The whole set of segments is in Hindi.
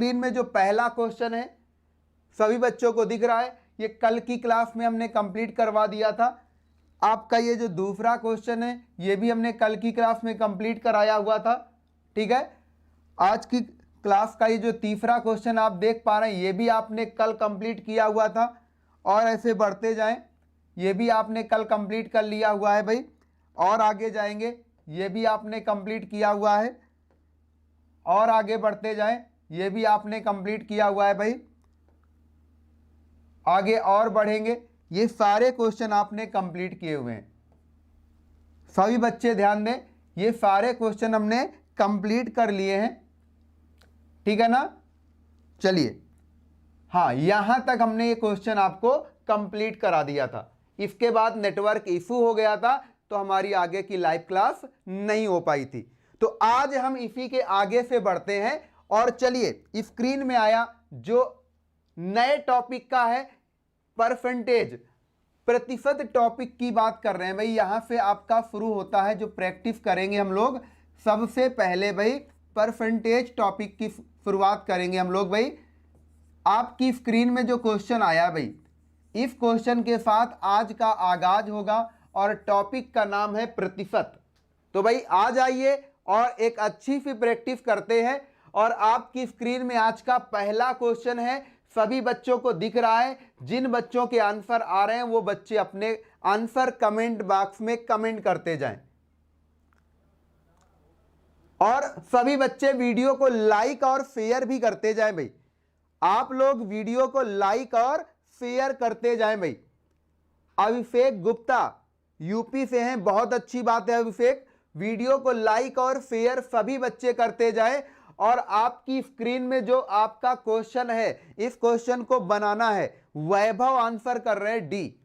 स्क्रीन में जो पहला क्वेश्चन है सभी बच्चों को दिख रहा है, ये कल की क्लास में हमने कंप्लीट करवा दिया था। आपका ये जो दूसरा क्वेश्चन है ये भी हमने कल की क्लास में कंप्लीट कराया हुआ था। ठीक है, आज की क्लास का ये जो तीसरा क्वेश्चन आप देख पा रहे हैं ये भी आपने कल कंप्लीट किया हुआ था, और ऐसे बढ़ते जाएं, ये भी आपने कल कंप्लीट कर लिया हुआ है भाई, और आगे जाएंगे ये भी आपने कंप्लीट किया हुआ है, और आगे बढ़ते जाएं ये भी आपने कंप्लीट किया हुआ है भाई, आगे और बढ़ेंगे, ये सारे क्वेश्चन आपने कंप्लीट किए हुए हैं। सभी बच्चे ध्यान दें, ये सारे क्वेश्चन हमने कंप्लीट कर लिए हैं। ठीक है ना, चलिए, हाँ यहां तक हमने ये क्वेश्चन आपको कंप्लीट करा दिया था। इसके बाद नेटवर्क इशू हो गया था तो हमारी आगे की लाइव क्लास नहीं हो पाई थी। तो आज हम इसी के आगे से बढ़ते हैं, और चलिए स्क्रीन में आया जो नए टॉपिक का है परसेंटेज, प्रतिशत टॉपिक की बात कर रहे हैं भाई। यहां से आपका शुरू होता है जो प्रैक्टिस करेंगे हम लोग। सबसे पहले भाई परसेंटेज टॉपिक की शुरुआत करेंगे हम लोग भाई। आपकी स्क्रीन में जो क्वेश्चन आया भाई, इस क्वेश्चन के साथ आज का आगाज होगा और टॉपिक का नाम है प्रतिशत। तो भाई आ जाइए और एक अच्छी सी प्रैक्टिस करते हैं। और आपकी स्क्रीन में आज का पहला क्वेश्चन है, सभी बच्चों को दिख रहा है। जिन बच्चों के आंसर आ रहे हैं वो बच्चे अपने आंसर कमेंट बॉक्स में कमेंट करते जाएं, और सभी बच्चे वीडियो को लाइक और शेयर भी करते जाएं भाई। आप लोग वीडियो को लाइक और शेयर करते जाएं भाई। अभिषेक गुप्ता यूपी से हैं, बहुत अच्छी बात है अभिषेक। वीडियो को लाइक और शेयर सभी बच्चे करते जाएं। और आपकी स्क्रीन में जो आपका क्वेश्चन है, इस क्वेश्चन को बनाना है। वैभव आंसर कर रहे हैं डी।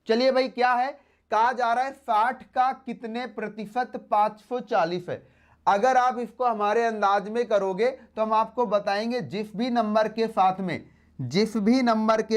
चलिए भाई, क्या है, कहा जा रहा है 60 का कितने प्रतिशत 540 है। अगर आप इसको हमारे अंदाज में करोगे तो हम आपको बताएंगे जिस भी नंबर के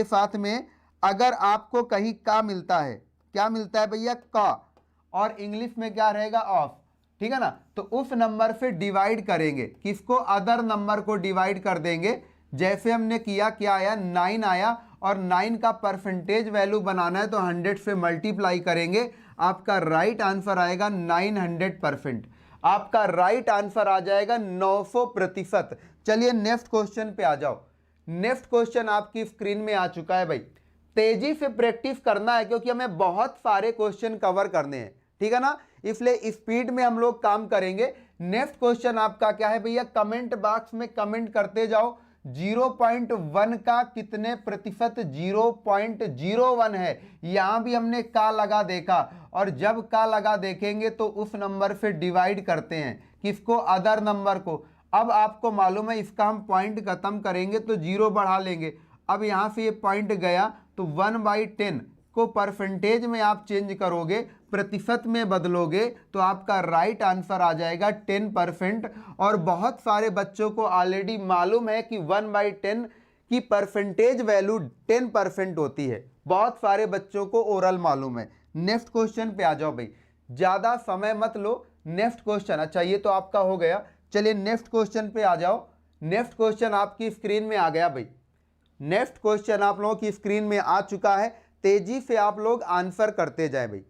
साथ में अगर आपको कहीं का मिलता है, क्या मिलता है भैया, का, और इंग्लिश में क्या रहेगा, ऑफ। ठीक है ना, तो उस नंबर से डिवाइड करेंगे, किसको, अदर नंबर को डिवाइड कर देंगे। जैसे हमने किया, क्या आया, 9 आया, और 9 का परसेंटेज वैल्यू बनाना है तो 100 से मल्टीप्लाई करेंगे। आपका राइट आंसर आएगा 900%। आपका राइट आंसर आ जाएगा 900%। चलिए नेक्स्ट क्वेश्चन पे आ जाओ। नेक्स्ट क्वेश्चन आपकी स्क्रीन में आ चुका है भाई। तेजी से प्रैक्टिस करना है क्योंकि हमें बहुत सारे क्वेश्चन कवर करने हैं। ठीक है ना, इसलिए स्पीड में हम लोग काम करेंगे। नेक्स्ट क्वेश्चन आपका क्या है भैया, कमेंट बॉक्स में कमेंट करते जाओ। 0.1 का कितने प्रतिशत 0.01 है। यहां भी हमने का लगा देखा, और जब का लगा देखेंगे तो उस नंबर से डिवाइड करते हैं, किसको, अदर नंबर को। अब आपको मालूम है इसका हम पॉइंट खत्म करेंगे तो 0 बढ़ा लेंगे। अब यहां से ये पॉइंट गया तो 1/10 को परसेंटेज में आप चेंज करोगे, प्रतिशत में बदलोगे, तो आपका राइट आंसर आ जाएगा 10%। और बहुत सारे बच्चों को ऑलरेडी मालूम है कि 1/10 की परसेंटेज वैल्यू 10% होती है। बहुत सारे बच्चों को ओरल मालूम है। नेक्स्ट क्वेश्चन पे आ जाओ भाई, ज्यादा समय मत लो। नेक्स्ट क्वेश्चन, अच्छा ये तो आपका हो गया। चलिए नेक्स्ट क्वेश्चन पे आ जाओ। नेक्स्ट क्वेश्चन आपकी स्क्रीन में आ गया भाई। नेक्स्ट क्वेश्चन आप लोगों की स्क्रीन में आ चुका है। तेजी से आप लोग आंसर करते जाएं भाई।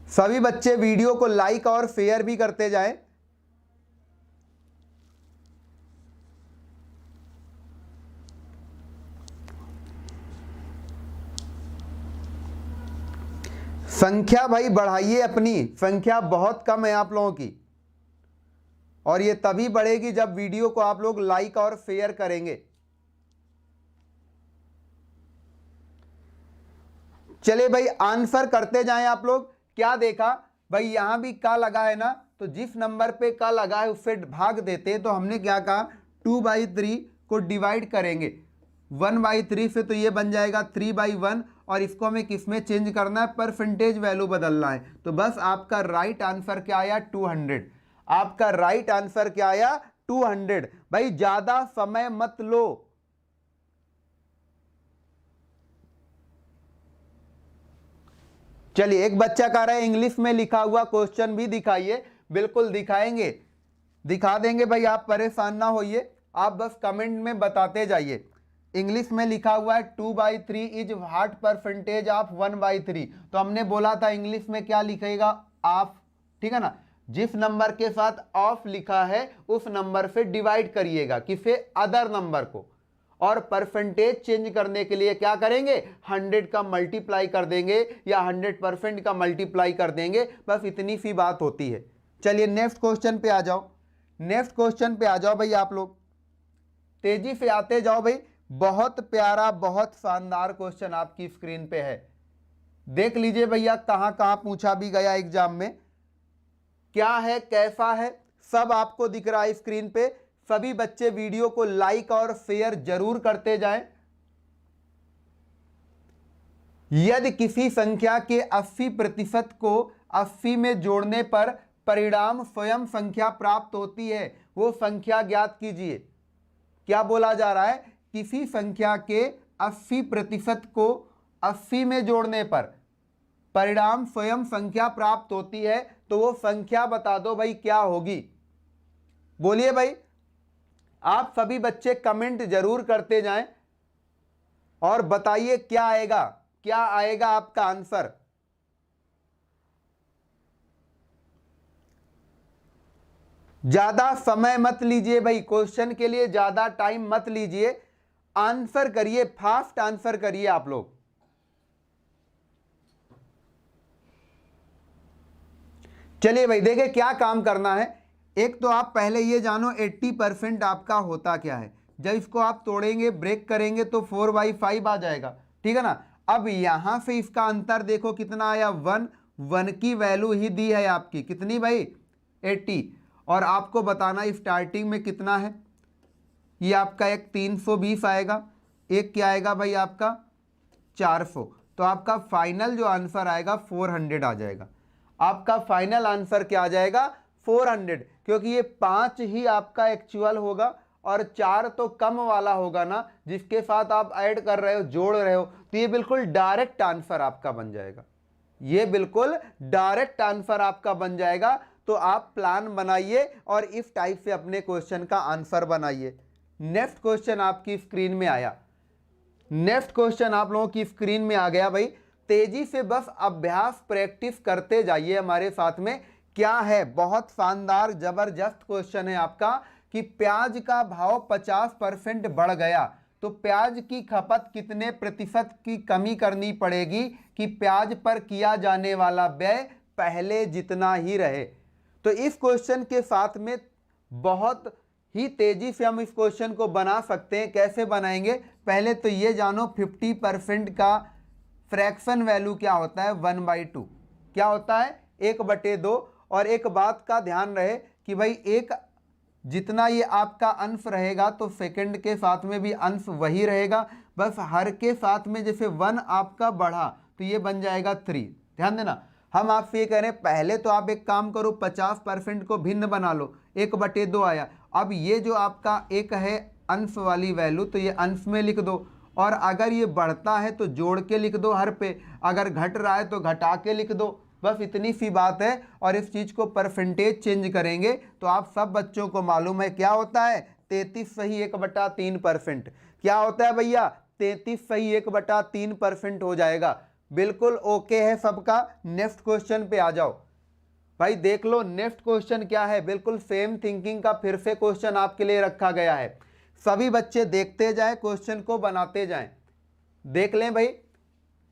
सभी बच्चे वीडियो को लाइक और शेयर भी करते जाएं। संख्या भाई बढ़ाइए, अपनी संख्या बहुत कम है आप लोगों की, और ये तभी बढ़ेगी जब वीडियो को आप लोग लाइक और शेयर करेंगे। चलिए भाई आंसर करते जाएं आप लोग। क्या देखा भाई, यहां भी का लगा है ना, तो जिस नंबर पे का लगा है उससे भाग देते हैं। तो हमने क्या कहा, 2/3 को डिवाइड करेंगे 1/3 से, तो ये बन जाएगा 3/1। और इसको हमें किस में चेंज करना है, परसेंटेज वैल्यू बदलना है। तो बस आपका राइट आंसर क्या आया, 200। आपका राइट आंसर क्या आया, 200। भाई ज्यादा समय मत लो। चलिए, एक बच्चा कह रहा है इंग्लिश में लिखा हुआ क्वेश्चन भी दिखाइए। बिल्कुल दिखाएंगे, दिखा देंगे भाई, आप परेशान ना होइए, आप बस कमेंट में बताते जाइए। इंग्लिश में लिखा हुआ है 2/3 इज व्हाट परसेंटेज ऑफ 1/3। तो हमने बोला था इंग्लिश में क्या लिखेगा, ऑफ, ठीक है ना। जिस नंबर के साथ ऑफ लिखा है उस नंबर से डिवाइड करिएगा, किसे, अदर नंबर को। और परसेंटेज चेंज करने के लिए क्या करेंगे, 100 का मल्टीप्लाई कर देंगे या 100% का मल्टीप्लाई कर देंगे, बस इतनी सी बात होती है। चलिए नेक्स्ट क्वेश्चन पे आ जाओ, नेक्स्ट क्वेश्चन पे आ जाओ भाई, आप लोग तेजी से आते जाओ भाई। बहुत प्यारा, बहुत शानदार क्वेश्चन आपकी स्क्रीन पे है, देख लीजिए भैया कहां कहां पूछा भी गया एग्जाम में, क्या है, कैसा है, सब आपको दिख रहा है स्क्रीन पे। सभी बच्चे वीडियो को लाइक और शेयर जरूर करते जाएं। यदि किसी संख्या के 80% को 80 में जोड़ने पर परिणाम स्वयं संख्या प्राप्त होती है, वो संख्या ज्ञात कीजिए। क्या बोला जा रहा है, किसी संख्या के 80% को 80 में जोड़ने पर परिणाम स्वयं संख्या प्राप्त होती है, तो वो संख्या बता दो भाई क्या होगी। बोलिए भाई, आप सभी बच्चे कमेंट जरूर करते जाएं और बताइए क्या आएगा, क्या आएगा आपका आंसर। ज्यादा समय मत लीजिए भाई, क्वेश्चन के लिए ज्यादा टाइम मत लीजिए, आंसर करिए, फास्ट आंसर करिए आप लोग। चलिए भाई देखिए क्या काम करना है। एक तो आप पहले ये जानो 80% आपका होता क्या है। जब इसको आप तोड़ेंगे, ब्रेक करेंगे तो 4/5 आ जाएगा, ठीक है ना। अब यहां से इसका अंतर देखो कितना आया, 1 की वैल्यू ही दी है आपकी, कितनी भाई, 80। और आपको बताना स्टार्टिंग में कितना है, ये आपका एक 320 आएगा, एक क्या आएगा भाई आपका 400। तो आपका फाइनल जो आंसर आएगा 400 आ जाएगा। आपका फाइनल आंसर क्या आ जाएगा, 400, क्योंकि ये 5 ही आपका एक्चुअल होगा और 4 तो कम वाला होगा ना, जिसके साथ आप ऐड कर रहे हो, जोड़ रहे हो, तो ये बिल्कुल डायरेक्ट आंसर आपका बन जाएगा, ये बिल्कुल डायरेक्ट आंसर आपका बन जाएगा। तो आप प्लान बनाइए और इस टाइप से अपने क्वेश्चन का आंसर बनाइए। नेक्स्ट क्वेश्चन आपकी स्क्रीन में आया, नेक्स्ट क्वेश्चन आप लोगों की स्क्रीन में आ गया भाई। तेजी से बस अभ्यास प्रैक्टिस करते जाइए हमारे साथ में। क्या है, बहुत शानदार जबरदस्त क्वेश्चन है आपका कि प्याज का भाव 50% बढ़ गया, तो प्याज की खपत कितने प्रतिशत की कमी करनी पड़ेगी कि प्याज पर किया जाने वाला व्यय पहले जितना ही रहे। तो इस क्वेश्चन के साथ में बहुत ही तेजी से हम इस क्वेश्चन को बना सकते हैं। कैसे बनाएंगे, पहले तो ये जानो 50% का फ्रैक्शन वैल्यू क्या होता है, 1/2 क्या होता है, 1/2। और एक बात का ध्यान रहे कि भाई एक जितना ये आपका अंश रहेगा तो सेकंड के साथ में भी अंश वही रहेगा, बस हर के साथ में जैसे 1 आपका बढ़ा तो ये बन जाएगा 3। ध्यान देना, हम आपसे ये कह रहे हैं पहले तो आप एक काम करो 50% को भिन्न बना लो, 1/2 आया। अब ये जो आपका एक है अंश वाली वैल्यू, तो ये अंश में लिख दो, और अगर ये बढ़ता है तो जोड़ के लिख दो हर पे, अगर घट रहा है तो घटा के लिख दो, बस इतनी सी बात है। और इस चीज को परसेंटेज चेंज करेंगे तो आप सब बच्चों को मालूम है क्या होता है, 33 सही 1/3%। क्या होता है भैया, 33 सही 1/3% हो जाएगा। बिल्कुल ओके है सबका। नेक्स्ट क्वेश्चन पे आ जाओ भाई, देख लो नेक्स्ट क्वेश्चन क्या है, बिल्कुल सेम थिंकिंग का फिर से क्वेश्चन आपके लिए रखा गया है। सभी बच्चे देखते जाएं, क्वेश्चन को बनाते जाएं, देख लें भाई,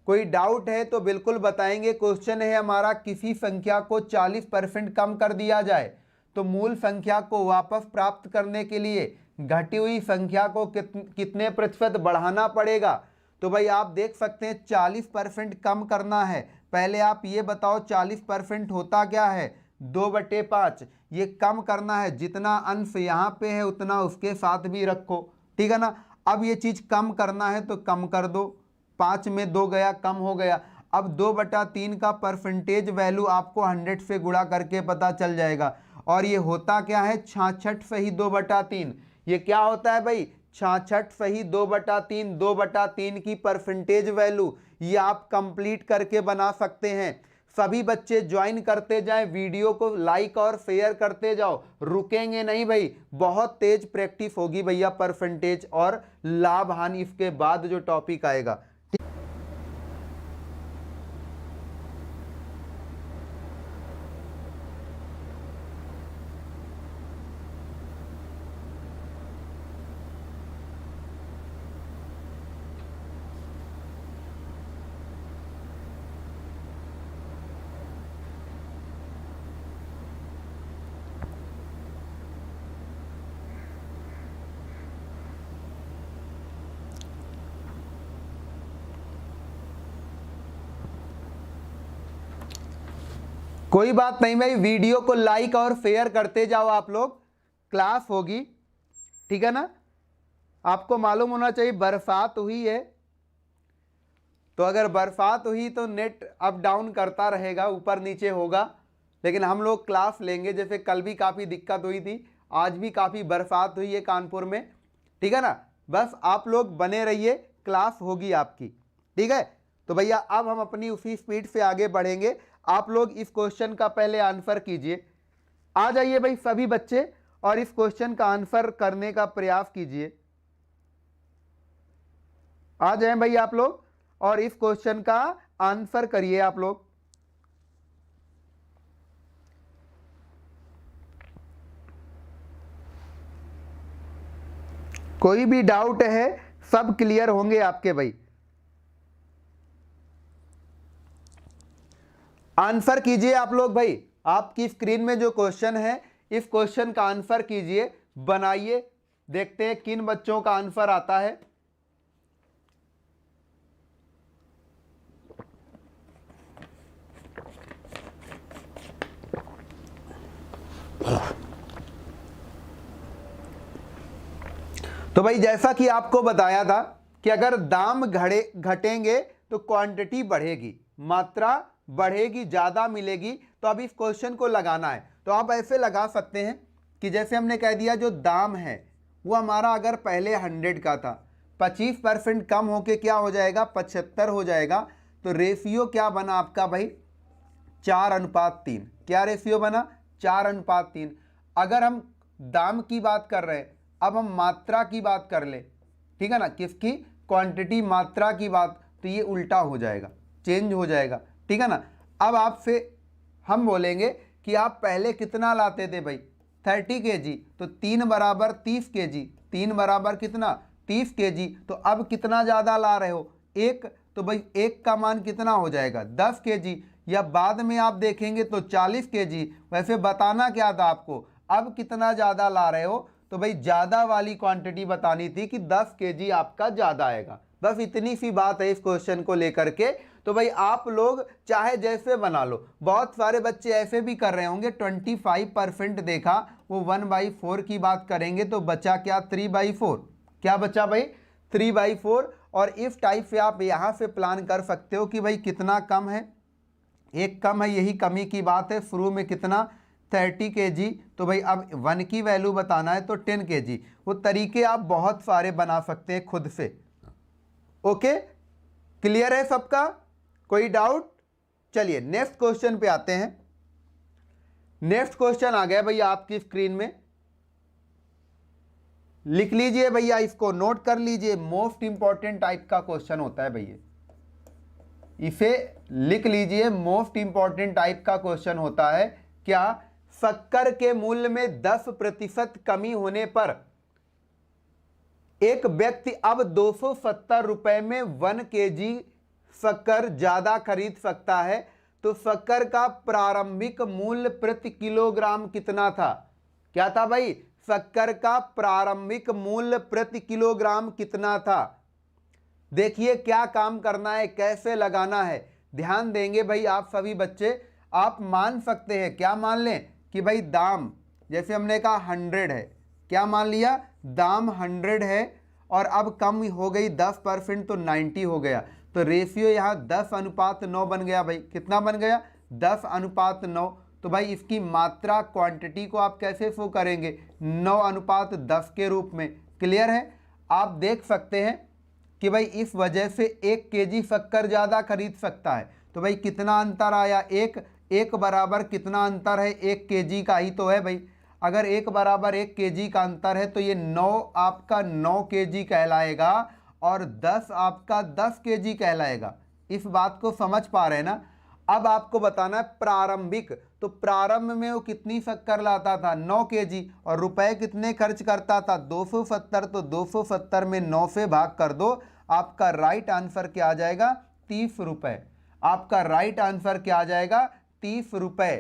कोई डाउट है तो बिल्कुल बताएंगे। क्वेश्चन है हमारा, किसी संख्या को 40% कम कर दिया जाए तो मूल संख्या को वापस प्राप्त करने के लिए घटी हुई संख्या को कितने प्रतिशत बढ़ाना पड़ेगा। तो भाई आप देख सकते हैं 40% कम करना है, पहले आप ये बताओ 40% होता क्या है, 2/5। ये कम करना है, जितना अंश यहाँ पे है उतना उसके साथ भी रखो, ठीक है ना। अब ये चीज कम करना है तो कम कर दो, 5 में 2 गया, कम हो गया। अब 2/3 का परसेंटेज वैल्यू आपको 100 से गुणा करके पता चल जाएगा, और ये होता क्या है, 66 सही 2/3। ये क्या होता है भाई, 66 सही 2/3, 2/3 की परसेंटेज वैल्यू, ये आप कंप्लीट करके बना सकते हैं। सभी बच्चे ज्वाइन करते जाएं, वीडियो को लाइक और शेयर करते जाओ, रुकेंगे नहीं भाई, बहुत तेज प्रैक्टिस होगी भैया परसेंटेज और लाभ हानि इसके बाद जो टॉपिक आएगा। कोई बात नहीं भाई, वीडियो को लाइक और शेयर करते जाओ आप लोग, क्लास होगी, ठीक है ना। आपको मालूम होना चाहिए बरसात हुई है, तो अगर बरसात हुई तो नेट अप डाउन करता रहेगा, ऊपर नीचे होगा, लेकिन हम लोग क्लास लेंगे। जैसे कल भी काफ़ी दिक्कत हुई थी, आज भी काफ़ी बरसात हुई है कानपुर में, ठीक है ना। बस आप लोग बने रहिए, क्लास होगी आपकी, ठीक है। तो भैया अब हम अपनी उसी स्पीड से आगे बढ़ेंगे। आप लोग इस क्वेश्चन का पहले आंसर कीजिए, आ जाइए भाई सभी बच्चे और इस क्वेश्चन का आंसर करने का प्रयास कीजिए। आ जाएं भाई आप लोग और इस क्वेश्चन का आंसर करिए आप लोग। कोई भी डाउट है सब क्लियर होंगे आपके भाई। आंसर कीजिए आप लोग भाई, आपकी स्क्रीन में जो क्वेश्चन है इस क्वेश्चन का आंसर कीजिए, बनाइए, देखते हैं किन बच्चों का आंसर आता है। तो भाई जैसा कि आपको बताया था कि अगर दाम घटेंगे तो क्वांटिटी बढ़ेगी, मात्रा बढ़ेगी, ज्यादा मिलेगी। तो अब इस क्वेश्चन को लगाना है तो आप ऐसे लगा सकते हैं कि जैसे हमने कह दिया जो दाम है वो हमारा अगर पहले 100 का था, 25% कम होके क्या हो जाएगा, 75 हो जाएगा। तो रेशियो क्या बना आपका भाई, 4:3। क्या रेशियो बना, 4:3। अगर हम दाम की बात कर रहे हैं, अब हम मात्रा की बात कर ले, ठीक है ना, किसकी, क्वांटिटी, मात्रा की बात, तो ये उल्टा हो जाएगा, चेंज हो जाएगा, ठीक है ना। अब आपसे हम बोलेंगे कि आप पहले कितना लाते थे भाई, 30 kg, तो 3 बराबर 30 kg, 3 बराबर कितना, 30 kg। तो अब कितना ज़्यादा ला रहे हो, 1, तो भाई 1 का मान कितना हो जाएगा, 10 kg, या बाद में आप देखेंगे तो 40 kg। वैसे बताना क्या था आपको, अब कितना ज़्यादा ला रहे हो, तो भाई ज़्यादा वाली क्वांटिटी बतानी थी कि 10 kg आपका ज़्यादा आएगा। बस इतनी सी बात है इस क्वेश्चन को लेकर के। तो भाई आप लोग चाहे जैसे बना लो, बहुत सारे बच्चे ऐसे भी कर रहे होंगे, 25% देखा, वो 1/4 की बात करेंगे तो बचा क्या, 3/4। क्या बचा भाई, 3/4। और इस टाइप से आप यहाँ से प्लान कर सकते हो कि भाई कितना कम है, एक कम है, यही कमी की बात है। शुरू में कितना, 30 kg, तो भाई अब 1 की वैल्यू बताना है तो 10 kg। वो तरीके आप बहुत सारे बना सकते हैं खुद से। ओके, क्लियर है सबका, कोई डाउट। चलिए नेक्स्ट क्वेश्चन पे आते हैं। नेक्स्ट क्वेश्चन आ गया भैया आपकी स्क्रीन में, लिख लीजिए भैया, इसको नोट कर लीजिए, मोस्ट इंपॉर्टेंट टाइप का क्वेश्चन होता है भैया, इसे लिख लीजिए, मोस्ट इंपॉर्टेंट टाइप का क्वेश्चन होता है। क्या, शक्कर के मूल्य में 10% कमी होने पर एक व्यक्ति अब 270 रुपए में 1 kg शक्कर ज्यादा खरीद सकता है, तो शक्कर का प्रारंभिक मूल्य प्रति किलोग्राम कितना था। क्या था भाई, शक्कर का प्रारंभिक मूल्य प्रति किलोग्राम कितना था। देखिए क्या काम करना है, कैसे लगाना है, ध्यान देंगे भाई आप सभी बच्चे। आप मान सकते हैं, क्या मान लें कि भाई दाम, जैसे हमने कहा 100 है, क्या मान लिया, दाम 100 है और अब कम हो गई 10% तो 90 हो गया। तो रेशियो यहाँ 10:9 बन गया भाई, कितना बन गया, 10:9। तो भाई इसकी मात्रा, क्वांटिटी को आप कैसे शो करेंगे, 9:10 के रूप में। क्लियर है, आप देख सकते हैं कि भाई इस वजह से 1 kg शक्कर ज़्यादा खरीद सकता है, तो भाई कितना अंतर आया, एक बराबर कितना अंतर है, 1 kg का ही तो है भाई। अगर 1 बराबर 1 kg का अंतर है तो ये 9 आपका 9 kg कहलाएगा और 10 आपका 10 kg कहलाएगा। इस बात को समझ पा रहे हैं ना। अब आपको बताना है प्रारंभिक, तो प्रारंभ में वो कितनी शक्कर लाता था, 9 kg, और रुपए कितने खर्च करता था, 270। तो 270 में 9 से भाग कर दो, आपका राइट आंसर क्या आ जाएगा, 30 रुपए। आपका राइट आंसर क्या आ जाएगा, 30 रुपए।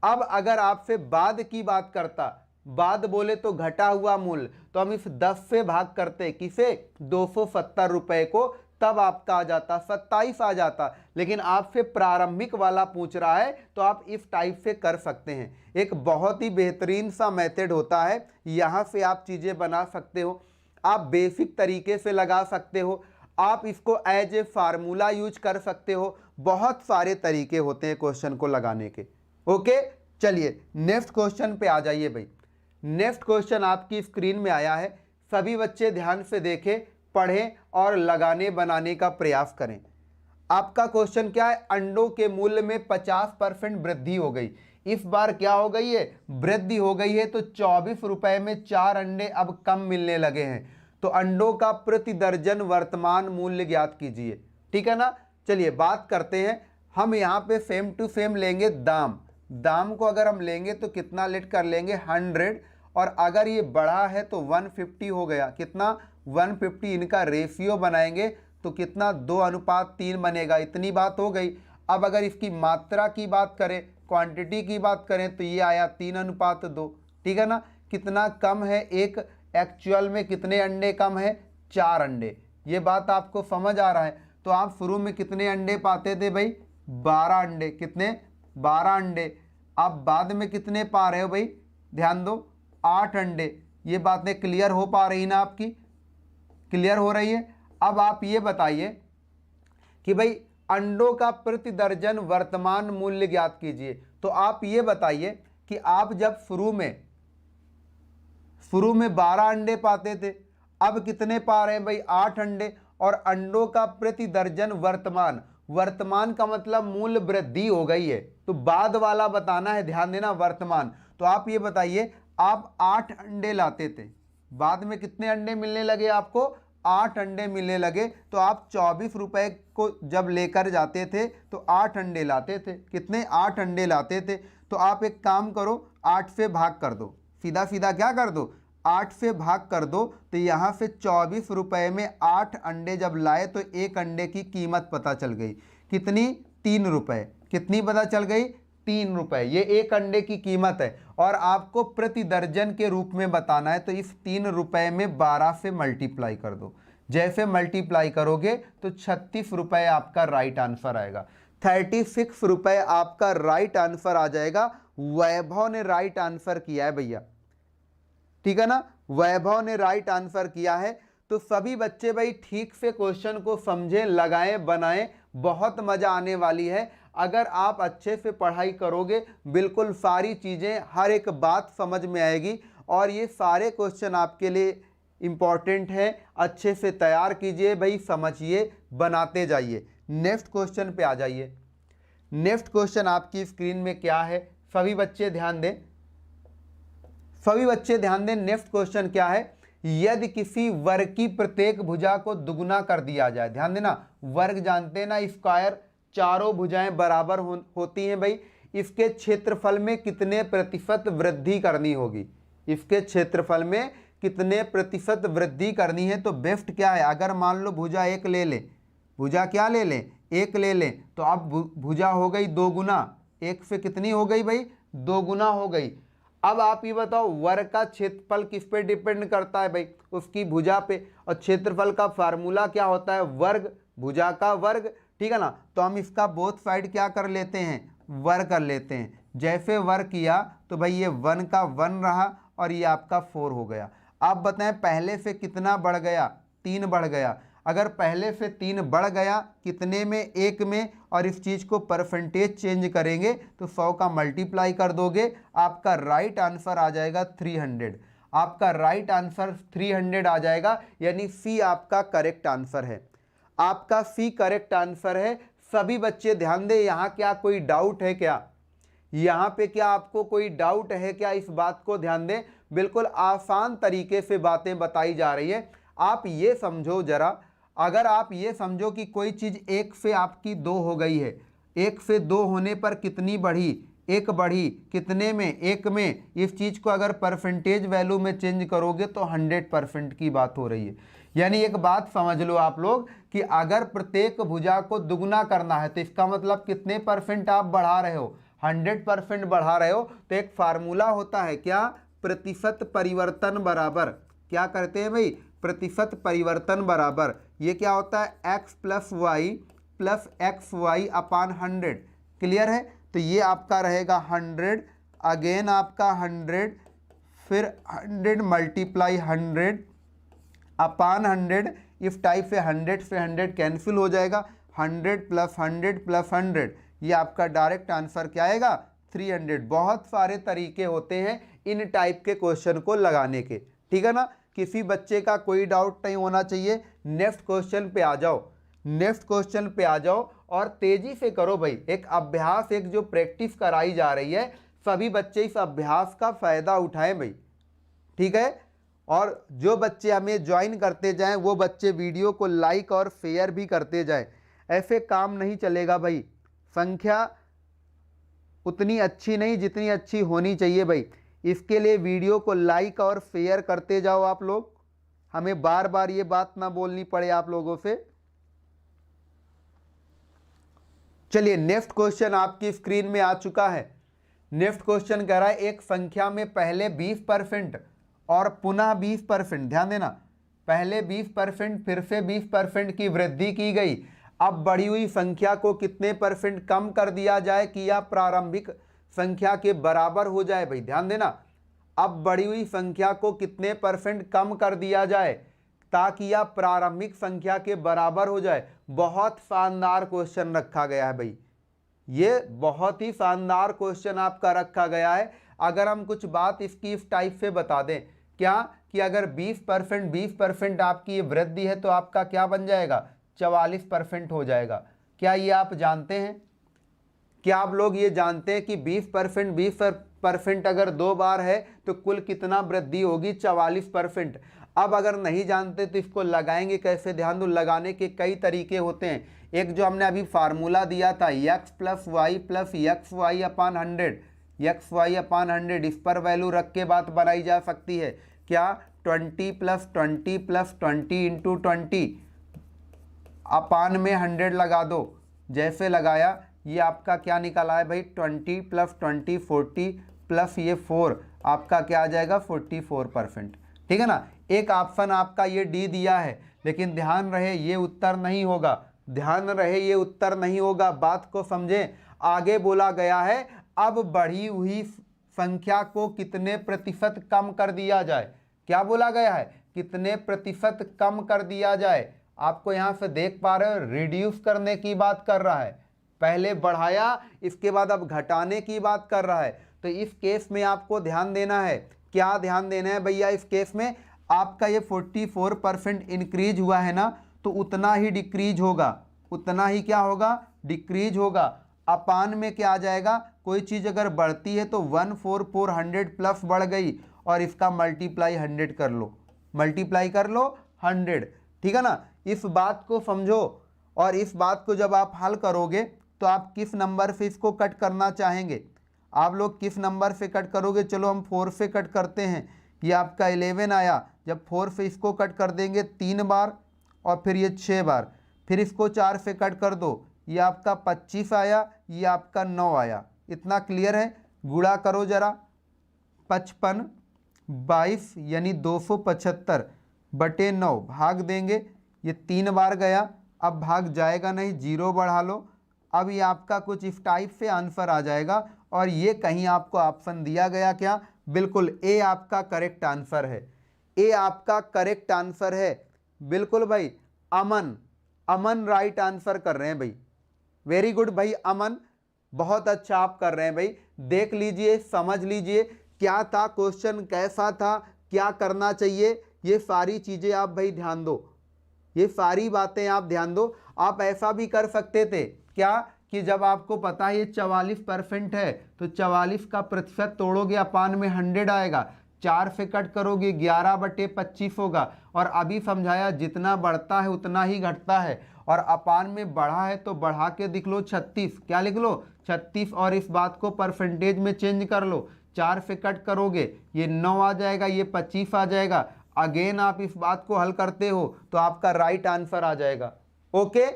अब अगर आपसे बाद की बात करता, बाद बोले तो घटा हुआ मूल्य, तो हम इस 10 से भाग करते किसे, 270 रुपए को, तब आपका आ जाता 27 आ जाता। लेकिन आपसे प्रारंभिक वाला पूछ रहा है तो आप इस टाइप से कर सकते हैं। एक बहुत ही बेहतरीन सा मेथड होता है, यहां से आप चीजें बना सकते हो, आप बेसिक तरीके से लगा सकते हो, आप इसको एज ए फार्मूला यूज कर सकते हो। बहुत सारे तरीके होते हैं क्वेश्चन को लगाने के। ओके, चलिए नेक्स्ट क्वेश्चन पे आ जाइए भाई। नेक्स्ट क्वेश्चन आपकी स्क्रीन में आया है, सभी बच्चे ध्यान से देखें, पढ़ें और लगाने बनाने का प्रयास करें। आपका क्वेश्चन क्या है, अंडों के मूल्य में 50% वृद्धि हो गई। इस बार क्या हो गई है, वृद्धि हो गई है, तो 24 रुपए में 4 अंडे अब कम मिलने लगे हैं। तो अंडों का प्रति दर्जन वर्तमान मूल्य ज्ञात कीजिए। ठीक है ना। चलिए बात करते हैं, हम यहाँ पे सेम टू सेम लेंगे दाम। दाम को अगर हम लेंगे तो कितना लेट कर लेंगे, 100, और अगर ये बड़ा है तो 150 हो गया। कितना, 150। इनका रेशियो बनाएंगे तो कितना, 2:3 बनेगा। इतनी बात हो गई। अब अगर इसकी मात्रा की बात करें, क्वांटिटी की बात करें, तो ये आया 3:2। ठीक है ना। कितना कम है, एक एक्चुअल में कितने अंडे कम है, 4 अंडे। ये बात आपको समझ आ रहा है। तो आप शुरू में कितने अंडे पाते थे भाई, 12 अंडे। कितने, 12 अंडे। आप बाद में कितने पा रहे हो भाई, ध्यान दो, 8 अंडे। ये बातें क्लियर हो पा रही ना आपकी, क्लियर हो रही है। अब आप ये बताइए कि भाई अंडों का प्रति दर्जन वर्तमान मूल्य ज्ञात कीजिए। तो आप ये बताइए कि आप जब शुरू में 12 अंडे पाते थे, अब कितने पा रहे हैं भाई, 8 अंडे। और अंडों का प्रति दर्जन वर्तमान, वर्तमान का मतलब मूल्य वृद्धि हो गई है, तो बाद वाला बताना है, ध्यान देना, वर्तमान। तो आप ये बताइए, आप 8 अंडे लाते थे, बाद में कितने अंडे मिलने लगे आपको, 8 अंडे मिलने लगे। तो आप 24 रुपए को जब लेकर जाते थे तो 8 अंडे लाते थे। कितने, 8 अंडे लाते थे। तो आप एक काम करो, 8 से भाग कर दो, सीधा सीधा क्या कर दो, 8 से भाग कर दो। तो यहाँ से 24 रुपए में 8 अंडे जब लाए तो एक अंडे की कीमत पता चल गई, कितनी, 3 रुपए। कितनी पता चल गई, 3 रुपए। ये एक अंडे की कीमत है और आपको प्रति दर्जन के रूप में बताना है। तो इस 3 रुपए में 12 से मल्टीप्लाई कर दो। जैसे मल्टीप्लाई करोगे तो 36 रुपए आपका राइट आंसर आएगा। 36 रुपए आपका राइट आंसर आ जाएगा। वैभव ने राइट आंसर किया है भैया, ठीक है ना। वैभव ने राइट आंसर किया है। तो सभी बच्चे भाई ठीक से क्वेश्चन को समझें, लगाएं, बनाएं, बहुत मजा आने वाली है। अगर आप अच्छे से पढ़ाई करोगे, बिल्कुल सारी चीजें, हर एक बात समझ में आएगी और ये सारे क्वेश्चन आपके लिए इंपॉर्टेंट है। अच्छे से तैयार कीजिए भाई, समझिए, बनाते जाइए। नेक्स्ट क्वेश्चन पे आ जाइए। नेक्स्ट क्वेश्चन आपकी स्क्रीन में क्या है, सभी बच्चे ध्यान दें, सभी बच्चे ध्यान दें। नेक्स्ट क्वेश्चन क्या है, यदि किसी वर्ग की प्रत्येक भुजा को दुगुना कर दिया जाए। ध्यान देना, वर्ग जानते हैं ना, स्क्वायर, चारों भुजाएं बराबर होती हैं भाई। इसके क्षेत्रफल में कितने प्रतिशत वृद्धि करनी होगी, इसके क्षेत्रफल में कितने प्रतिशत वृद्धि करनी है। तो बेस्ट क्या है, अगर मान लो भुजा 1 ले लें, भुजा क्या ले लें, 1 ले लें, तो अब भुजा हो गई 2 गुना, 1 से कितनी हो गई भाई, 2 गुना हो गई। अब आप ये बताओ, वर्ग का क्षेत्रफल किस पे डिपेंड करता है भाई, उसकी भुजा पे। और क्षेत्रफल का फार्मूला क्या होता है, वर्ग, भुजा का वर्ग, ठीक है ना। तो हम इसका बोथ साइड क्या कर लेते हैं, वर्ग कर लेते हैं। जैसे वर्ग किया तो भाई ये 1 का 1 रहा और ये आपका 4 हो गया। आप बताएं पहले से कितना बढ़ गया, 3 बढ़ गया। अगर पहले से 3 बढ़ गया, कितने में, 1 में, और इस चीज़ को परसेंटेज चेंज करेंगे तो 100 का मल्टीप्लाई कर दोगे, आपका राइट आंसर आ जाएगा 300। आपका राइट आंसर 300 आ जाएगा, यानी सी आपका करेक्ट आंसर है। आपका सी करेक्ट आंसर है। सभी बच्चे ध्यान दें, यहाँ क्या कोई डाउट है क्या, यहाँ पे क्या आपको कोई डाउट है क्या, इस बात को ध्यान दें। बिल्कुल आसान तरीके से बातें बताई जा रही है। आप ये समझो जरा, अगर आप ये समझो कि कोई चीज़ 1 से आपकी 2 हो गई है, 1 से 2 होने पर कितनी बढ़ी, 1 बढ़ी, कितने में, 1 में। इस चीज़ को अगर परसेंटेज वैल्यू में चेंज करोगे तो 100% की बात हो रही है। यानी एक बात समझ लो आप लोग कि अगर प्रत्येक भुजा को दुगना करना है तो इसका मतलब कितने परसेंट आप बढ़ा रहे हो, 100% बढ़ा रहे हो। तो एक फार्मूला होता है क्या, प्रतिशत परिवर्तन बराबर, क्या करते हैं भाई, प्रतिशत परिवर्तन बराबर, ये क्या होता है, x plus XY upon 100। Clear है। तो ये आपका रहेगा 100, अगेन आपका 100, फिर 100 मल्टीप्लाई 100 अपान 100। इस टाइप से 100 से 100 कैंसिल हो जाएगा, 100 प्लस 100 प्लस 100, ये आपका डायरेक्ट आंसर क्या आएगा, 300। बहुत सारे तरीके होते हैं इन टाइप के क्वेश्चन को लगाने के, ठीक है ना। किसी बच्चे का कोई डाउट नहीं होना चाहिए। नेक्स्ट क्वेश्चन पे आ जाओ, नेक्स्ट क्वेश्चन पे आ जाओ और तेजी से करो भाई। एक अभ्यास, एक जो प्रैक्टिस कराई जा रही है, सभी बच्चे इस अभ्यास का फायदा उठाएं भाई, ठीक है। और जो बच्चे हमें ज्वाइन करते जाएं वो बच्चे वीडियो को लाइक और शेयर भी करते जाएं। ऐसे काम नहीं चलेगा भाई। संख्या उतनी अच्छी नहीं जितनी अच्छी होनी चाहिए भाई। इसके लिए वीडियो को लाइक और शेयर करते जाओ आप लोग, हमें बार बार ये बात ना बोलनी पड़े आप लोगों से। चलिए नेक्स्ट क्वेश्चन आपकी स्क्रीन में आ चुका है। नेक्स्ट क्वेश्चन कह रहा है एक संख्या में पहले 20% और पुनः 20%, ध्यान देना, पहले 20% फिर से 20% की वृद्धि की गई। अब बढ़ी हुई संख्या को कितने परसेंट कम कर दिया जाए कि यह प्रारंभिक संख्या के बराबर हो जाए। भाई ध्यान देना, अब बढ़ी हुई संख्या को कितने परसेंट कम कर दिया जाए ताकि यह प्रारंभिक संख्या के बराबर हो जाए। बहुत शानदार क्वेश्चन रखा गया है भाई, ये बहुत ही शानदार क्वेश्चन आपका रखा गया है। अगर हम कुछ बात इसकी इस टाइप से बता दें, क्या कि अगर 20% आपकी वृद्धि है तो आपका क्या बन जाएगा, 44% हो जाएगा। क्या ये आप जानते हैं, क्या आप लोग ये जानते हैं कि 20% अगर 2 बार है तो कुल कितना वृद्धि होगी, 44%। अब अगर नहीं जानते तो इसको लगाएंगे कैसे, ध्यान दो, लगाने के कई तरीके होते हैं। एक जो हमने अभी फार्मूला दिया था, x plus y plus XY upon 100, XY upon 100, इस पर वैल्यू रख के बात बनाई जा सकती है। क्या 20 प्लस 20 प्लस 20 इंटू 20 अपान में 100 लगा दो। जैसे लगाया ये आपका क्या निकला है भाई, 20 प्लस 20 40 प्लस ये 4, आपका क्या आ जाएगा, 44%, ठीक है ना। एक ऑप्शन आपका ये डी दिया है, लेकिन ध्यान रहे ये उत्तर नहीं होगा, ध्यान रहे ये उत्तर नहीं होगा। बात को समझें, आगे बोला गया है अब बढ़ी हुई संख्या को कितने प्रतिशत कम कर दिया जाए। क्या बोला गया है, कितने प्रतिशत कम कर दिया जाए। आपको यहाँ से देख पा रहे हो रिड्यूस करने की बात कर रहा है, पहले बढ़ाया इसके बाद अब घटाने की बात कर रहा है। तो इस केस में आपको ध्यान देना है, क्या ध्यान देना है भैया, इस केस में आपका ये 44% इंक्रीज हुआ है ना, तो उतना ही डिक्रीज होगा, उतना ही क्या होगा, डिक्रीज होगा। अपान में क्या आ जाएगा, कोई चीज़ अगर बढ़ती है तो 14400 प्लस बढ़ गई और इसका मल्टीप्लाई 100 कर लो, मल्टीप्लाई कर लो 100, ठीक है ना। इस बात को समझो और इस बात को जब आप हल करोगे तो आप किस नंबर से इसको कट करना चाहेंगे, आप लोग किस नंबर से कट करोगे। चलो हम 4 से कट करते हैं, ये आपका 11 आया, जब 4 से इसको कट कर देंगे 3 बार और फिर ये 6 बार, फिर इसको 4 से कट कर दो, ये आपका 25 आया, ये आपका 9 आया। इतना क्लियर है। गुणा करो जरा, 55 22 यानी 275 बटे 9 भाग देंगे, ये 3 बार गया, अब भाग जाएगा नहीं, 0 बढ़ा लो। अब ये आपका कुछ इस टाइप से आंसर आ जाएगा और ये कहीं आपको ऑप्शन दिया गया क्या, बिल्कुल ए आपका करेक्ट आंसर है, ए आपका करेक्ट आंसर है, बिल्कुल भाई। अमन, अमन राइट आंसर कर रहे हैं भाई, वेरी गुड भाई अमन, बहुत अच्छा आप कर रहे हैं भाई। देख लीजिए, समझ लीजिए क्या था क्वेश्चन, कैसा था, क्या करना चाहिए, ये सारी चीज़ें आप भाई ध्यान दो, ये सारी बातें आप ध्यान दो। आप ऐसा भी कर सकते थे क्या कि जब आपको पता है ये 44% है तो 44 का प्रतिशत तोड़ोगे अपान में 100 आएगा, 4 से कट करोगे 11/25 होगा। और अभी समझाया जितना बढ़ता है उतना ही घटता है, और अपान में बढ़ा है तो बढ़ा के लिख लो 36, क्या लिख लो 36, और इस बात को परसेंटेज में चेंज कर लो, 4 से कट करोगे ये 9 आ जाएगा, ये 25 आ जाएगा। अगेन आप इस बात को हल करते हो तो आपका राइट आंसर आ जाएगा। ओके,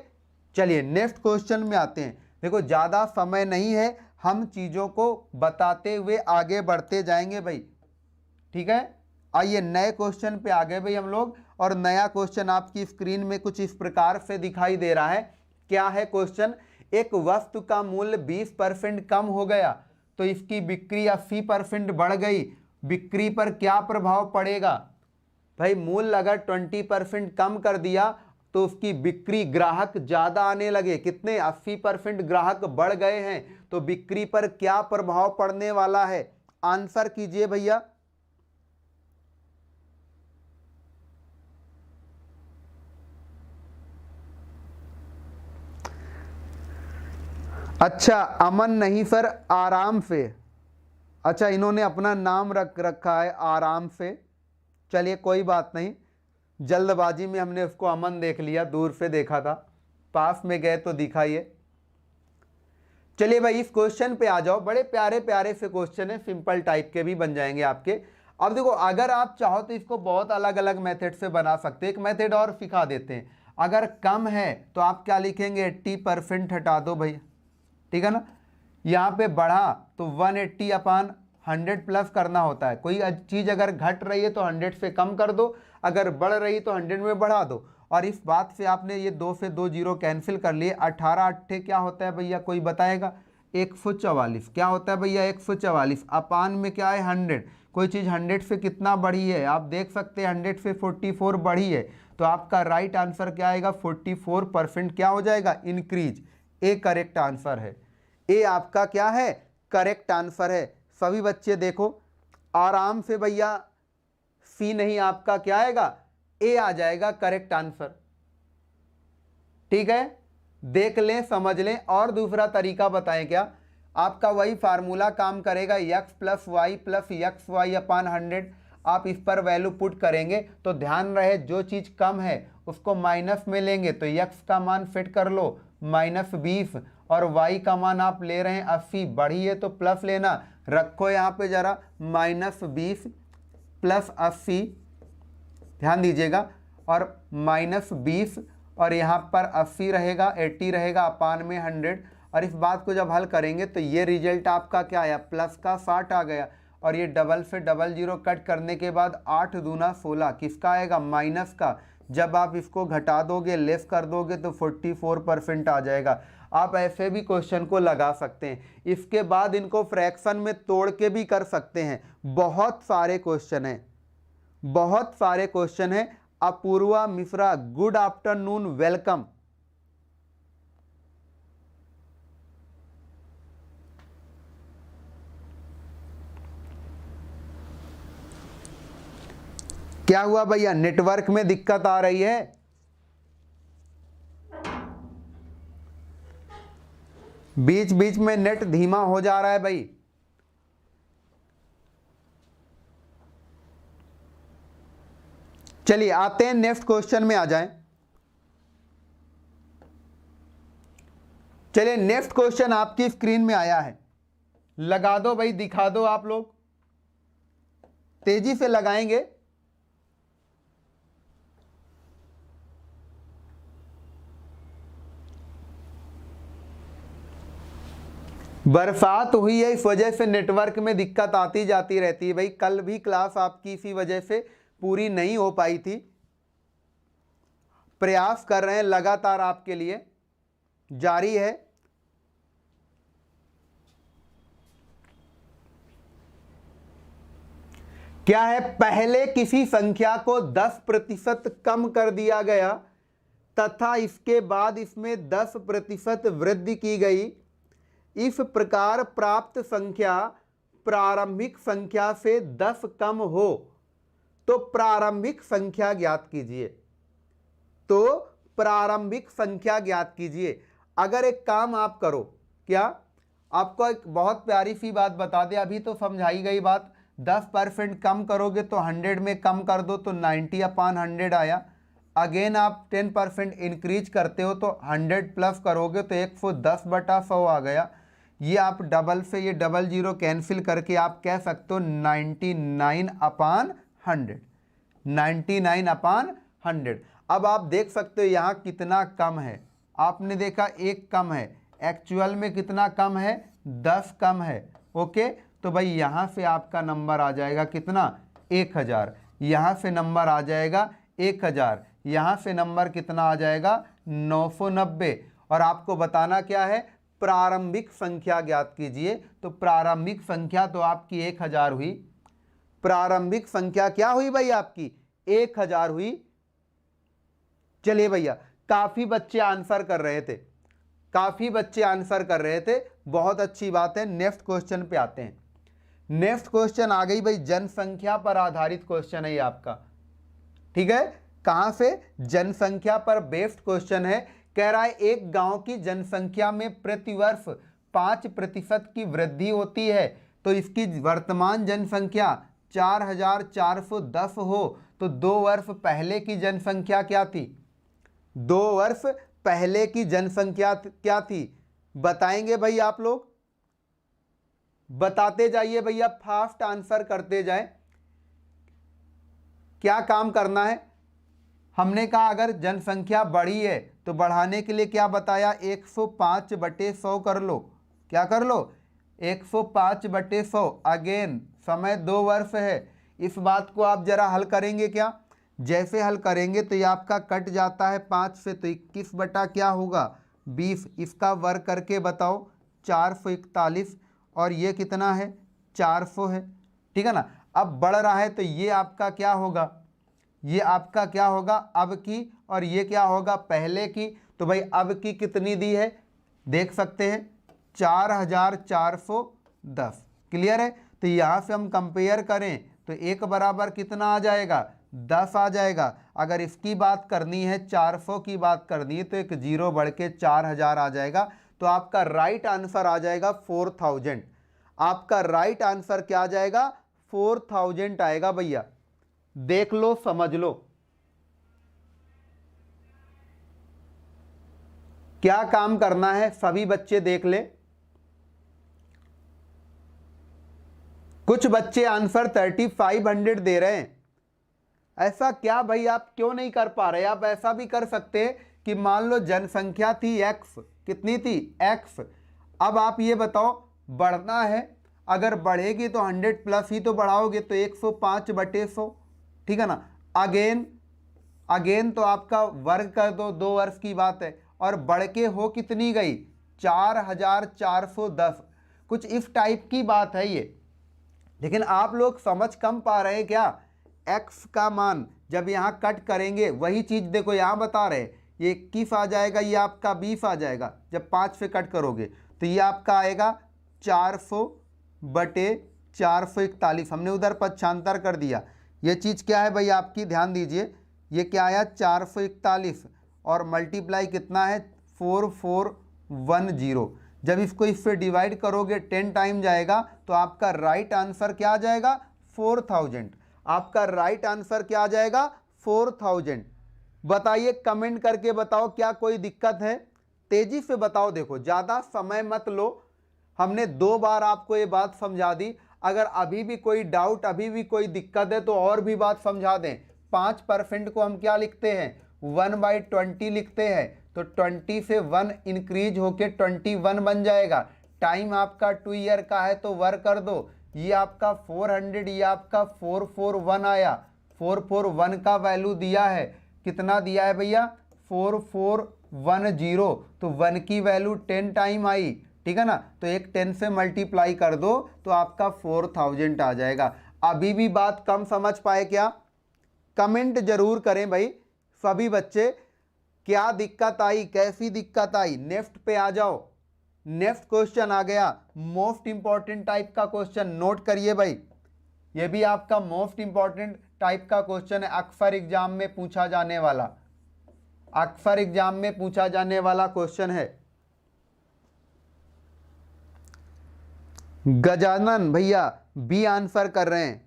चलिए नेक्स्ट क्वेश्चन में आते हैं। देखो ज़्यादा समय नहीं है, हम चीज़ों को बताते हुए आगे बढ़ते जाएंगे भाई, ठीक है। आइए नए क्वेश्चन पे आ गए भाई हम लोग, और नया क्वेश्चन आपकी स्क्रीन में कुछ इस प्रकार से दिखाई दे रहा है। क्या है क्वेश्चन? एक वस्तु का मूल्य 20% कम हो गया तो इसकी बिक्री 80% बढ़ गई, बिक्री पर क्या प्रभाव पड़ेगा? भाई मूल्य अगर 20% कम कर दिया तो उसकी बिक्री, ग्राहक ज्यादा आने लगे, कितने 80% ग्राहक बढ़ गए हैं, तो बिक्री पर क्या प्रभाव पड़ने वाला है? आंसर कीजिए भैया। अच्छा अमन नहीं सर, आराम से। अच्छा इन्होंने अपना नाम रख रखा है आराम से, चलिए कोई बात नहीं, जल्दबाजी में हमने उसको अमन देख लिया, दूर से देखा था, पास में गए तो दिखा ये। चलिए भाई इस क्वेश्चन पे आ जाओ, बड़े प्यारे प्यारे से क्वेश्चन है, सिंपल टाइप के भी बन जाएंगे आपके। अब देखो अगर आप चाहो तो इसको बहुत अलग अलग मेथड से बना सकते हैं, एक मेथड और सिखा देते हैं। अगर कम है तो आप क्या लिखेंगे, 80% हटा दो भाई, ठीक है ना। यहाँ पे बढ़ा तो 180/100 प्लस करना होता है, कोई चीज़ अगर घट रही है तो 100 से कम कर दो, अगर बढ़ रही तो 100 में बढ़ा दो। और इस बात से आपने ये 2 से 2 जीरो कैंसिल कर लिए, 18/8 क्या होता है भैया, कोई बताएगा? 144। क्या होता है भैया 144, अपान में क्या है 100, कोई चीज़ 100 से कितना बढ़ी है आप देख सकते हैं, 100 से 44 बढ़ी है, तो आपका राइट आंसर क्या आएगा, 44% क्या हो जाएगा, इंक्रीज। ए करेक्ट आंसर है, ए आपका क्या है, करेक्ट आंसर है। सभी बच्चे देखो आराम से भैया, सी नहीं आपका क्या आएगा, ए आ जाएगा करेक्ट आंसर, ठीक है। देख लें समझ लें। और दूसरा तरीका बताएं क्या, आपका वही फार्मूला काम करेगा, x + y + xy/100, आप इस पर वैल्यू पुट करेंगे तो ध्यान रहे जो चीज़ कम है उसको माइनस में लेंगे, तो x का मान फिट कर लो -20, और y का मान आप ले रहे हैं 80, बढ़ी है तो प्लस लेना, रखो यहाँ पे जरा -20 + 80, ध्यान दीजिएगा, और -20 और यहाँ पर 80 रहेगा, 80 रहेगा, अपान में 100। और इस बात को जब हल करेंगे तो ये रिजल्ट आपका क्या आया, प्लस का 60 आ गया, और ये डबल से डबल जीरो कट करने के बाद 8 दूना 16, किसका आएगा, माइनस का। जब आप इसको घटा दोगे, लेस कर दोगे तो 44% आ जाएगा। आप ऐसे भी क्वेश्चन को लगा सकते हैं, इसके बाद इनको फ्रैक्शन में तोड़ के भी कर सकते हैं। बहुत सारे क्वेश्चन हैं, बहुत सारे क्वेश्चन हैं। Apurva Mishra, good afternoon, welcome. क्या हुआ भैया, नेटवर्क में दिक्कत आ रही है? बीच बीच में नेट धीमा हो जा रहा है भाई। चलिए आते हैं नेक्स्ट क्वेश्चन में आ जाएं। चलिए नेक्स्ट क्वेश्चन आपकी स्क्रीन में आया है, लगा दो भाई, दिखा दो, आप लोग तेजी से लगाएंगे। बरसात हुई है, इस वजह से नेटवर्क में दिक्कत आती जाती रहती है भाई। कल भी क्लास आपकी इसी वजह से पूरी नहीं हो पाई थी। प्रयास कर रहे हैं लगातार आपके लिए, जारी है। क्या है, पहले किसी संख्या को 10% कम कर दिया गया तथा इसके बाद इसमें 10% वृद्धि की गई। इस प्रकार प्राप्त संख्या प्रारंभिक संख्या से 10 कम हो तो प्रारंभिक संख्या ज्ञात कीजिए। तो प्रारंभिक संख्या ज्ञात कीजिए। अगर एक काम आप करो, क्या आपको एक बहुत प्यारी सी बात बता दे, अभी तो समझाई गई बात, 10% कम करोगे तो 100 में कम कर दो तो 90/100 आया। अगेन आप 10% इंक्रीज करते हो तो 100 प्लस करोगे तो 110/100 आ गया। ये आप डबल से ये डबल जीरो कैंसिल करके आप कह सकते हो 99/100, 99/100। अब आप देख सकते हो यहाँ कितना कम है, आपने देखा एक कम है, एक्चुअल में कितना कम है, 10 कम है। ओके, तो भाई यहाँ से आपका नंबर आ जाएगा कितना, 1000। यहाँ से नंबर आ जाएगा 1000, यहाँ से नंबर कितना आ जाएगा, 990। और आपको बताना क्या है, प्रारंभिक संख्या ज्ञात कीजिए। तो प्रारंभिक संख्या तो आपकी 1000 हुई, प्रारंभिक संख्या क्या हुई भाई आपकी, 1000 हुई। चलिए भैया, काफी बच्चे आंसर कर रहे थे, काफी बच्चे आंसर कर रहे थे, बहुत अच्छी बात है। नेक्स्ट क्वेश्चन पे आते हैं। नेक्स्ट क्वेश्चन आ गई भाई, जनसंख्या पर आधारित क्वेश्चन है ये आपका, ठीक है। कहां से, जनसंख्या पर बेस्ड क्वेश्चन है। कह रहा है एक गांव की जनसंख्या में प्रतिवर्ष 5% की वृद्धि होती है, तो इसकी वर्तमान जनसंख्या 4410 हो तो 2 वर्ष पहले की जनसंख्या क्या थी, 2 वर्ष पहले की जनसंख्या क्या थी, बताएंगे भाई आप लोग, बताते जाइए भैया, फास्ट आंसर करते जाए। क्या काम करना है, हमने कहा अगर जनसंख्या बढ़ी है तो बढ़ाने के लिए क्या बताया, 105/100 कर लो, क्या कर लो, 105/100। अगेन समय 2 वर्ष है, इस बात को आप जरा हल करेंगे क्या, जैसे हल करेंगे तो ये आपका कट जाता है 5 से, तो 21 बटा क्या होगा, 20। इसका वर्ग करके बताओ, 441, और ये कितना है, 400 है, ठीक है ना। अब बढ़ रहा है तो ये आपका क्या होगा, ये आपका क्या होगा अब की, और ये क्या होगा पहले की। तो भाई अब की कितनी दी है, देख सकते हैं 4410, क्लियर है। तो यहाँ से हम कंपेयर करें तो एक बराबर कितना आ जाएगा, 10 आ जाएगा। अगर इसकी बात करनी है, 400 की बात करनी है, तो एक जीरो बढ़ के 4000 आ जाएगा। तो आपका राइट आंसर आ जाएगा 4000, आपका राइट आंसर क्या आ जाएगा, 4000 आएगा भैया, देख लो समझ लो। क्या काम करना है, सभी बच्चे देख ले। कुछ बच्चे आंसर 3500 दे रहे हैं, ऐसा क्या भाई, आप क्यों नहीं कर पा रहे। आप ऐसा भी कर सकते हैं कि मान लो जनसंख्या थी x, कितनी थी x, अब आप ये बताओ बढ़ना है, अगर बढ़ेगी तो 100 प्लस ही तो बढ़ाओगे, तो 105/100, ठीक है ना। अगेन तो आपका वर्ग कर दो, 2 वर्ष की बात है, और बढ़ के हो कितनी गई, 4410, कुछ इस टाइप की बात है ये। लेकिन आप लोग समझ कम पा रहे हैं क्या, x का मान जब यहाँ कट करेंगे वही चीज़ देखो यहाँ बता रहे, ये 21 आ जाएगा, ये आपका 20 आ जाएगा, जब 5 से कट करोगे तो ये आपका आएगा 400/441, हमने उधर पक्षांतर कर दिया। ये चीज़ क्या है भाई आपकी, ध्यान दीजिए, ये क्या आया 441, और मल्टीप्लाई कितना है 4410। जब इसको इससे डिवाइड करोगे 10 टाइम जाएगा, तो आपका राइट आंसर क्या आ जाएगा, 4000, आपका राइट आंसर क्या आ जाएगा, 4000। बताइए, कमेंट करके बताओ क्या कोई दिक्कत है, तेजी से बताओ, देखो ज़्यादा समय मत लो, हमने 2 बार आपको ये बात समझा दी। अगर अभी भी कोई डाउट, अभी भी कोई दिक्कत है तो और भी बात समझा दें। 5% को हम क्या लिखते हैं, 1/20 लिखते हैं, तो 20 से 1 इंक्रीज होके 21 बन जाएगा। टाइम आपका 2 ईयर का है तो वर्क कर दो, ये आपका 400, ये आपका 441 आया, 441 का वैल्यू दिया है, कितना दिया है भैया, 4410, तो 1 की वैल्यू 10 टाइम आई, ठीक है ना। तो एक 10 से मल्टीप्लाई कर दो तो आपका 4000 आ जाएगा। अभी भी बात कम समझ पाए क्या, कमेंट जरूर करें भाई सभी बच्चे, क्या दिक्कत आई, कैसी दिक्कत आई। नेक्स्ट पे आ जाओ, नेक्स्ट क्वेश्चन आ गया, मोस्ट इंपॉर्टेंट टाइप का क्वेश्चन, नोट करिए भाई, ये भी आपका मोस्ट इंपॉर्टेंट टाइप का क्वेश्चन है, अक्सर एग्जाम में पूछा जाने वाला, अक्सर एग्जाम में पूछा जाने वाला क्वेश्चन है। गजानन भैया बी आंसर कर रहे हैं।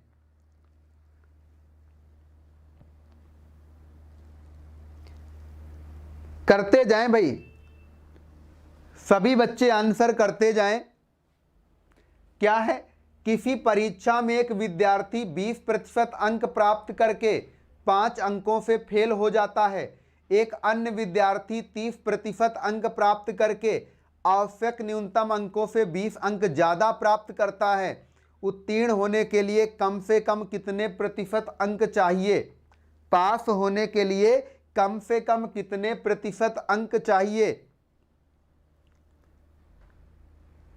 करते जाएं भाई, सभी बच्चे आंसर करते जाएं। क्या है, किसी परीक्षा में एक विद्यार्थी 20% अंक प्राप्त करके 5 अंकों से फेल हो जाता है, एक अन्य विद्यार्थी 30% अंक प्राप्त करके आवश्यक न्यूनतम अंकों से 20 अंक ज्यादा प्राप्त करता है। उत्तीर्ण होने के लिए कम से कम कितने प्रतिशत अंक चाहिए? पास होने के लिए कम से कम कितने प्रतिशत अंक चाहिए?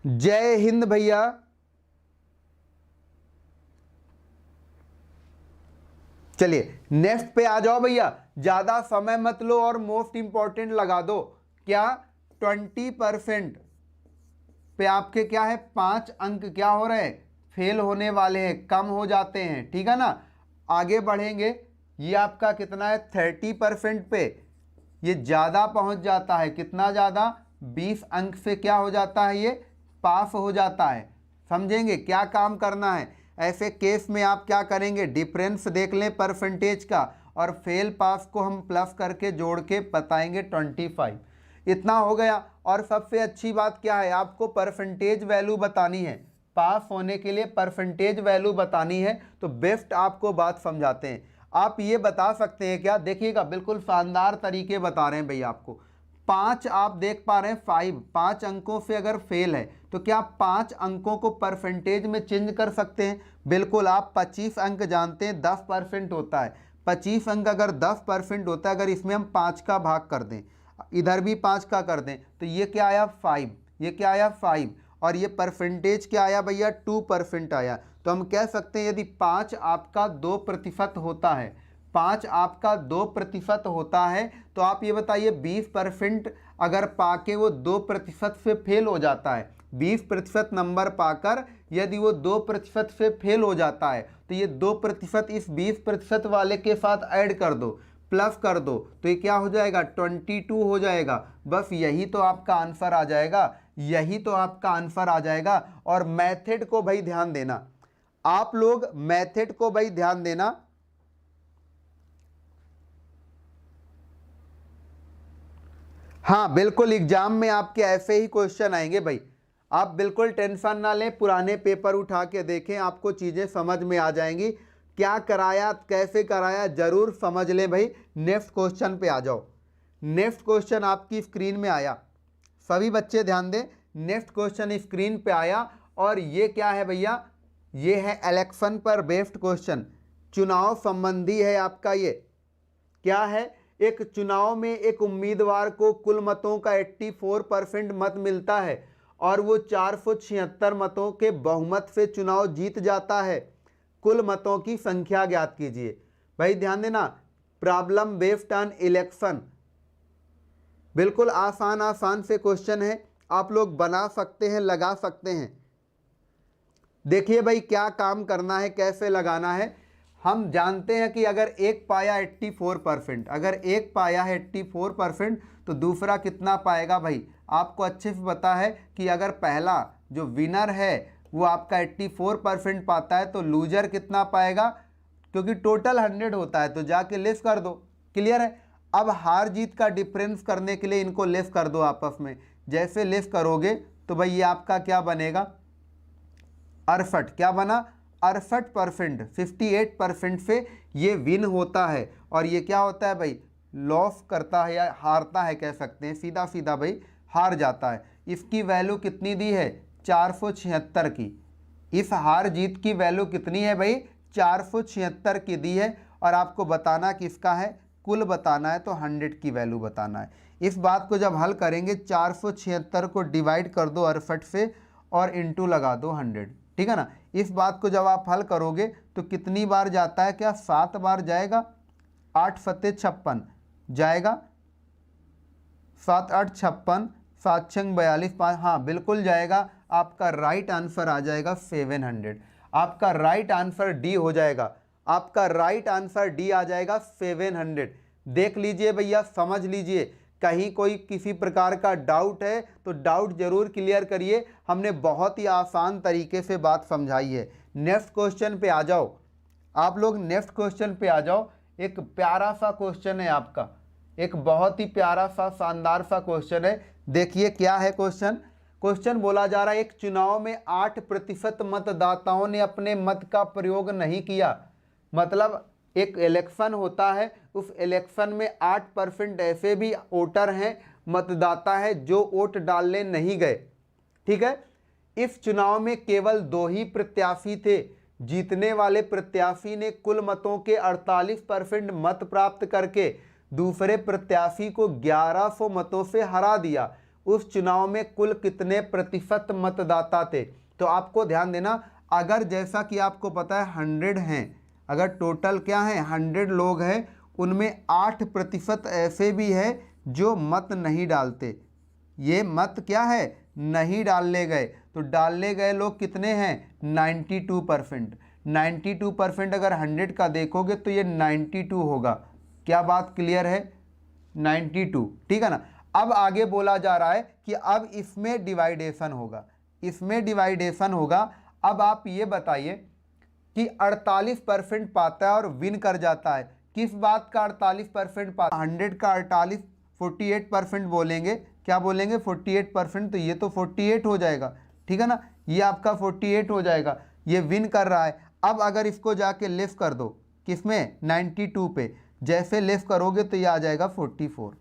जय हिंद भैया। चलिए नेक्स्ट पे आ जाओ भैया, ज्यादा समय मत लो और मोस्ट इंपॉर्टेंट लगा दो। क्या 20% पे आपके क्या है, 5 अंक क्या हो रहे हैं, फेल होने वाले हैं, कम हो जाते हैं, ठीक है ना। आगे बढ़ेंगे, ये आपका कितना है, 30% पे ये ज्यादा पहुंच जाता है। कितना ज्यादा, 20 अंक से क्या हो जाता है, ये पास हो जाता है। समझेंगे क्या काम करना है। ऐसे केस में आप क्या करेंगे, डिफरेंस देख लें परसेंटेज का, और फेल पास को हम प्लस करके जोड़ के बताएंगे 25। इतना हो गया। और सबसे अच्छी बात क्या है, आपको परसेंटेज वैल्यू बतानी है, पास होने के लिए परसेंटेज वैल्यू बतानी है। तो बेस्ट आपको बात समझाते हैं। आप ये बता सकते हैं क्या, देखिएगा बिल्कुल शानदार तरीके बता रहे हैं भैया आपको। 5 आप देख पा रहे हैं, 5 अंकों से अगर फेल है तो क्या 5 अंकों को परसेंटेज में चेंज कर सकते हैं? बिल्कुल। आप 25 अंक जानते हैं 10% होता है। 25 अंक अगर 10% होता है, अगर इसमें हम 5 का भाग कर दें, इधर भी 5 का कर दें, तो ये क्या आया 5, ये क्या आया 5, और ये परसेंटेज क्या आया भैया 2% आया। तो हम कह सकते हैं यदि 5 आपका 2% होता है, 5 आपका 2% होता है, तो आप ये बताइए 20% अगर पाके वो 2% से फेल हो जाता है, 20% नंबर पाकर यदि वो 2% से फेल हो जाता है, तो ये 2% इस 20% वाले के साथ ऐड कर दो, प्लस कर दो, तो ये क्या हो जाएगा 22 हो जाएगा। बस यही तो आपका आंसर आ जाएगा, यही तो आपका आंसर आ जाएगा। और मेथड को भाई ध्यान देना, आप लोग मेथड को भाई ध्यान देना। हाँ बिल्कुल, एग्जाम में आपके ऐसे ही क्वेश्चन आएंगे भाई, आप बिल्कुल टेंशन ना लें, पुराने पेपर उठा के देखें, आपको चीज़ें समझ में आ जाएंगी। क्या कराया, कैसे कराया, जरूर समझ लें भाई। नेक्स्ट क्वेश्चन पे आ जाओ। नेक्स्ट क्वेश्चन आपकी स्क्रीन में आया, सभी बच्चे ध्यान दें। नेक्स्ट क्वेश्चन स्क्रीन पे आया, और ये क्या है भैया, ये है इलेक्शन पर बेस्ड क्वेश्चन, चुनाव संबंधी है आपका। ये क्या है, एक चुनाव में एक उम्मीदवार को कुल मतों का 84% मत मिलता है और वो 476 मतों के बहुमत से चुनाव जीत जाता है। कुल मतों की संख्या ज्ञात कीजिए। भाई ध्यान देना, प्रॉब्लम बेस्ड ऑन इलेक्शन, बिल्कुल आसान आसान से क्वेश्चन है, आप लोग बना सकते हैं, लगा सकते हैं। देखिए भाई क्या काम करना है, कैसे लगाना है। हम जानते हैं कि अगर एक पाया 84%, अगर एक पाया है 84%, तो दूसरा कितना पाएगा भाई, आपको अच्छे से पता है कि अगर पहला जो विनर है वो आपका 84% पाता है, तो लूजर कितना पाएगा, क्योंकि टोटल 100 होता है, तो जाके लेस कर दो। क्लियर है। अब हार जीत का डिफरेंस करने के लिए इनको लेस कर दो आपस में। जैसे लेस करोगे तो भाई ये आपका क्या बनेगा, 68, क्या बना 68%, 58% से ये विन होता है, और ये क्या होता है भाई, लॉस करता है या हारता है, कह सकते हैं सीधा सीधा भाई हार जाता है। इसकी वैल्यू कितनी दी है, 476 की। इस हार जीत की वैल्यू कितनी है भाई, 476 की दी है, और आपको बताना किसका है, कुल बताना है, तो 100 की वैल्यू बताना है। इस बात को जब हल करेंगे, 476 को डिवाइड कर दो 68 से और इंटू लगा दो 100, ठीक है ना। इस बात को जब आप हल करोगे तो कितनी बार जाता है, क्या 7 बार जाएगा, 8 सत्ते 56 जाएगा, 7 8 56, 7 6 42, 5, हाँ बिल्कुल जाएगा। आपका राइट आंसर आ जाएगा 700, आपका राइट आंसर डी हो जाएगा, आपका राइट आंसर डी आ जाएगा 700। देख लीजिए भैया, समझ लीजिए, कहीं कोई किसी प्रकार का डाउट है तो डाउट जरूर क्लियर करिए। हमने बहुत ही आसान तरीके से बात समझाई है। नेक्स्ट क्वेश्चन पे आ जाओ आप लोग, नेक्स्ट क्वेश्चन पे आ जाओ। एक प्यारा सा क्वेश्चन है आपका, एक बहुत ही प्यारा सा शानदार सा क्वेश्चन है। देखिए क्या है क्वेश्चन। क्वेश्चन बोला जा रहा है, एक चुनाव में 8% मतदाताओं ने अपने मत का प्रयोग नहीं किया। मतलब एक इलेक्शन होता है, उस इलेक्शन में 8% ऐसे भी वोटर हैं, मतदाता है, जो वोट डालने नहीं गए। ठीक है। इस चुनाव में केवल 2 ही प्रत्याशी थे। जीतने वाले प्रत्याशी ने कुल मतों के 48% मत प्राप्त करके दूसरे प्रत्याशी को 1100 मतों से हरा दिया। उस चुनाव में कुल कितने प्रतिशत मतदाता थे? तो आपको ध्यान देना, अगर जैसा कि आपको पता है 100 हैं, अगर टोटल क्या है 100 लोग हैं, उनमें 8% ऐसे भी हैं जो मत नहीं डालते। ये मत क्या है, नहीं डालने गए। तो डालने गए लोग कितने हैं? 92%। 92% अगर 100 का देखोगे तो ये 92 होगा। क्या बात क्लियर है? 92। ठीक है ना। अब आगे बोला जा रहा है कि अब इसमें डिवाइडेशन होगा, इसमें डिवाइडेशन होगा। अब आप ये बताइए कि 48% पाता है और विन कर जाता है। किस बात का 48% पाता है? 100 का 48, 48% बोलेंगे। क्या बोलेंगे? 48%। तो ये तो 48 हो जाएगा। ठीक है ना, ये आपका 48 हो जाएगा। ये विन कर रहा है। अब अगर इसको जाके लेफ्ट कर दो, किसमें? 92 पे। जैसे लेफ्ट करोगे तो ये आ जाएगा 44।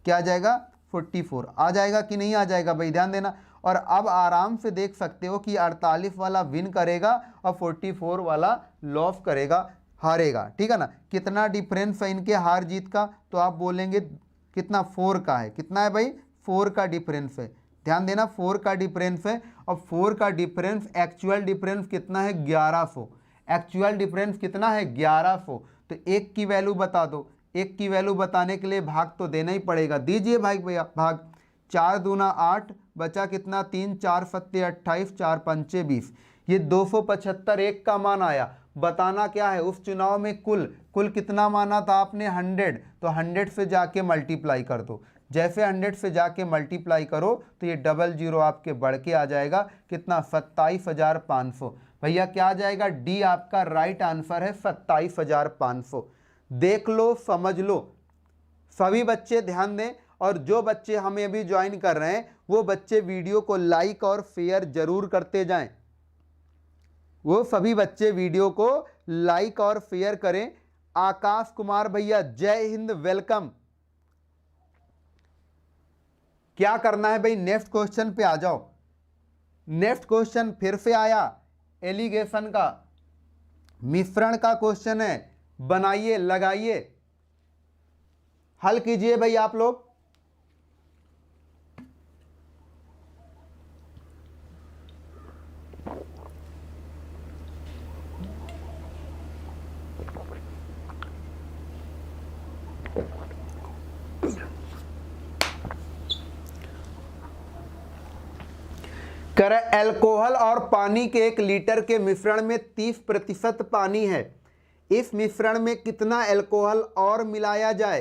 क्या आ जाएगा? 44 आ जाएगा कि नहीं आ जाएगा भाई? ध्यान देना। और अब आराम से देख सकते हो कि 48 वाला विन करेगा और 44 वाला लॉस करेगा, हारेगा। ठीक है ना। कितना डिफरेंस है इनके हार जीत का? तो आप बोलेंगे कितना? 4 का है। कितना है भाई? 4 का डिफरेंस है। ध्यान देना, 4 का डिफरेंस है। और 4 का डिफरेंस, एक्चुअल डिफरेंस कितना है? 1100। एक्चुअल डिफरेंस कितना है? 1100। तो 1 की वैल्यू बता दो। 1 की वैल्यू बताने के लिए भाग तो देना ही पड़ेगा। दीजिए भाई भैया भाग। 4 दूना 8, बचा कितना? 3, 4 सत्ते 28, 4 पंचे 20। ये 275 1 का मान आया। बताना क्या है? उस चुनाव में कुल कितना माना था आपने? 100। तो 100 से जाके मल्टीप्लाई कर दो। जैसे 100 से जाके मल्टीप्लाई करो तो ये 00 आपके बढ़ के आ जाएगा। कितना? 27,500। भैया क्या आ जाएगा? डी आपका राइट आंसर है, 27,500। देख लो, समझ लो। सभी बच्चे ध्यान दें, और जो बच्चे हमें अभी ज्वाइन कर रहे हैं वो बच्चे वीडियो को लाइक और शेयर जरूर करते जाएं। वो सभी बच्चे वीडियो को लाइक और शेयर करें। आकाश कुमार भैया जय हिंद, वेलकम। क्या करना है भाई? नेक्स्ट क्वेश्चन पे आ जाओ। नेक्स्ट क्वेश्चन फिर से आया, एलिगेशन का, मिश्रण का क्वेश्चन है। बनाइए, लगाइए, हल कीजिए भाई आप लोग। कर अल्कोहल और पानी के 1 लीटर के मिश्रण में 30% पानी है। इस मिश्रण में कितना अल्कोहल और मिलाया जाए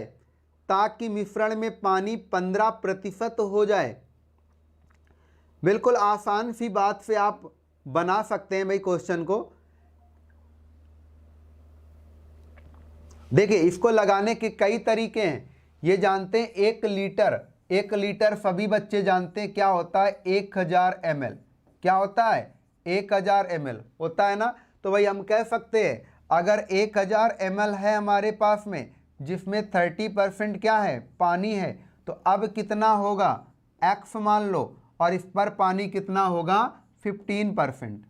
ताकि मिश्रण में पानी 15% हो जाए? बिल्कुल आसान सी बात से आप बना सकते हैं भाई क्वेश्चन को। देखिए, इसको लगाने के कई तरीके हैं। ये जानते हैं 1 लीटर सभी बच्चे जानते हैं क्या होता है? 1000 ml। क्या होता है? 1000 ml होता है ना। तो भाई हम कह सकते हैं अगर 1000 ml है हमारे पास में, जिसमें 30% क्या है? पानी है, तो अब कितना होगा? x मान लो, और इस पर पानी कितना होगा? 15%।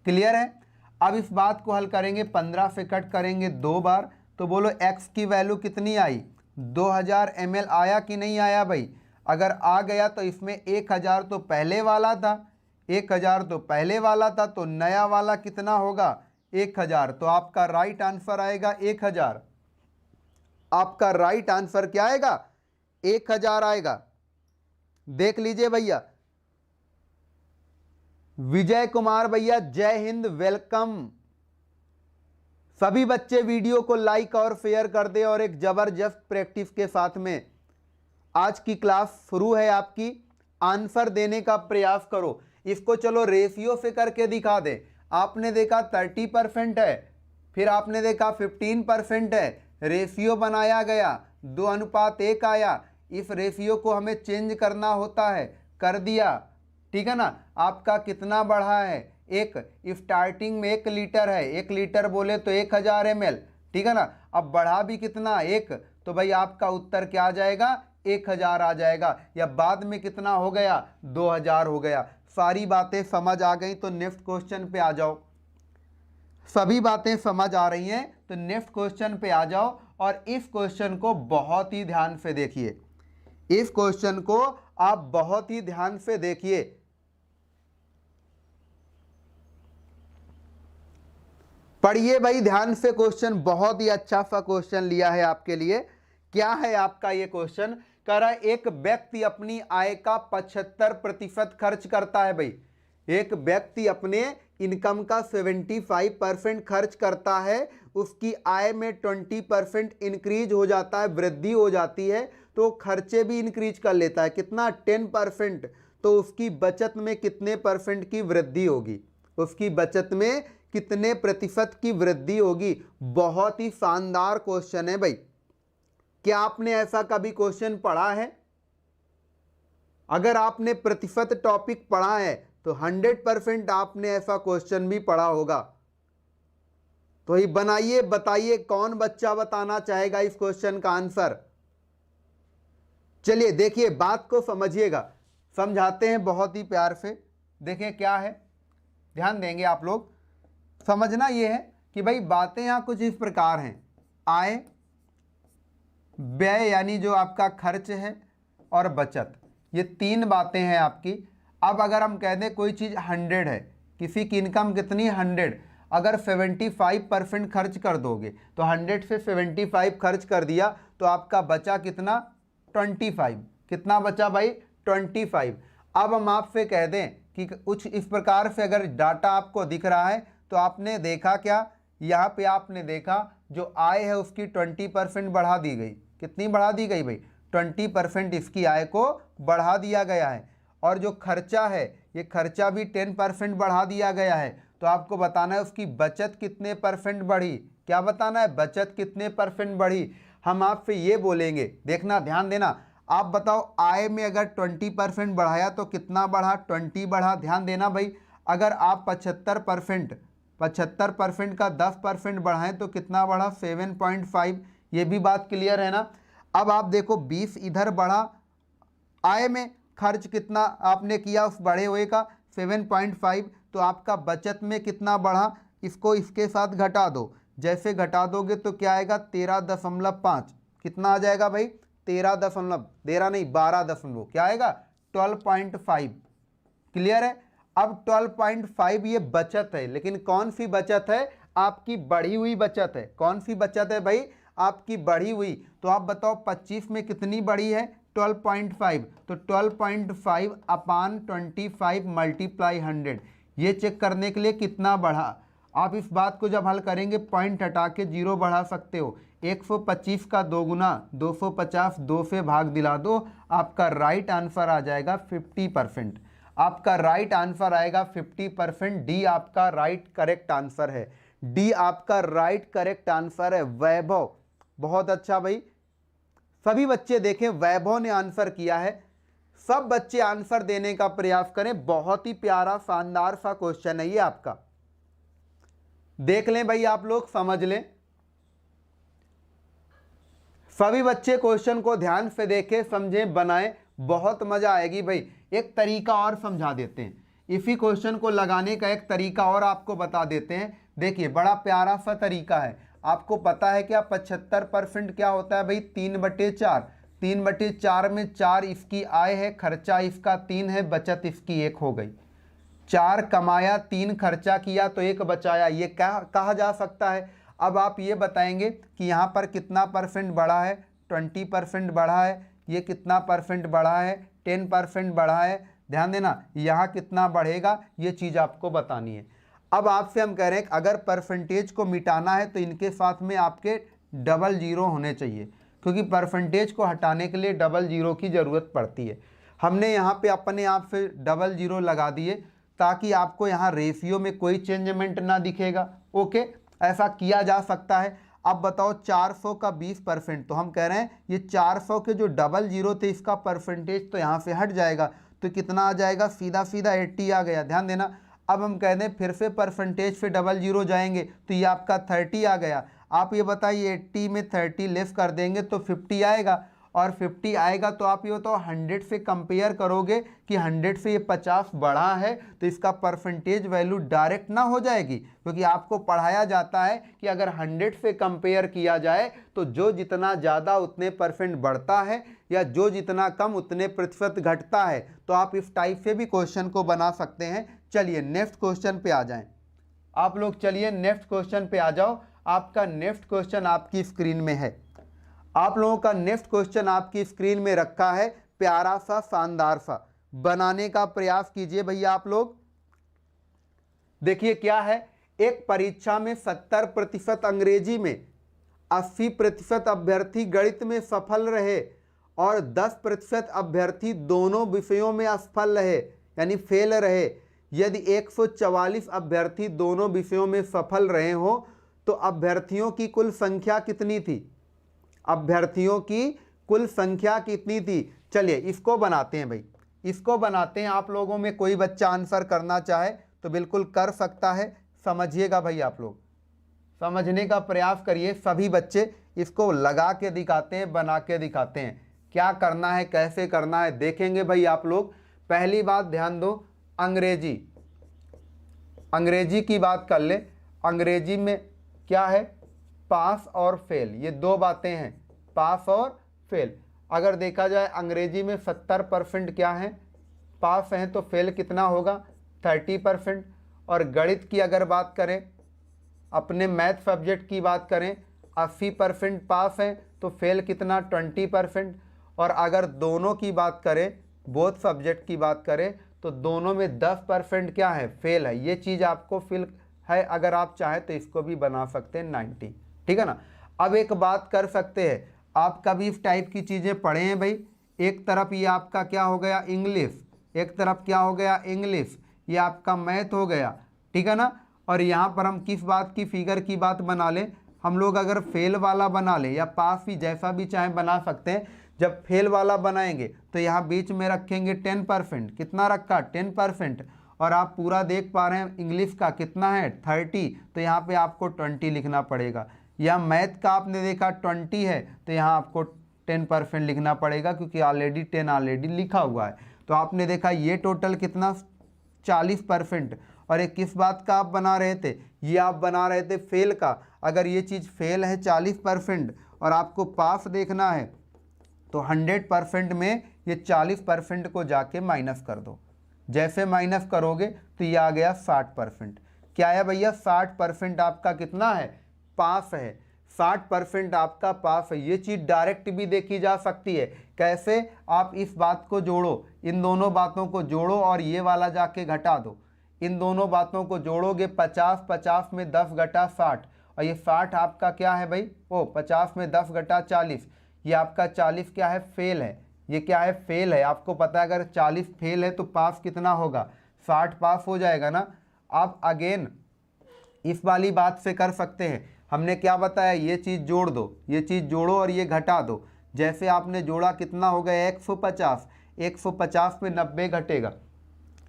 क्लियर है? अब इस बात को हल करेंगे, 15 से कट करेंगे 2 बार, तो बोलो x की वैल्यू कितनी आई? 2000 ml आया कि नहीं आया भाई? अगर आ गया तो इसमें 1000 तो पहले वाला था, 1000 तो पहले वाला था, तो नया वाला कितना होगा? 1000। तो आपका राइट आंसर आएगा 1000। आपका राइट आंसर क्या आएगा? 1000 आएगा। देख लीजिए भैया। विजय कुमार भैया जय हिंद, वेलकम। सभी बच्चे वीडियो को लाइक और शेयर कर दे, और एक जबरदस्त प्रैक्टिस के साथ में आज की क्लास शुरू है आपकी, आंसर देने का प्रयास करो। इसको चलो रेशियो से करके दिखा दे। आपने देखा 30% है, फिर आपने देखा 15% है, रेशियो बनाया गया 2:1 आया। इस रेशियो को हमें चेंज करना होता है, कर दिया, ठीक है ना। आपका कितना बढ़ा है, एक स्टार्टिंग में 1 लीटर है, 1 लीटर बोले तो 1000 ml, ठीक है ना। अब बढ़ा भी कितना, 1, तो भाई आपका उत्तर क्या आ जाएगा, 1000 आ जाएगा। या बाद में कितना हो गया, 2000 हो गया। सारी बातें समझ आ गई तो नेक्स्ट क्वेश्चन पे आ जाओ। सभी बातें समझ आ रही हैं तो नेक्स्ट क्वेश्चन पे आ जाओ और इस क्वेश्चन को बहुत ही ध्यान से देखिए। इस क्वेश्चन को आप बहुत ही ध्यान से देखिए। पढ़िए भाई ध्यान से क्वेश्चन, बहुत ही अच्छा सा क्वेश्चन लिया है आपके लिए। क्या है आपका ये क्वेश्चन, कह रहा है एक व्यक्ति अपनी आय का 75% खर्च करता है। भाई एक व्यक्ति अपने इनकम का 75% खर्च करता है, उसकी आय में 20% इंक्रीज हो जाता है, वृद्धि हो जाती है, तो खर्चे भी इंक्रीज कर लेता है। कितना, 10%। तो उसकी बचत में कितने परसेंट की वृद्धि होगी, उसकी बचत में कितने प्रतिशत की वृद्धि होगी। बहुत ही शानदार क्वेश्चन है भाई। क्या आपने ऐसा कभी क्वेश्चन पढ़ा है? अगर आपने प्रतिशत टॉपिक पढ़ा है तो 100% आपने ऐसा क्वेश्चन भी पढ़ा होगा। तो ही बनाइए, बताइए कौन बच्चा बताना चाहेगा इस क्वेश्चन का आंसर। चलिए देखिए, बात को समझिएगा, समझाते हैं बहुत ही प्यार से। देखें क्या है, ध्यान देंगे आप लोग। समझना यह है कि भाई बातें यहां कुछ इस प्रकार हैं, आय, व्यय यानी जो आपका खर्च है, और बचत, ये 3 बातें हैं आपकी। अब अगर हम कह दें कोई चीज़ 100 है, किसी की इनकम कितनी 100, अगर 75% खर्च कर दोगे तो 100 से 75 खर्च कर दिया तो आपका बचा कितना, 25। कितना बचा भाई, 25। अब हम आपसे कह दें कि कुछ इस प्रकार से अगर डाटा आपको दिख रहा है तो आपने देखा क्या, यहाँ पे आपने देखा जो आय है उसकी 20% बढ़ा दी गई। कितनी बढ़ा दी गई भाई, 20% इसकी आय को बढ़ा दिया गया है। और जो खर्चा है, ये खर्चा भी 10% बढ़ा दिया गया है। तो आपको बताना है उसकी बचत कितने परसेंट बढ़ी। क्या बताना है, बचत कितने परसेंट बढ़ी। हम आपसे ये बोलेंगे, देखना ध्यान देना, आप बताओ आय में अगर 20% बढ़ाया तो कितना बढ़ा, 20 बढ़ा। ध्यान देना भाई, अगर आप 75% का 10% बढ़ाएं तो कितना बढ़ा, 7.5। ये भी बात क्लियर है ना। अब आप देखो 20 इधर बढ़ा, आय में खर्च कितना आपने किया उस बढ़े हुए का, 7.5। तो आपका बचत में कितना बढ़ा, इसको इसके साथ घटा दो। जैसे घटा दोगे तो क्या आएगा, 13.5। कितना आ जाएगा भाई, 12 क्या आएगा, 12.5। क्लियर है। अब 12.5 ये बचत है, लेकिन कौन सी बचत है, आपकी बढ़ी हुई बचत है। कौन सी बचत है भाई, आपकी बढ़ी हुई। तो आप बताओ 25 में कितनी बढ़ी है, 12.5। तो 12.5 अपान 25 मल्टीप्लाई 100, ये चेक करने के लिए कितना बढ़ा। आप इस बात को जब हल करेंगे पॉइंट हटा के 0 बढ़ा सकते हो। 125 का 2 गुना 250, 2 से भाग दिला दो, आपका राइट आंसर आ जाएगा 50%। आपका राइट आंसर आएगा 50%। डी आपका राइट करेक्ट आंसर है। डी आपका राइट करेक्ट आंसर है, वैभव। बहुत अच्छा भाई, सभी बच्चे देखें, वैभव ने आंसर किया है। सब बच्चे आंसर देने का प्रयास करें। बहुत ही प्यारा शानदार सा क्वेश्चन है ये आपका। देख लें भाई, आप लोग समझ लें। सभी बच्चे क्वेश्चन को ध्यान से देखें, समझें, बनाएं, बहुत मजा आएगी भाई। एक तरीका और समझा देते हैं, इसी क्वेश्चन को लगाने का एक तरीका और आपको बता देते हैं। देखिए बड़ा प्यारा सा तरीका है। आपको पता है क्या 75% क्या होता है भाई, 3/4। 3/4 में 4 इसकी आय है, खर्चा इसका 3 है, बचत इसकी 1 हो गई। 4 कमाया, 3 खर्चा किया तो 1 बचाया, ये क्या कहा जा सकता है। अब आप ये बताएंगे कि यहाँ पर कितना परसेंट बढ़ा है, 20% बढ़ा है। ये कितना परसेंट बढ़ा है, 10% बढ़ा है। ध्यान देना, यहाँ कितना बढ़ेगा, ये चीज़ आपको बतानी है। अब आपसे हम कह रहे हैं कि अगर परसेंटेज को मिटाना है तो इनके साथ में आपके डबल 0 होने चाहिए, क्योंकि परसेंटेज को हटाने के लिए डबल जीरो की ज़रूरत पड़ती है। हमने यहाँ पे अपने आप से डबल जीरो लगा दिए ताकि आपको यहाँ रेशियो में कोई चेंजमेंट ना दिखेगा। ओके, ऐसा किया जा सकता है। अब बताओ 400 का 20%, तो हम कह रहे हैं ये 400 के जो डबल जीरो थे इसका परसेंटेज तो यहाँ से हट जाएगा, तो कितना आ जाएगा, सीधा सीधा 80 आ गया। ध्यान देना। अब हम कह दें फिर से परसेंटेज पे डबल जीरो जाएंगे तो ये आपका 30 आ गया। आप ये बताइए 80 में 30 लेस कर देंगे तो 50 आएगा, और 50 आएगा तो आप ये बताओ 100 से कंपेयर करोगे कि 100 से ये 50 बढ़ा है तो इसका परसेंटेज वैल्यू डायरेक्ट ना हो जाएगी, क्योंकि आपको पढ़ाया जाता है कि अगर 100 से कंपेयर किया जाए तो जो जितना ज़्यादा उतने परसेंट बढ़ता है या जो जितना कम उतने प्रतिशत घटता है। तो आप इस टाइप से भी क्वेश्चन को बना सकते हैं। चलिए नेक्स्ट क्वेश्चन पे आ जाएं आप लोग। चलिए नेक्स्ट क्वेश्चन पे आ जाओ। आपका नेक्स्ट क्वेश्चन आपकी स्क्रीन में है। आप लोगों का नेक्स्ट क्वेश्चन आपकी स्क्रीन में रखा है। प्यारा सा शानदार सा बनाने का प्रयास कीजिए भैया आप लोग। देखिए क्या है, एक परीक्षा में 70% अंग्रेजी में, 80% अभ्यर्थी गणित में सफल रहे और 10% अभ्यर्थी दोनों विषयों में असफल रहे यानी फेल रहे। यदि 144 अभ्यर्थी दोनों विषयों में सफल रहे हो तो अभ्यर्थियों की कुल संख्या कितनी थी? अभ्यर्थियों की कुल संख्या कितनी थी? चलिए इसको बनाते हैं भाई, इसको बनाते हैं। आप लोगों में कोई बच्चा आंसर करना चाहे तो बिल्कुल कर सकता है। समझिएगा भाई, आप लोग समझने का प्रयास करिए। सभी बच्चे इसको लगा के दिखाते हैं, बना के दिखाते हैं। क्या करना है, कैसे करना है देखेंगे भाई आप लोग। पहली बात ध्यान दो, अंग्रेजी, अंग्रेजी की बात कर ले। अंग्रेजी में क्या है, पास और फेल, ये दो बातें हैं, पास और फेल। अगर देखा जाए अंग्रेजी में 70% क्या है, पास हैं, तो फेल कितना होगा, 30%। और गणित की अगर बात करें, अपने मैथ सब्जेक्ट की बात करें, 80% पास हैं तो फेल कितना, 20%। और अगर दोनों की बात करें, बोथ सब्जेक्ट की बात करें, तो दोनों में 10% क्या है, फेल है। ये चीज़ आपको फिल है। अगर आप चाहें तो इसको भी बना सकते हैं 90, ठीक है ना। अब एक बात कर सकते हैं, आप कभी इस टाइप की चीज़ें पढ़े हैं भाई। एक तरफ ये आपका क्या हो गया, इंग्लिश, एक तरफ क्या हो गया, इंग्लिश, ये आपका मैथ हो गया, ठीक है ना। और यहाँ पर हम किस बात की, फिगर की बात बना लें हम लोग। अगर फेल वाला बना लें या पास भी, जैसा भी चाहें बना सकते हैं। जब फेल वाला बनाएंगे तो यहाँ बीच में रखेंगे 10%, कितना रखा, 10%। और आप पूरा देख पा रहे हैं इंग्लिश का कितना है, 30, तो यहाँ पे आपको 20 लिखना पड़ेगा। या मैथ का आपने देखा 20 है तो यहाँ आपको 10% लिखना पड़ेगा, क्योंकि ऑलरेडी 10 ऑलरेडी लिखा हुआ है। तो आपने देखा ये टोटल कितना, 40%। और एक किस बात का आप बना रहे थे, ये आप बना रहे थे फेल का। अगर ये चीज़ फेल है 40% और आपको पास देखना है तो 100% में ये 40% को जाके माइनस कर दो। जैसे माइनस करोगे तो ये आ गया 60%। क्या है भैया, 60% आपका कितना है, पास है। 60% आपका पास है। ये चीज़ डायरेक्ट भी देखी जा सकती है। कैसे, आप इस बात को जोड़ो, इन दोनों बातों को जोड़ो और ये वाला जाके घटा दो। इन दोनों बातों को जोड़ोगे, 50 में 10 घटा 60, और ये 60 आपका क्या है भाई, 50 में 10 घटा 40, ये आपका 40 क्या है, फेल है। ये क्या है, फेल है। आपको पता है अगर 40 फेल है तो पास कितना होगा, 60 पास हो जाएगा ना। आप अगेन इस वाली बात से कर सकते हैं। हमने क्या बताया, ये चीज़ जोड़ दो, ये चीज़ जोड़ो और ये घटा दो। जैसे आपने जोड़ा कितना हो गया, 150, 150 में 90 घटेगा,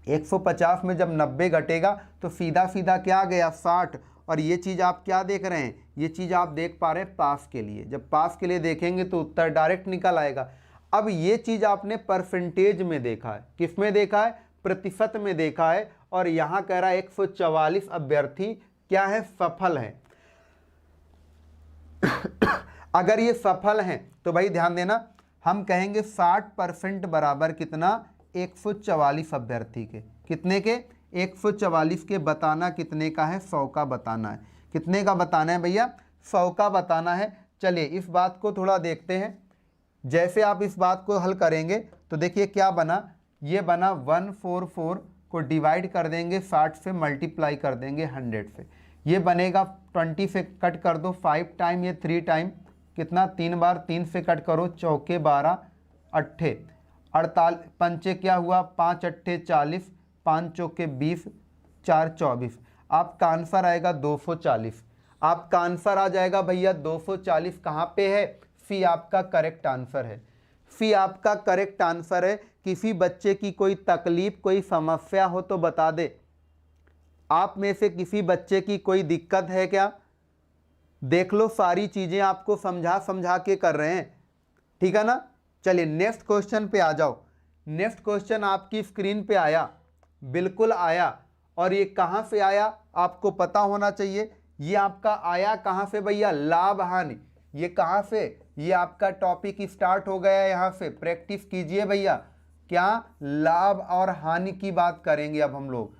150 में जब 90 घटेगा तो सीधा सीधा क्या आ गया, 60। और ये चीज़ आप क्या देख रहे हैं, ये चीज़ आप देख पा रहे हैं पास के लिए। जब पास के लिए देखेंगे तो उत्तर डायरेक्ट निकल आएगा। अब ये चीज़ आपने परसेंटेज में देखा है, किस में देखा है, प्रतिशत में देखा है। और यहाँ कह रहा है 144 अभ्यर्थी क्या है, सफल हैं। अगर ये सफल हैं तो भाई ध्यान देना, हम कहेंगे 60% बराबर कितना, 144 अभ्यर्थी के, कितने के, 144 के। बताना कितने का है, 100 का बताना है। कितने का बताना है भैया, 100 का बताना है। चलिए इस बात को थोड़ा देखते हैं। जैसे आप इस बात को हल करेंगे तो देखिए क्या बना, ये बना 144 को डिवाइड कर देंगे 60 से, मल्टीप्लाई कर देंगे 100 से। ये बनेगा 20 से कट कर दो 5 टाइम, ये 3 टाइम कितना, 3 बार 3 से कट करो, चौके 12 अट्ठे 48, पंचे क्या हुआ, 5 अट्ठे 40, 5 चौके 20, 4 24, आपका आंसर आएगा 240। आपका आंसर आ जाएगा भैया 240। कहाँ पे है, सी आपका करेक्ट आंसर है। सी आपका करेक्ट आंसर है। किसी बच्चे की कोई तकलीफ, कोई समस्या हो तो बता दे। आप में से किसी बच्चे की कोई दिक्कत है क्या? देख लो, सारी चीजें आपको समझा समझा के कर रहे हैं, ठीक है ना। चलिए नेक्स्ट क्वेश्चन पे आ जाओ। नेक्स्ट क्वेश्चन आपकी स्क्रीन पे आया, बिल्कुल आया। और ये कहाँ से आया आपको पता होना चाहिए। ये आपका आया कहाँ से भैया, लाभ हानि। ये कहाँ से, ये आपका टॉपिक स्टार्ट हो गया है, यहाँ से प्रैक्टिस कीजिए भैया। क्या, लाभ और हानि की बात करेंगे अब हम लोग।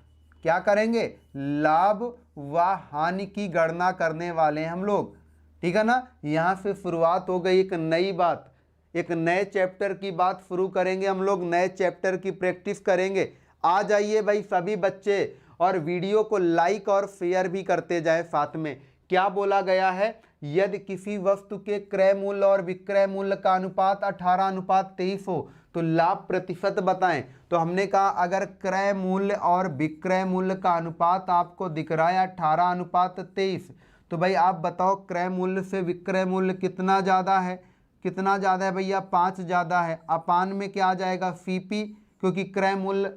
क्या करेंगे, लाभ व हानि की गणना करने वाले हैं हम लोग, ठीक है ना। यहाँ से शुरुआत हो गई एक नई बात, एक नए चैप्टर की बात शुरू करेंगे हम लोग, नए चैप्टर की प्रैक्टिस करेंगे। आ जाइए भाई सभी बच्चे, और वीडियो को लाइक और शेयर भी करते जाए साथ में। क्या बोला गया है, यदि किसी वस्तु के क्रय मूल्य और विक्रय मूल्य का अनुपात 18:23 हो तो लाभ प्रतिशत बताएं। तो हमने कहा अगर क्रय मूल्य और विक्रय मूल्य का अनुपात आपको दिख रहा है 18:23, तो भाई आप बताओ क्रय मूल्य से विक्रय मूल्य कितना ज़्यादा है। कितना ज़्यादा है भैया, 5 ज़्यादा है। अपान में क्या आ जाएगा, सीपी, क्योंकि क्रय मूल्य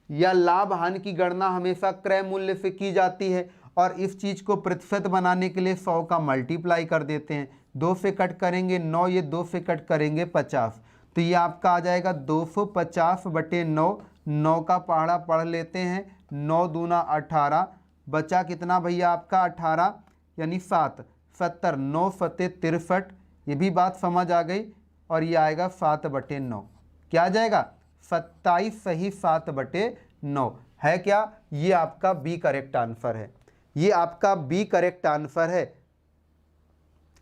या लाभ हानि की गणना हमेशा क्रय मूल्य से की जाती है। और इस चीज़ को प्रतिशत बनाने के लिए 100 का मल्टीप्लाई कर देते हैं। 2 से कट करेंगे 9, ये 2 से कट करेंगे 50, तो ये आपका आ जाएगा 250/9। 9 का पहाड़ा पढ़ लेते हैं, 9 दूना 18, बचा कितना भैया आपका 18 यानी 7, 70, 9 सत्ते 63, ये भी बात समझ आ गई। और ये आएगा 7/9, क्या आ जाएगा 27, सही 7/9 है क्या। ये आपका बी करेक्ट आंसर है, ये आपका बी करेक्ट आंसर है।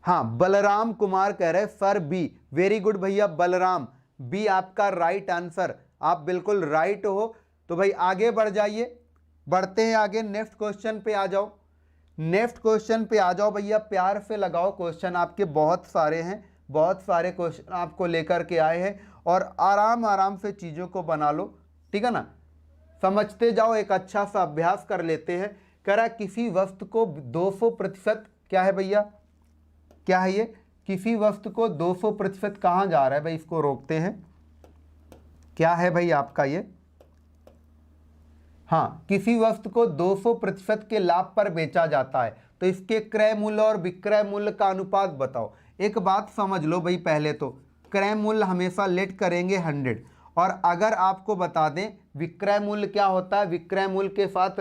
हाँ, बलराम कुमार कह रहे सर बी, वेरी गुड भैया बलराम, बी आपका राइट आंसर, आप बिल्कुल राइट हो। तो भाई आगे बढ़ जाइए, बढ़ते हैं आगे, नेक्स्ट क्वेश्चन पे आ जाओ। नेक्स्ट क्वेश्चन पे आ जाओ भैया, प्यार से लगाओ, क्वेश्चन आपके बहुत सारे हैं, बहुत सारे क्वेश्चन आपको लेकर के आए हैं, और आराम आराम से चीज़ों को बना लो, ठीक है ना। समझते जाओ, एक अच्छा सा अभ्यास कर लेते हैं। कह रहा किसी वस्तु को 200%, क्या है भैया, क्या है ये, किसी वस्तु को 200% कहाँ जा रहा है भाई, इसको रोकते हैं। क्या है भाई आपका ये, हाँ, किसी वस्तु को 200% के लाभ पर बेचा जाता है, तो इसके क्रय मूल्य और विक्रय मूल्य का अनुपात बताओ। एक बात समझ लो भाई, पहले तो क्रय मूल्य हमेशा लेट करेंगे 100, और अगर आपको बता दें विक्रय मूल्य क्या होता है, विक्रय मूल्य के साथ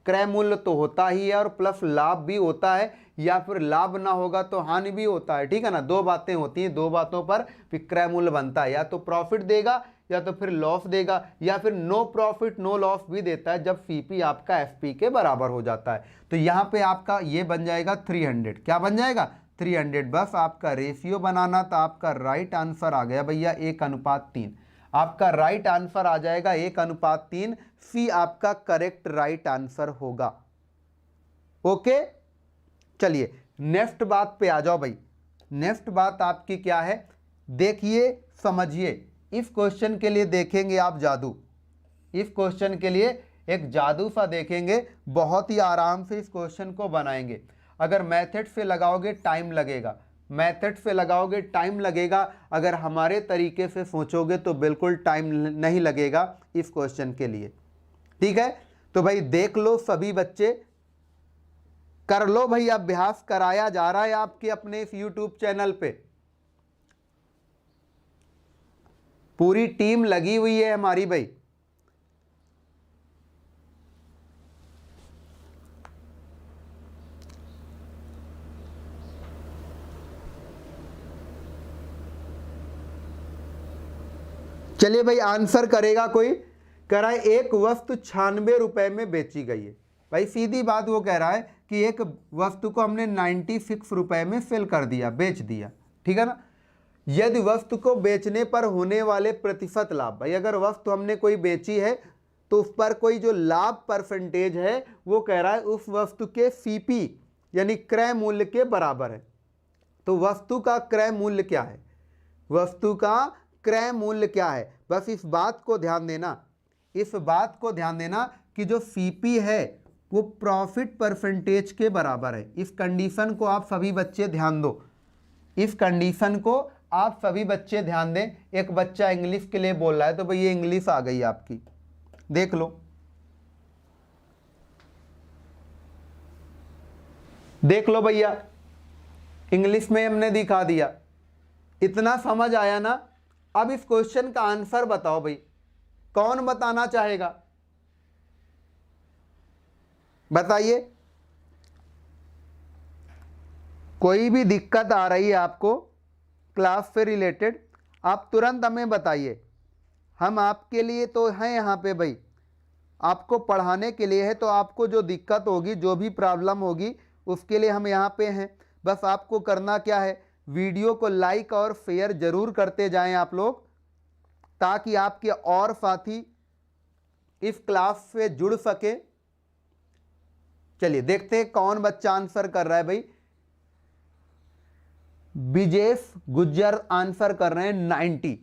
क्रय मूल्य तो होता ही है और प्लस लाभ भी होता है, या फिर लाभ ना होगा तो हानि भी होता है, ठीक है ना। 2 बातें होती हैं, 2 बातों पर विक्रय मूल्य बनता है, या तो प्रॉफिट देगा या तो फिर लॉस देगा, या फिर नो प्रॉफिट नो लॉस भी देता है जब सीपी आपका एफपी के बराबर हो जाता है। तो यहाँ पे आपका ये बन जाएगा 300, क्या बन जाएगा 300। बस आपका रेशियो बनाना, तो आपका राइट आंसर आ गया भैया 1:3, आपका राइट आंसर आ जाएगा 1:3, सी आपका करेक्ट राइट आंसर होगा। ओके, चलिए नेक्स्ट बात पे आ जाओ भाई। नेक्स्ट बात आपकी क्या है, देखिए समझिए, इस क्वेश्चन के लिए देखेंगे आप जादू, इस क्वेश्चन के लिए एक जादू सा देखेंगे, बहुत ही आराम से इस क्वेश्चन को बनाएंगे। अगर मेथड से लगाओगे टाइम लगेगा, मेथड से लगाओगे टाइम लगेगा, अगर हमारे तरीके से सोचोगे तो बिल्कुल टाइम नहीं लगेगा इस क्वेश्चन के लिए, ठीक है। तो भाई देख लो सभी बच्चे, कर लो भाई, अभ्यास कराया जा रहा है आपके अपने इस यूट्यूब चैनल पे, पूरी टीम लगी हुई है हमारी भाई। चलिए भाई, आंसर करेगा कोई। कह रहा है एक वस्तु 96 रुपए में बेची गई है। भाई सीधी बात, वो कह रहा है कि एक वस्तु को हमने 96 रुपए में सेल कर दिया, बेच दिया, ठीक है ना। यदि वस्तु को बेचने पर होने वाले प्रतिशत लाभ, भाई अगर वस्तु हमने कोई बेची है तो उस पर कोई जो लाभ परसेंटेज है वो कह रहा है उस वस्तु के सीपी यानी क्रय मूल्य के बराबर है। तो वस्तु का क्रय मूल्य क्या है, वस्तु का क्रय मूल्य क्या है। बस इस बात को ध्यान देना, इस बात को ध्यान देना कि जो सीपी है वो प्रॉफिट परसेंटेज के बराबर है। इस कंडीशन को आप सभी बच्चे ध्यान दो, इस कंडीशन को आप सभी बच्चे ध्यान दें। एक बच्चा इंग्लिश के लिए बोल रहा है, तो भाई ये इंग्लिश आ गई आपकी, देख लो, देख लो भैया, इंग्लिश में हमने दिखा दिया। इतना समझ आया ना। अब इस क्वेश्चन का आंसर बताओ भाई, कौन बताना चाहेगा, बताइए। कोई भी दिक्कत आ रही है आपको क्लास से रिलेटेड, आप तुरंत हमें बताइए। हम आपके लिए तो हैं यहाँ पे भाई, आपको पढ़ाने के लिए है। तो आपको जो दिक्कत होगी, जो भी प्रॉब्लम होगी, उसके लिए हम यहाँ पे हैं। बस आपको करना क्या है, वीडियो को लाइक और शेयर जरूर करते जाएं आप लोग, ताकि आपके और साथी इस क्लास से जुड़ सके। चलिए देखते हैं कौन बच्चा आंसर कर रहा है भाई। विजेश गुज्जर आंसर कर रहे हैं 90।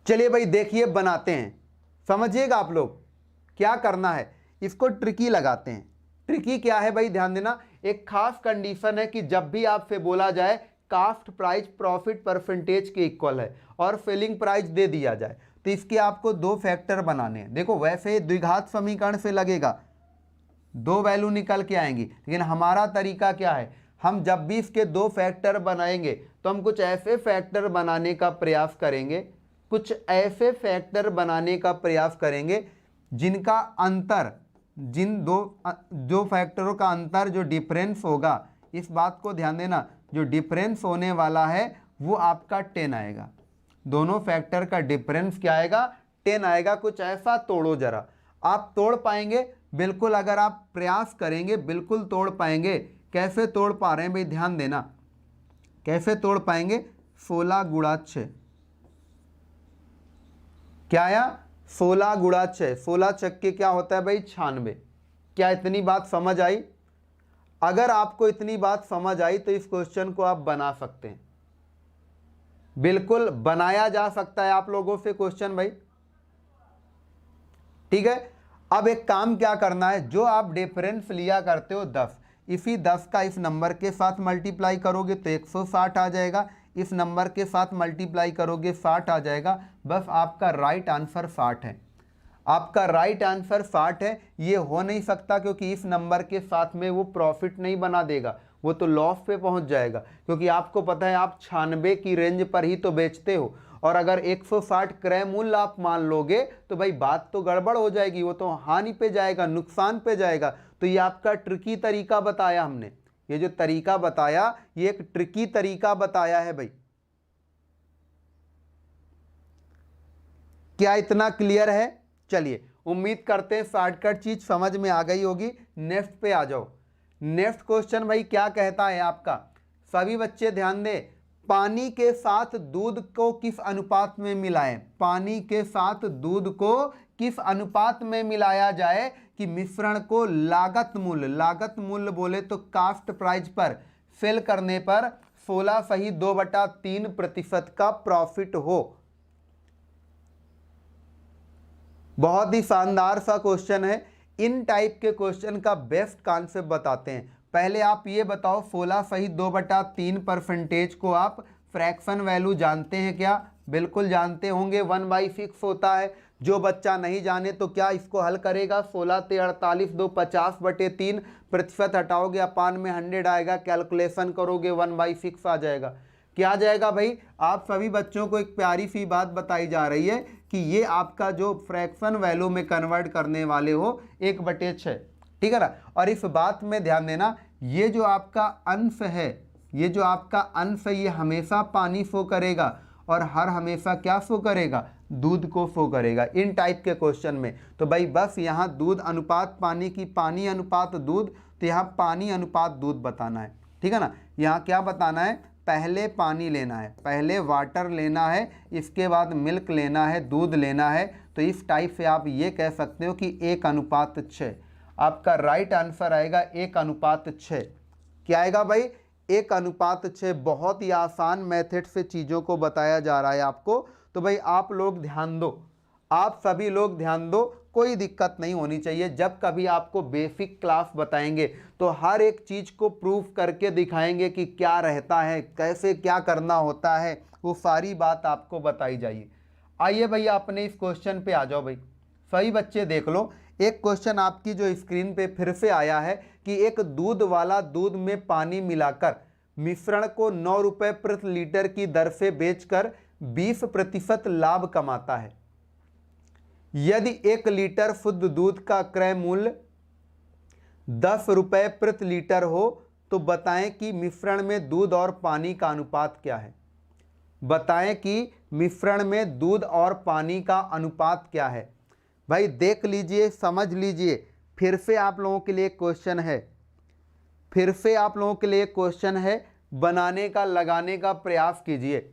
चलिए भाई देखिए, बनाते हैं, समझिएगा आप लोग क्या करना है। इसको ट्रिकी लगाते हैं। ट्रिकी क्या है भाई, ध्यान देना। एक खास कंडीशन है कि जब भी आपसे बोला जाए कास्ट प्राइस प्रॉफिट परसेंटेज के इक्वल है और सेलिंग प्राइस दे दिया जाए, तो इसके आपको दो फैक्टर बनाने हैं। देखो वैसे द्विघात समीकरण से लगेगा, दो वैल्यू निकल के आएंगी, लेकिन हमारा तरीका क्या है, हम जब भी इसके दो फैक्टर बनाएंगे तो हम कुछ ऐसे फैक्टर बनाने का प्रयास करेंगे, कुछ ऐसे फैक्टर बनाने का प्रयास करेंगे जिनका अंतर, जिन दो फैक्टरों का अंतर, जो डिफरेंस होगा, इस बात को ध्यान देना, जो डिफरेंस होने वाला है वो आपका 10 आएगा। दोनों फैक्टर का डिफरेंस क्या आएगा, 10 आएगा। कुछ ऐसा तोड़ो जरा, आप तोड़ पाएंगे बिल्कुल, अगर आप प्रयास करेंगे बिल्कुल तोड़ पाएंगे। कैसे तोड़ पा रहे हैं भाई, ध्यान देना, कैसे तोड़ पाएंगे। 16 गुणा 6 क्या आया, 16 गुणा 6, 16 छक्के क्या होता है भाई 96। क्या इतनी बात समझ आई? अगर आपको इतनी बात समझ आई तो इस क्वेश्चन को आप बना सकते हैं, बिल्कुल बनाया जा सकता है आप लोगों से क्वेश्चन भाई, ठीक है। अब एक काम क्या करना है, जो आप डिफरेंस लिया करते हो 10, इसी 10 का इस नंबर के साथ मल्टीप्लाई करोगे तो 160 आ जाएगा, इस नंबर के साथ मल्टीप्लाई करोगे 60 आ जाएगा। बस आपका राइट आंसर 60 है, आपका राइट आंसर 60 है। ये हो नहीं सकता क्योंकि इस नंबर के साथ में वो प्रॉफिट नहीं बना देगा, वो तो लॉस पे पहुंच जाएगा, क्योंकि आपको पता है आप 96 की रेंज पर ही तो बेचते हो, और अगर 160 क्रय मूल्य आप मान लोगे तो भाई बात तो गड़बड़ हो जाएगी, वो तो हानि पे जाएगा, नुकसान पे जाएगा। तो ये आपका ट्रिकी तरीका बताया हमने, ये जो तरीका बताया ये एक ट्रिकी तरीका बताया है भाई। क्या इतना क्लियर है? चलिए उम्मीद करते हैं शॉर्टकट चीज समझ में आ गई होगी। नेक्स्ट पे आ जाओ। नेक्स्ट क्वेश्चन भाई क्या कहता है आपका, सभी बच्चे ध्यान दें। पानी के साथ दूध को किस अनुपात में मिलाएं, पानी के साथ दूध को किस अनुपात में मिलाया जाए कि मिश्रण को लागत मूल्य बोले तो कास्ट प्राइस पर सेल करने पर 16.2/3% का प्रॉफिट हो। बहुत ही शानदार सा क्वेश्चन है। इन टाइप के क्वेश्चन का बेस्ट कॉन्सेप्ट बताते हैं। पहले आप ये बताओ 16.2/3% को आप फ्रैक्शन वैल्यू जानते हैं क्या? बिल्कुल जानते होंगे, 1/6 होता है। जो बच्चा नहीं जाने तो क्या इसको हल करेगा, 16 × 48 2 50/3, प्रतिशत हटाओगे अपान में 100 आएगा, कैलकुलेशन करोगे 1/6 आ जाएगा। क्या आ जाएगा भाई? आप सभी बच्चों को एक प्यारी सी बात बताई जा रही है कि ये आपका जो फ्रैक्शन वैल्यू में कन्वर्ट करने वाले हो 1/6, ठीक है ना। और इस बात में ध्यान देना, ये जो आपका अंश है, ये जो आपका अंश है, ये हमेशा पानी शो करेगा और हर हमेशा क्या शो करेगा, दूध को शो करेगा इन टाइप के क्वेश्चन में। तो भाई बस यहाँ दूध अनुपात पानी की, पानी अनुपात दूध, तो यहाँ पानी अनुपात दूध बताना है, ठीक है ना। यहाँ क्या बताना है, पहले पानी लेना है, पहले वाटर लेना है, इसके बाद मिल्क लेना है, दूध लेना है। तो इस टाइप से आप ये कह सकते हो कि 1:6। आपका राइट आंसर आएगा 1:6। क्या आएगा भाई? 1:6। बहुत ही आसान मेथड से चीज़ों को बताया जा रहा है आपको। तो भाई आप लोग ध्यान दो, आप सभी लोग ध्यान दो, कोई दिक्कत नहीं होनी चाहिए। जब कभी आपको बेसिक क्लास बताएंगे तो हर एक चीज़ को प्रूफ करके दिखाएंगे कि क्या रहता है, कैसे क्या करना होता है, वो सारी बात आपको बताई जाइए। आइए भैया अपने इस क्वेश्चन पे आ जाओ भाई। सही बच्चे देख लो, एक क्वेश्चन आपकी जो स्क्रीन पे फिर से आया है कि एक दूध वाला दूध में पानी मिलाकर मिश्रण को 9 रुपये प्रति लीटर की दर से बेचकर 20% लाभ कमाता है। यदि 1 लीटर शुद्ध दूध का क्रय मूल्य 10 रुपये प्रति लीटर हो तो बताएं कि मिश्रण में दूध और पानी का अनुपात क्या है। बताएं कि मिश्रण में दूध और पानी का अनुपात क्या है। भाई देख लीजिए, समझ लीजिए, फिर से आप लोगों के लिए क्वेश्चन है, फिर से आप लोगों के लिए क्वेश्चन है, बनाने का लगाने का प्रयास कीजिए।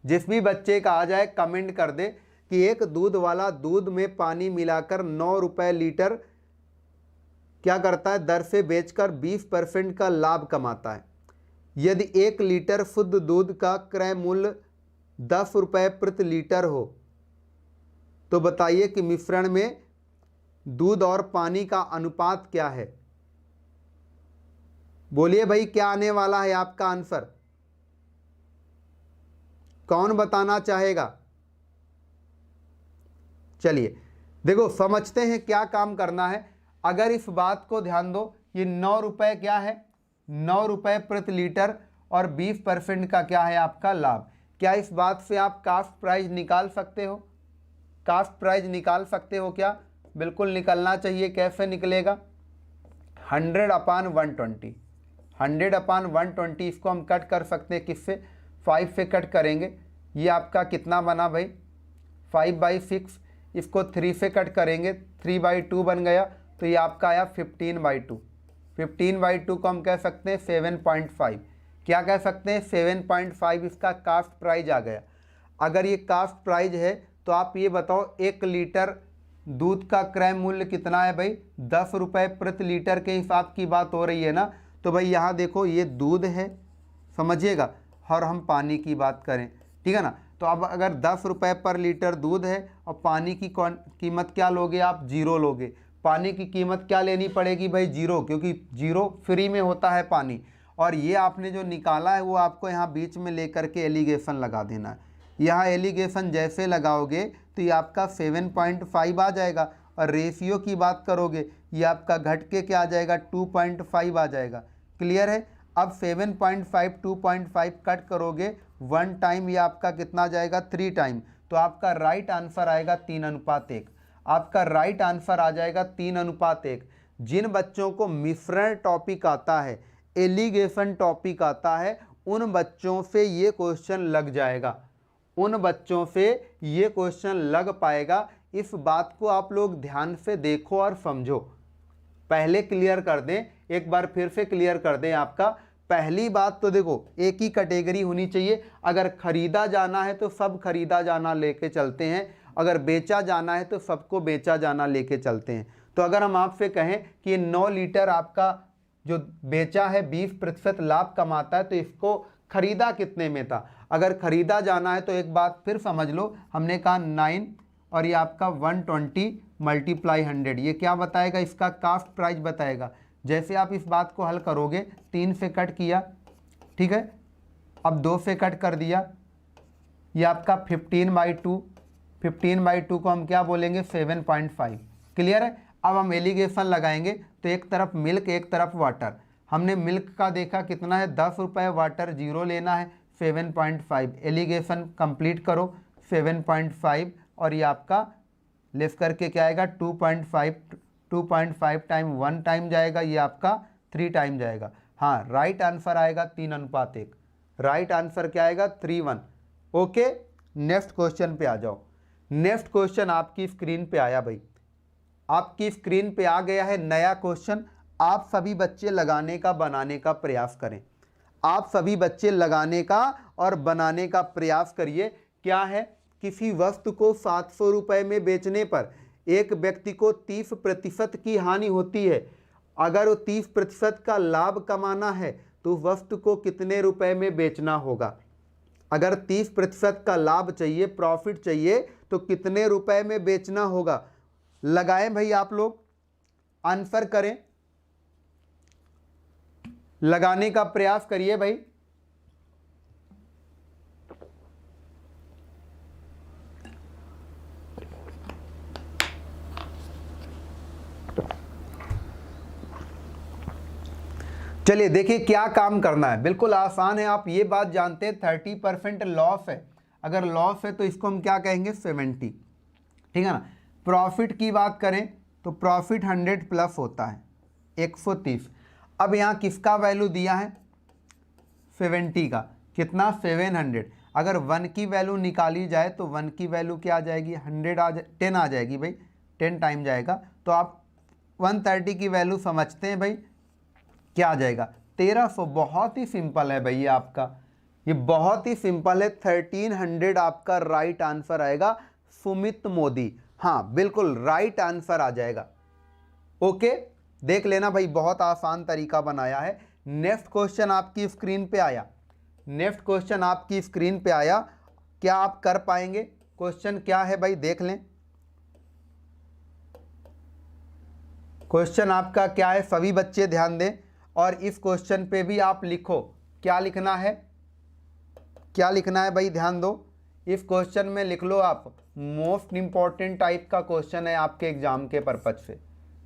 जिस भी बच्चे का आ जाए कमेंट कर दे कि एक दूध वाला दूध में पानी मिलाकर 9 रुपये लीटर क्या करता है, दर से बेचकर 20% का लाभ कमाता है। यदि 1 लीटर शुद्ध दूध का क्रय मूल्य 10 रुपये प्रति लीटर हो तो बताइए कि मिश्रण में दूध और पानी का अनुपात क्या है। बोलिए भाई क्या आने वाला है आपका आंसर, कौन बताना चाहेगा। चलिए देखो समझते हैं क्या काम करना है। अगर इस बात को ध्यान दो, ये 9 रुपये क्या है, 9 रुपये प्रति लीटर और 20% का क्या है आपका लाभ। क्या इस बात से आप कास्ट प्राइस निकाल सकते हो, कास्ट प्राइस निकाल सकते हो क्या। बिल्कुल निकलना चाहिए। कैसे निकलेगा, 100/120, 100/120 इसको हम कट कर सकते हैं किससे, 5 से कट करेंगे। ये आपका कितना बना भाई, 5/6। इसको 3 से कट करेंगे, 3/2 बन गया। तो ये आपका आया 15/2। 15/2 को हम कह सकते हैं 7.5। क्या कह सकते हैं, 7.5 इसका कास्ट प्राइस आ गया। अगर ये कास्ट प्राइस है तो आप ये बताओ 1 लीटर दूध का क्रय मूल्य कितना है भाई, 10 रुपये प्रति लीटर के हिसाब की बात हो रही है ना। तो भाई यहाँ देखो ये दूध है, समझिएगा, और हम पानी की बात करें, ठीक है ना। तो अब अगर 10 रुपये पर लीटर दूध है और पानी की कीमत क्या लोगे आप, 0 लोगे। पानी की कीमत क्या लेनी पड़ेगी भाई, 0, क्योंकि 0 फ्री में होता है पानी। और ये आपने जो निकाला है वो आपको यहाँ बीच में लेकर के एलिगेशन लगा देना है। यहाँ एलिगेशन जैसे लगाओगे तो ये आपका 7.5 आ जाएगा। और रेशियो की बात करोगे ये आपका घट के क्या आ जाएगा, 2.5 आ जाएगा। क्लियर है। अब 7.5 2.5 कट करोगे 1 टाइम, ये आपका कितना जाएगा, 3 टाइम। तो आपका राइट आंसर आएगा 3:1। आपका राइट आंसर आ जाएगा 3:1। जिन बच्चों को मिश्रण टॉपिक आता है, एलिगेशन टॉपिक आता है, उन बच्चों से ये क्वेश्चन लग जाएगा, उन बच्चों से ये क्वेश्चन लग पाएगा। इस बात को आप लोग ध्यान से देखो और समझो। पहले क्लियर कर दें, एक बार फिर से क्लियर कर दें। आपका पहली बात तो देखो, एक ही कैटेगरी होनी चाहिए। अगर खरीदा जाना है तो सब खरीदा जाना लेके चलते हैं, अगर बेचा जाना है तो सबको बेचा जाना लेके चलते हैं। तो अगर हम आपसे कहें कि 9 लीटर आपका जो बेचा है 20% लाभ कमाता है, तो इसको खरीदा कितने में था। अगर खरीदा जाना है तो एक बात फिर समझ लो, हमने कहा 9 और ये आपका 120 × 100, ये क्या बताएगा, इसका कास्ट प्राइस बताएगा। जैसे आप इस बात को हल करोगे, 3 से कट किया, ठीक है, अब 2 से कट कर दिया, ये आपका 15/2, 15/2 को हम क्या बोलेंगे, 7.5। क्लियर है। अब हम एलिगेशन लगाएंगे तो एक तरफ मिल्क एक तरफ वाटर। हमने मिल्क का देखा कितना है, 10 रुपये, वाटर 0 लेना है, 7.5। एलिगेशन कंप्लीट करो, 7.5 और ये आपका लेस करके क्या आएगा, 2.5, 2.5 टाइम 1 टाइम जाएगा, ये आपका 3 टाइम जाएगा। हाँ, राइट आंसर आएगा 3:1। राइट आंसर क्या आएगा, 3:1। ओके, नेक्स्ट क्वेश्चन पे आ जाओ। नेक्स्ट क्वेश्चन आपकी स्क्रीन पे आया भाई, आपकी स्क्रीन पे आ गया है नया क्वेश्चन। आप सभी बच्चे लगाने का बनाने का प्रयास करें, आप सभी बच्चे लगाने का और बनाने का प्रयास करिए। क्या है, किसी वस्तु को 700 रुपये में बेचने पर एक व्यक्ति को 30% की हानि होती है। अगर वो 30% का लाभ कमाना है तो उस वस्तु को कितने रुपए में बेचना होगा। अगर 30% का लाभ चाहिए, प्रॉफिट चाहिए, तो कितने रुपए में बेचना होगा। लगाएं भाई, आप लोग आंसर करें, लगाने का प्रयास करिए भाई। चलिए देखिए क्या काम करना है, बिल्कुल आसान है। आप ये बात जानते हैं 30% लॉस है, अगर लॉस है तो इसको हम क्या कहेंगे 70, ठीक है ना। प्रॉफिट की बात करें तो प्रॉफिट 100 प्लस होता है 130। अब यहाँ किसका वैल्यू दिया है 70 का, कितना 700। अगर 1 की वैल्यू निकाली जाए तो 1 की वैल्यू क्या आ जाएगी 10 आ जाएगी भाई, 10 टाइम जाएगा। तो आप 130 की वैल्यू समझते हैं भाई, क्या आ जाएगा 1300। बहुत ही सिंपल है भाई, ये आपका, ये बहुत ही सिंपल है। 1300 आपका राइट आंसर आएगा सुमित मोदी। हाँ बिल्कुल राइट आंसर आ जाएगा। ओके, देख लेना भाई, बहुत आसान तरीका बनाया है। नेक्स्ट क्वेश्चन आपकी स्क्रीन पे आया, नेक्स्ट क्वेश्चन आपकी स्क्रीन पे आया, क्या आप कर पाएंगे। क्वेश्चन क्या है भाई, देख लें। क्वेश्चन आपका क्या है, सभी बच्चे ध्यान दें और इस क्वेश्चन पे भी आप लिखो, क्या लिखना है, क्या लिखना है भाई, ध्यान दो। इस क्वेश्चन में लिख लो आप, मोस्ट इंपॉर्टेंट टाइप का क्वेश्चन है आपके एग्जाम के पर्पज से।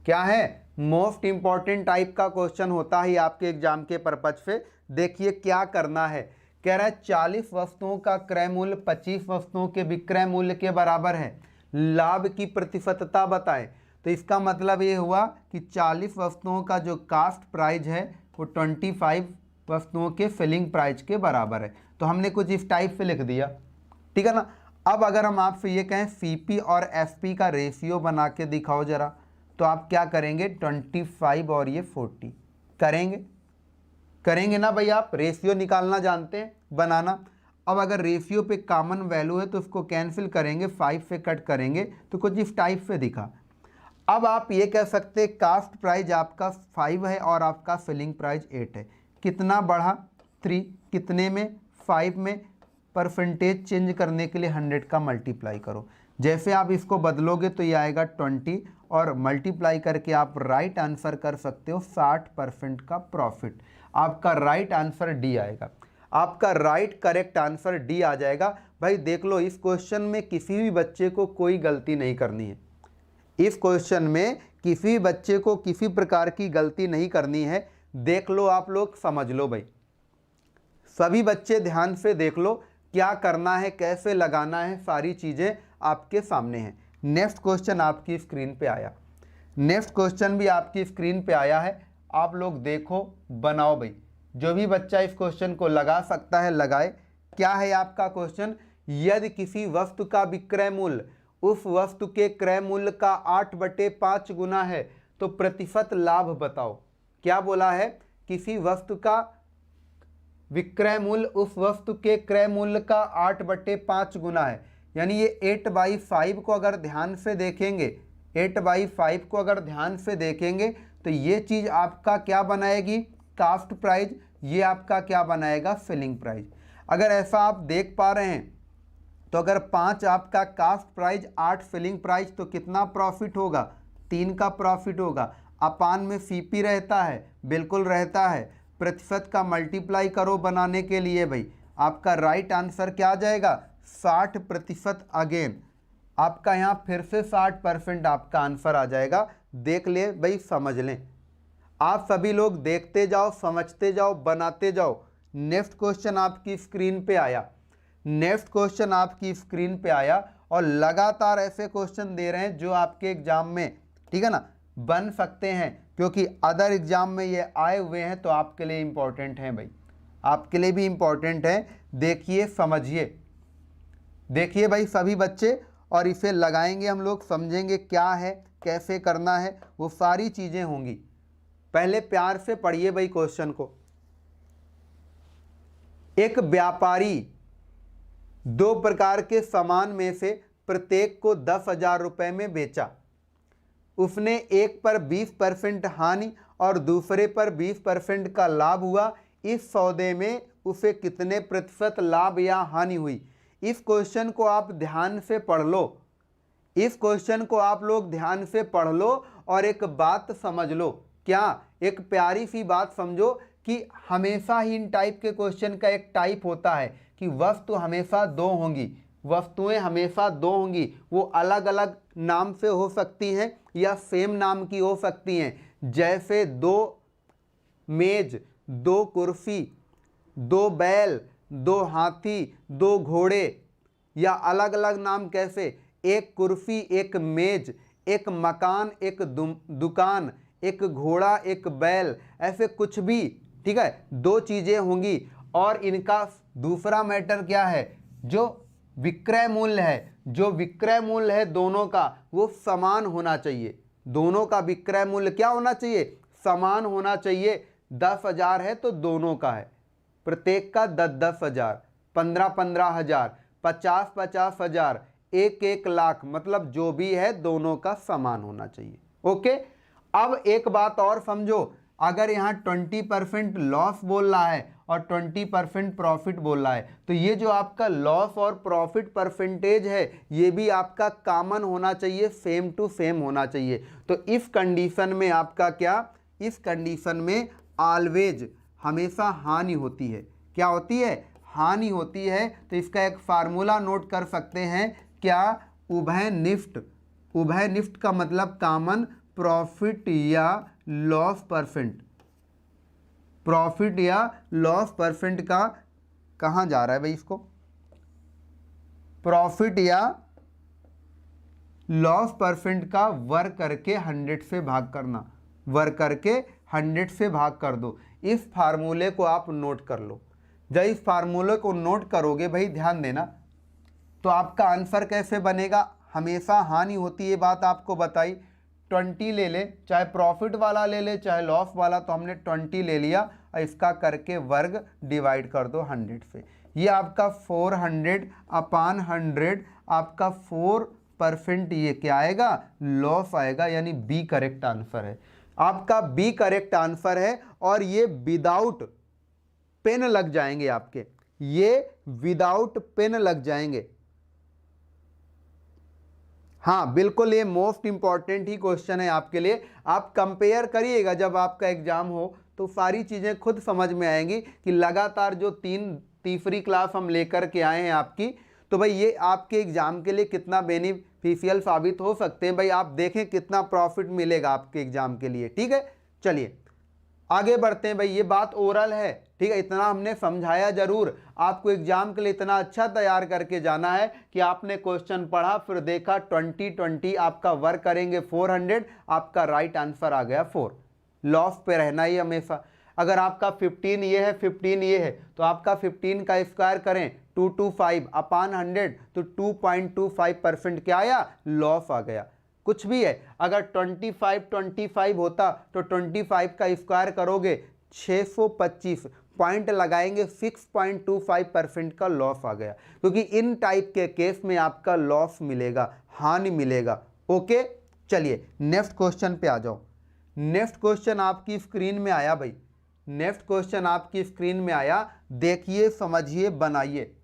क्या है, मोस्ट इंपॉर्टेंट टाइप का क्वेश्चन होता है आपके एग्जाम के पर्पज से। देखिए क्या करना है, कह रहा है 40 वस्तुओं का क्रय मूल्य 25 वस्तुओं के विक्रय मूल्य के बराबर है, लाभ की प्रतिशतता बताएं। तो इसका मतलब ये हुआ कि 40 वस्तुओं का जो कास्ट प्राइस है वो 25 वस्तुओं के सेलिंग प्राइस के बराबर है। तो हमने कुछ इस टाइप से लिख दिया, ठीक है ना। अब अगर हम आपसे ये कहें सीपी और एसपी का रेशियो बना के दिखाओ जरा, तो आप क्या करेंगे 25 और ये 40 करेंगे ना भाई, आप रेशियो निकालना जानते हैं, बनाना। अब अगर रेशियो पे कॉमन वैल्यू है तो उसको कैंसिल करेंगे, 5 से कट करेंगे, तो कुछ इस टाइप से दिखा। अब आप ये कह सकते हैं कास्ट प्राइस आपका 5 है और आपका सेलिंग प्राइस 8 है, कितना बढ़ा 3, कितने में 5 में। परसेंटेज चेंज करने के लिए 100 का मल्टीप्लाई करो, जैसे आप इसको बदलोगे तो ये आएगा 20 और मल्टीप्लाई करके आप राइट आंसर कर सकते हो 60% का प्रॉफिट। आपका राइट आंसर डी आएगा, आपका राइट करेक्ट आंसर डी आ जाएगा। भाई देख लो, इस क्वेश्चन में किसी भी बच्चे को कोई गलती नहीं करनी है, इस क्वेश्चन में किसी बच्चे को किसी प्रकार की गलती नहीं करनी है। देख लो आप लोग, समझ लो भाई, सभी बच्चे ध्यान से देख लो क्या करना है, कैसे लगाना है, सारी चीज़ें आपके सामने हैं। नेक्स्ट क्वेश्चन आपकी स्क्रीन पे आया, नेक्स्ट क्वेश्चन भी आपकी स्क्रीन पे आया है, आप लोग देखो बनाओ भाई। जो भी बच्चा इस क्वेश्चन को लगा सकता है लगाए। क्या है आपका क्वेश्चन, यदि किसी वस्तु का विक्रय मूल्य उस वस्तु के क्रय मूल्य का 8/5 गुना है तो प्रतिशत लाभ बताओ। क्या बोला है, किसी वस्तु का विक्रय मूल्य उस वस्तु के क्रय मूल्य का 8/5 गुना है, यानी ये 8/5 को अगर ध्यान से देखेंगे, 8/5 को अगर ध्यान से देखेंगे तो ये चीज़ आपका क्या बनाएगी कास्ट प्राइस, ये आपका क्या बनाएगा सेलिंग प्राइस। अगर ऐसा आप देख पा रहे हैं तो अगर 5 आपका कास्ट प्राइस 8 सेलिंग प्राइस तो कितना प्रॉफिट होगा 3 का प्रॉफिट होगा। अपान में सीपी रहता है, बिल्कुल रहता है। प्रतिशत का मल्टीप्लाई करो बनाने के लिए भाई, आपका राइट आंसर क्या आ जाएगा 60%। अगेन आपका यहाँ फिर से 60% आपका आंसर आ जाएगा। देख ले भाई, समझ लें, आप सभी लोग देखते जाओ, समझते जाओ, बनाते जाओ। नेक्स्ट क्वेश्चन आपकी स्क्रीन पे आया, नेक्स्ट क्वेश्चन आपकी स्क्रीन पे आया और लगातार ऐसे क्वेश्चन दे रहे हैं जो आपके एग्जाम में, ठीक है ना, बन सकते हैं, क्योंकि अदर एग्जाम में ये आए हुए हैं तो आपके लिए इम्पोर्टेंट हैं भाई, आपके लिए भी इम्पोर्टेंट है। देखिए समझिए, देखिए भाई सभी बच्चे, और इसे लगाएंगे हम लोग, समझेंगे क्या है, कैसे करना है, वो सारी चीज़ें होंगी। पहले प्यार से पढ़िए भाई क्वेश्चन को। एक व्यापारी 2 प्रकार के सामान में से प्रत्येक को 10,000 रुपये में बेचा। उसने एक पर 20% हानि और दूसरे पर 20% का लाभ हुआ। इस सौदे में उसे कितने प्रतिशत लाभ या हानि हुई। इस क्वेश्चन को आप ध्यान से पढ़ लो, इस क्वेश्चन को आप लोग ध्यान से पढ़ लो और एक बात समझ लो। क्या? एक प्यारी सी बात समझो कि हमेशा ही इन टाइप के क्वेश्चन का एक टाइप होता है कि वस्तु हमेशा दो होंगी, वस्तुएं हमेशा दो होंगी। वो अलग अलग नाम से हो सकती हैं या सेम नाम की हो सकती हैं। जैसे दो मेज, दो कुर्सी, दो बैल, दो हाथी, दो घोड़े, या अलग अलग नाम कैसे? एक कुर्सी, एक मेज, एक मकान, एक दुकान, एक घोड़ा, एक बैल, ऐसे कुछ भी, ठीक है, दो चीजें होंगी। और इनका दूसरा मैटर क्या है? जो विक्रय मूल्य है, जो विक्रय मूल्य है दोनों का वो समान होना चाहिए। दोनों का विक्रय मूल्य क्या होना चाहिए? समान होना चाहिए। 10,000 है तो दोनों का है, प्रत्येक का 10,000, 15,000, 50,000, 1 लाख, मतलब जो भी है दोनों का समान होना चाहिए। ओके, अब एक बात और समझो, अगर यहाँ 20% लॉस बोल रहा है और 20% प्रॉफिट बोल रहा है, तो ये जो आपका लॉस और प्रॉफिट परसेंटेज है ये भी आपका कॉमन होना चाहिए, सेम टू सेम होना चाहिए। तो इस कंडीशन में आपका क्या? इस कंडीशन में ऑलवेज, हमेशा हानि होती है। क्या होती है? हानि होती है। तो इसका एक फार्मूला नोट कर सकते हैं क्या? उभयनिष्ठ। उभयनिष्ठ का मतलब कॉमन प्रॉफिट या लॉस परसेंट। प्रॉफिट या लॉस परसेंट का कहाँ जा रहा है भाई? इसको प्रॉफिट या लॉस परसेंट का वर्ग करके 100 से भाग करना, वर्ग करके 100 से भाग कर दो। इस फार्मूले को आप नोट कर लो। जब इस फार्मूले को नोट करोगे भाई, ध्यान देना, तो आपका आंसर कैसे बनेगा? हमेशा हानि होती है, बात आपको बताई। 20 ले ले, चाहे प्रॉफिट वाला ले ले चाहे लॉस वाला, तो हमने 20 ले लिया और इसका करके वर्ग डिवाइड कर दो 100 से। ये आपका 400 अपान 100, आपका 4% ये क्या आएगा? लॉस आएगा, यानी बी करेक्ट आंसर है। आपका बी करेक्ट आंसर है। और ये विदाउट पेन लग जाएंगे आपके, ये विदाउट पेन लग जाएंगे। हाँ बिल्कुल, ये मोस्ट इंपॉर्टेंट ही क्वेश्चन है आपके लिए। आप कंपेयर करिएगा, जब आपका एग्जाम हो तो सारी चीजें खुद समझ में आएंगी कि लगातार जो तीसरी क्लास हम लेकर के आए हैं आपकी, तो भाई ये आपके एग्जाम के लिए कितना बेनिफिशियल साबित हो सकते हैं। भाई आप देखें कितना प्रॉफिट मिलेगा आपके एग्जाम के लिए। ठीक है, चलिए आगे बढ़ते हैं। भाई ये बात ओरल है, ठीक है, इतना हमने समझाया जरूर। आपको एग्जाम के लिए इतना अच्छा तैयार करके जाना है कि आपने क्वेश्चन पढ़ा, फिर देखा 20 आपका वर्क करेंगे 400, आपका राइट आंसर आ गया 4। लॉस पे रहना ही हमेशा। अगर आपका 15 ये है, 15 ये है, तो आपका 15 का स्क्वायर करें 225 अपान 100, तो 2.25% क्या आया? लॉस आ गया। कुछ भी है, अगर 25 होता तो 25 का स्क्वायर करोगे 625, पॉइंट लगाएंगे 6.25% का लॉस आ गया। क्योंकि इन टाइप के केस में आपका लॉस मिलेगा, हानि मिलेगा। ओके, चलिए नेक्स्ट क्वेश्चन पे आ जाओ। नेक्स्ट क्वेश्चन आपकी स्क्रीन में आया भाई, नेक्स्ट क्वेश्चन आपकी स्क्रीन में आया। देखिए, समझिए, बनाइए।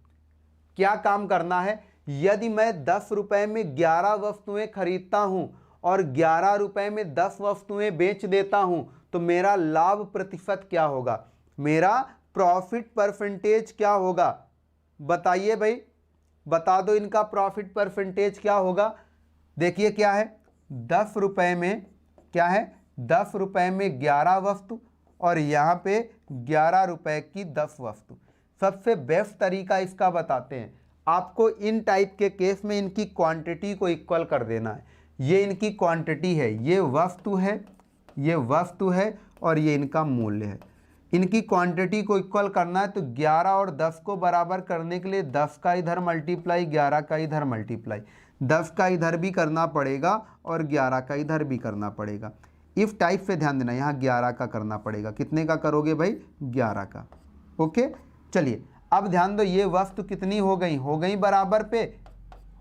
क्या काम करना है? यदि मैं 10 रुपए में 11 वस्तुएं खरीदता हूं और 11 रुपए में 10 वस्तुएं बेच देता हूं, तो मेरा लाभ प्रतिशत क्या होगा? मेरा प्रॉफिट परसेंटेज क्या होगा? बताइए भाई, बता दो इनका प्रॉफिट परसेंटेज क्या होगा। देखिए क्या है, 10 रुपए में क्या है? 10 रुपए में 11 वस्तु और यहाँ पे 11 रुपए की 10 वस्तु। सबसे बेस्ट तरीका इसका बताते हैं। आपको इन टाइप के केस में इनकी क्वांटिटी को इक्वल कर देना है। ये इनकी क्वांटिटी है, ये वस्तु है, ये वस्तु है और ये इनका मूल्य है। इनकी क्वांटिटी को इक्वल करना है, तो 11 और 10 को बराबर करने के लिए 10 का इधर मल्टीप्लाई, 11 का इधर मल्टीप्लाई, 10 का इधर भी करना पड़ेगा और 11 का इधर भी करना पड़ेगा। इफ टाइप से ध्यान देना, यहाँ 11 का करना पड़ेगा। कितने का करोगे भाई? 11 का। ओके, चलिए अब ध्यान दो, ये वस्तु कितनी हो गई? हो गई बराबर पे,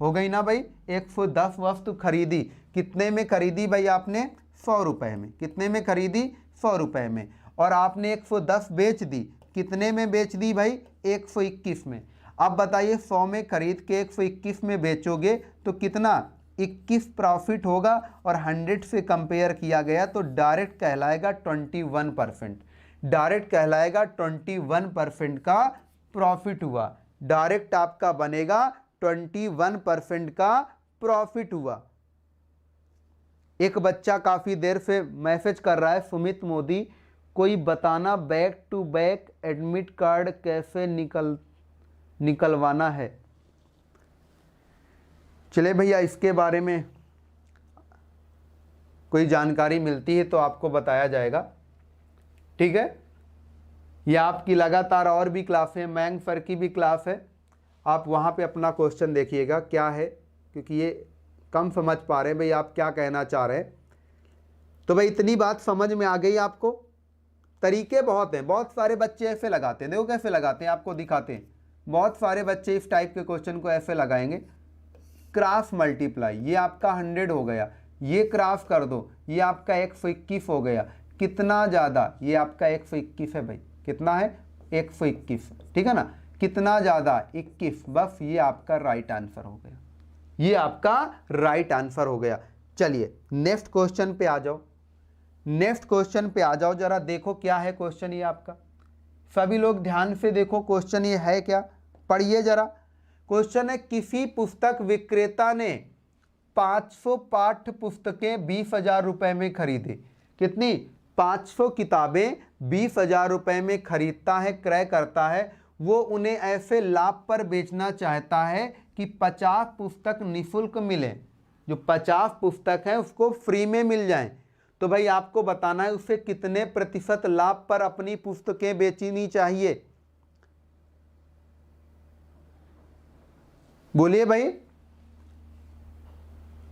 हो गई ना भाई। 110 वस्तु खरीदी। कितने में खरीदी भाई आपने? 100 रुपए में। कितने में खरीदी? 100 रुपए में। और आपने 110 बेच दी। कितने में बेच दी भाई? 121 में। अब बताइए 100 में खरीद के 121 में बेचोगे तो कितना? 21 प्रॉफिट होगा, और 100 से कंपेयर किया गया तो डायरेक्ट कहलाएगा 21%। डायरेक्ट कहलाएगा 21% का प्रॉफिट हुआ। डायरेक्ट आपका बनेगा 21% का प्रॉफिट हुआ। एक बच्चा काफी देर से मैसेज कर रहा है, सुमित मोदी, कोई बताना back to back admit card कैसे निकलवाना है। चले भैया, इसके बारे में कोई जानकारी मिलती है तो आपको बताया जाएगा, ठीक है। यह आपकी लगातार और भी क्लासें, मैंग सर की भी क्लास है, आप वहाँ पे अपना क्वेश्चन देखिएगा क्या है, क्योंकि ये कम समझ पा रहे हैं भाई आप क्या कहना चाह रहे हैं। तो भाई इतनी बात समझ में आ गई आपको। तरीके बहुत हैं, बहुत सारे बच्चे ऐसे लगाते हैं, देखो कैसे लगाते हैं, आपको दिखाते हैं। बहुत सारे बच्चे इस टाइप के क्वेश्चन को ऐसे लगाएंगे, क्रॉस मल्टीप्लाई, ये आपका 100 हो गया, ये क्रॉस कर दो, ये आपका 121 हो गया, कितना ज़्यादा, ये आपका 121 है भाई, कितना है? 121, ठीक है ना। कितना ज़्यादा? 21, बस ये आपका राइट आंसर हो गया, ये आपका राइट आंसर हो गया। चलिए नेक्स्ट क्वेश्चन पे आ जाओ, नेक्स्ट क्वेश्चन पे आ जाओ, जरा देखो क्या है क्वेश्चन ये आपका। सभी लोग ध्यान से देखो क्वेश्चन ये है क्या, पढ़िए जरा। क्वेश्चन है, किसी पुस्तक विक्रेता ने 500 पाठ्य पुस्तकें 20,000 रुपए में खरीदी। कितनी? 500 किताबें 20,000 रुपए में खरीदता है, क्रय करता है। वो उन्हें ऐसे लाभ पर बेचना चाहता है कि 50 पुस्तक निःशुल्क मिले, जो 50 पुस्तक है उसको फ्री में मिल जाए। तो भाई आपको बताना है उसे कितने प्रतिशत लाभ पर अपनी पुस्तकें बेचनी चाहिए। बोलिए भाई।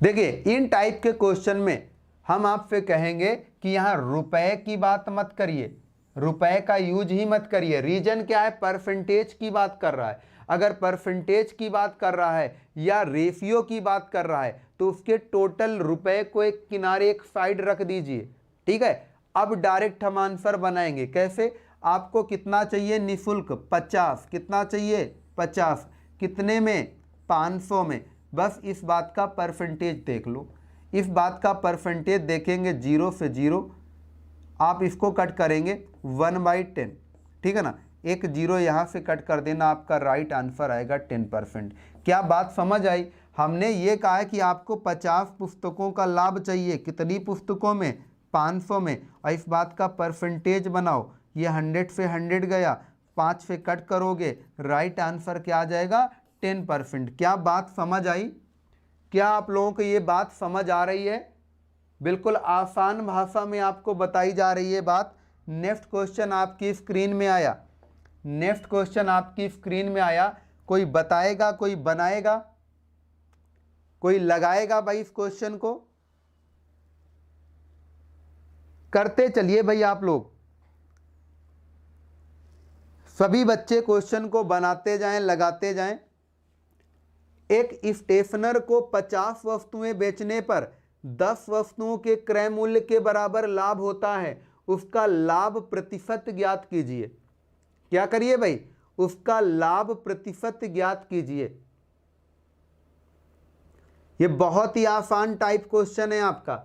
देखिए इन टाइप के क्वेश्चन में हम आपसे कहेंगे कि यहां रुपए की बात मत करिए, रुपए का यूज ही मत करिए। रीजन क्या है? परसेंटेज की बात कर रहा है। अगर परसेंटेज की बात कर रहा है या रेशियो की बात कर रहा है तो उसके टोटल रुपए को एक किनारे, एक साइड रख दीजिए, ठीक है। अब डायरेक्ट हम आंसर बनाएंगे, कैसे? आपको कितना चाहिए निःशुल्क? 50। कितना चाहिए? 50। कितने में? 500 में। बस इस बात का परसेंटेज देख लो। इस बात का परसेंटेज देखेंगे 0 से 0, आप इसको कट करेंगे 1/10, ठीक है ना। एक 0 यहाँ से कट कर देना, आपका राइट आंसर आएगा 10%। क्या बात समझ आई? हमने ये कहा है कि आपको 50 पुस्तकों का लाभ चाहिए। कितनी पुस्तकों में? 500 में। और इस बात का परसेंटेज बनाओ, ये 100 से 100 गया, 5 से कट करोगे, राइट आंसर क्या आ जाएगा? 10%। क्या बात समझ आई? क्या आप लोगों को ये बात समझ आ रही है? बिल्कुल आसान भाषा में आपको बताई जा रही है बात। नेक्स्ट क्वेश्चन आपकी स्क्रीन में आया, नेक्स्ट क्वेश्चन आपकी स्क्रीन में आया। कोई बताएगा, कोई बनाएगा, कोई लगाएगा भाई इस क्वेश्चन को? करते चलिए भाई आप लोग, सभी बच्चे क्वेश्चन को बनाते जाएं, लगाते जाएं। एक स्टेशनर को 50 वस्तुएं बेचने पर 10 वस्तुओं के क्रय मूल्य के बराबर लाभ होता है, उसका लाभ प्रतिशत ज्ञात कीजिए। क्या करिए भाई? उसका लाभ प्रतिशत ज्ञात कीजिए। ये बहुत ही आसान टाइप क्वेश्चन है आपका,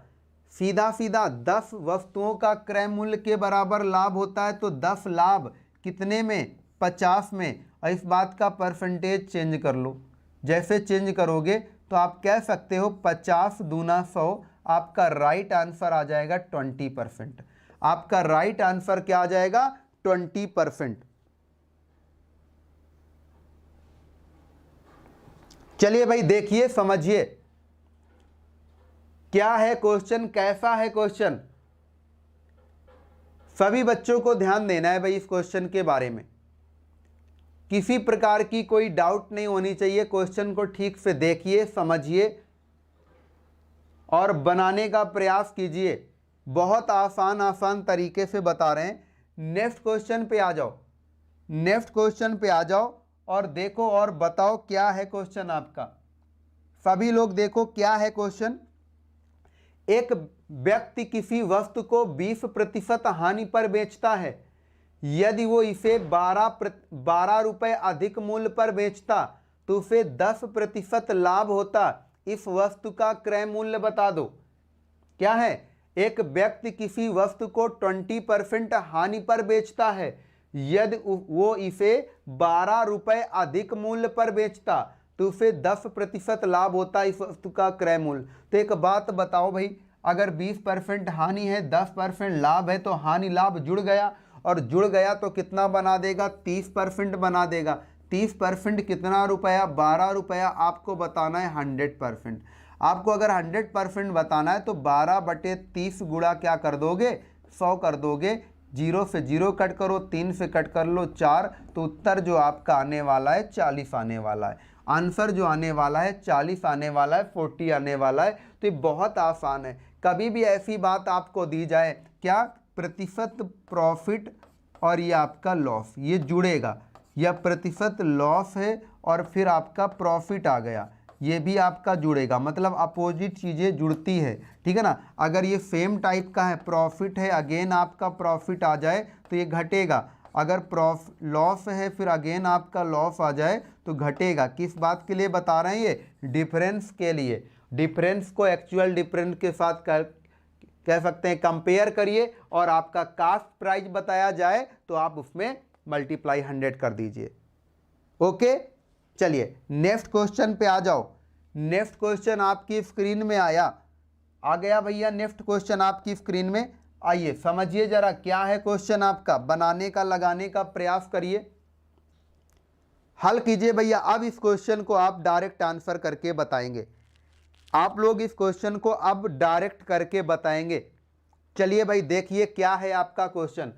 सीधा सीधा। 10 वस्तुओं का क्रय मूल्य के बराबर लाभ होता है तो 10 लाभ कितने में? 50 में। और इस बात का परसेंटेज चेंज कर लो। जैसे चेंज करोगे तो आप कह सकते हो 50 दूना 100, आपका राइट आंसर आ जाएगा 20%। आपका राइट आंसर क्या आ जाएगा? 20%। चलिए भाई देखिए, समझिए क्या है क्वेश्चन, कैसा है क्वेश्चन। सभी बच्चों को ध्यान देना है भाई इस क्वेश्चन के बारे में, किसी प्रकार की कोई डाउट नहीं होनी चाहिए। क्वेश्चन को ठीक से देखिए, समझिए और बनाने का प्रयास कीजिए। बहुत आसान आसान तरीके से बता रहे हैं। नेक्स्ट क्वेश्चन पे आ जाओ, नेक्स्ट क्वेश्चन पे आ जाओ और देखो और बताओ क्या है क्वेश्चन आपका। सभी लोग देखो क्या है क्वेश्चन। एक व्यक्ति किसी वस्तु को 20% हानि पर बेचता है, यदि वो इसे 12 रुपए अधिक मूल्य पर बेचता तो उसे 10% लाभ होता। इस वस्तु का क्रय मूल्य बता दो। क्या है? एक व्यक्ति किसी वस्तु को 20% हानि पर बेचता है। यदि वो इसे 12 रुपए अधिक मूल्य पर बेचता तो उसे 10% लाभ होता इस वस्तु का क्रय मूल्य। तो एक बात बताओ भाई, अगर 20% हानि है, 10% लाभ है, तो हानि लाभ जुड़ गया, और जुड़ गया तो कितना बना देगा? 30% बना देगा। 30% कितना रुपया? 12 रुपया। आपको बताना है 100%। आपको अगर 100% बताना है तो 12/30 गुणा क्या कर दोगे? 100 कर दोगे। 0 से 0 कट करो, 3 से कट कर लो 4, तो उत्तर जो आपका आने वाला है 40 आने वाला है। आंसर जो आने वाला है 40 आने वाला है, 40 आने वाला है। तो ये बहुत आसान है। कभी भी ऐसी बात आपको दी जाए, क्या प्रतिशत प्रॉफिट और ये आपका लॉस, ये जुड़ेगा, या प्रतिशत लॉस है और फिर आपका प्रॉफिट आ गया, ये भी आपका जुड़ेगा, मतलब अपोजिट चीज़ें जुड़ती है, ठीक है ना। अगर ये सेम टाइप का है, प्रॉफिट है, अगेन आपका प्रॉफिट आ जाए तो ये घटेगा। अगर लॉस है फिर अगेन आपका लॉस आ जाए तो घटेगा। किस बात के लिए बता रहे हैं? ये डिफरेंस के लिए। डिफरेंस को एक्चुअल डिफरेंस के साथ कह सकते हैं कंपेयर करिए, और आपका कास्ट प्राइस बताया जाए तो आप उसमें मल्टीप्लाई 100 कर दीजिए। ओके, चलिए नेक्स्ट क्वेश्चन पे आ जाओ। नेक्स्ट क्वेश्चन आपकी स्क्रीन में आ गया भैया। नेक्स्ट क्वेश्चन आपकी स्क्रीन में, आइए समझिए जरा क्या है क्वेश्चन आपका, बनाने का लगाने का प्रयास करिए, हल कीजिए भैया। अब इस क्वेश्चन को आप डायरेक्ट आंसर करके बताएंगे। आप लोग इस क्वेश्चन को अब डायरेक्ट करके बताएंगे। चलिए भाई देखिए क्या है आपका क्वेश्चन।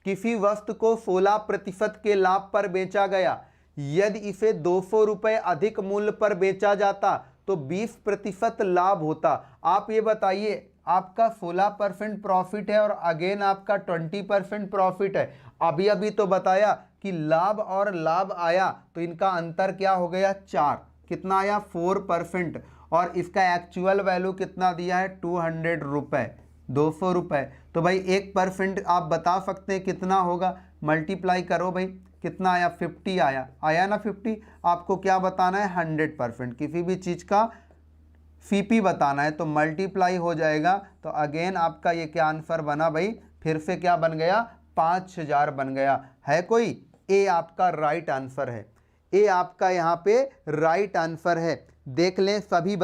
किसी वस्तु को 16% के लाभ पर बेचा गया। यदि इसे 200 रुपए अधिक मूल्य पर बेचा जाता तो 20% लाभ होता। आप ये बताइए, आपका 16% प्रॉफिट है और अगेन आपका 20% प्रॉफिट है। अभी अभी तो बताया कि लाभ और लाभ आया तो इनका अंतर क्या हो गया? 4। कितना आया? 4%। और इसका एक्चुअल वैल्यू कितना दिया है? 200 रुपए, 200 रुपए। तो भाई 1% आप बता सकते हैं कितना होगा? मल्टीप्लाई करो भाई, कितना आया? 50 आया ना 50। आपको क्या बताना है? 100%। किसी भी चीज़ का सीपी बताना है तो मल्टीप्लाई हो जाएगा। तो अगेन आपका ये क्या आंसर बना भाई? फिर से क्या बन गया? 5000 बन गया। है कोई? ए आपका राइट आंसर है। ए आपका यहाँ पे राइट आंसर है। देख लें सभी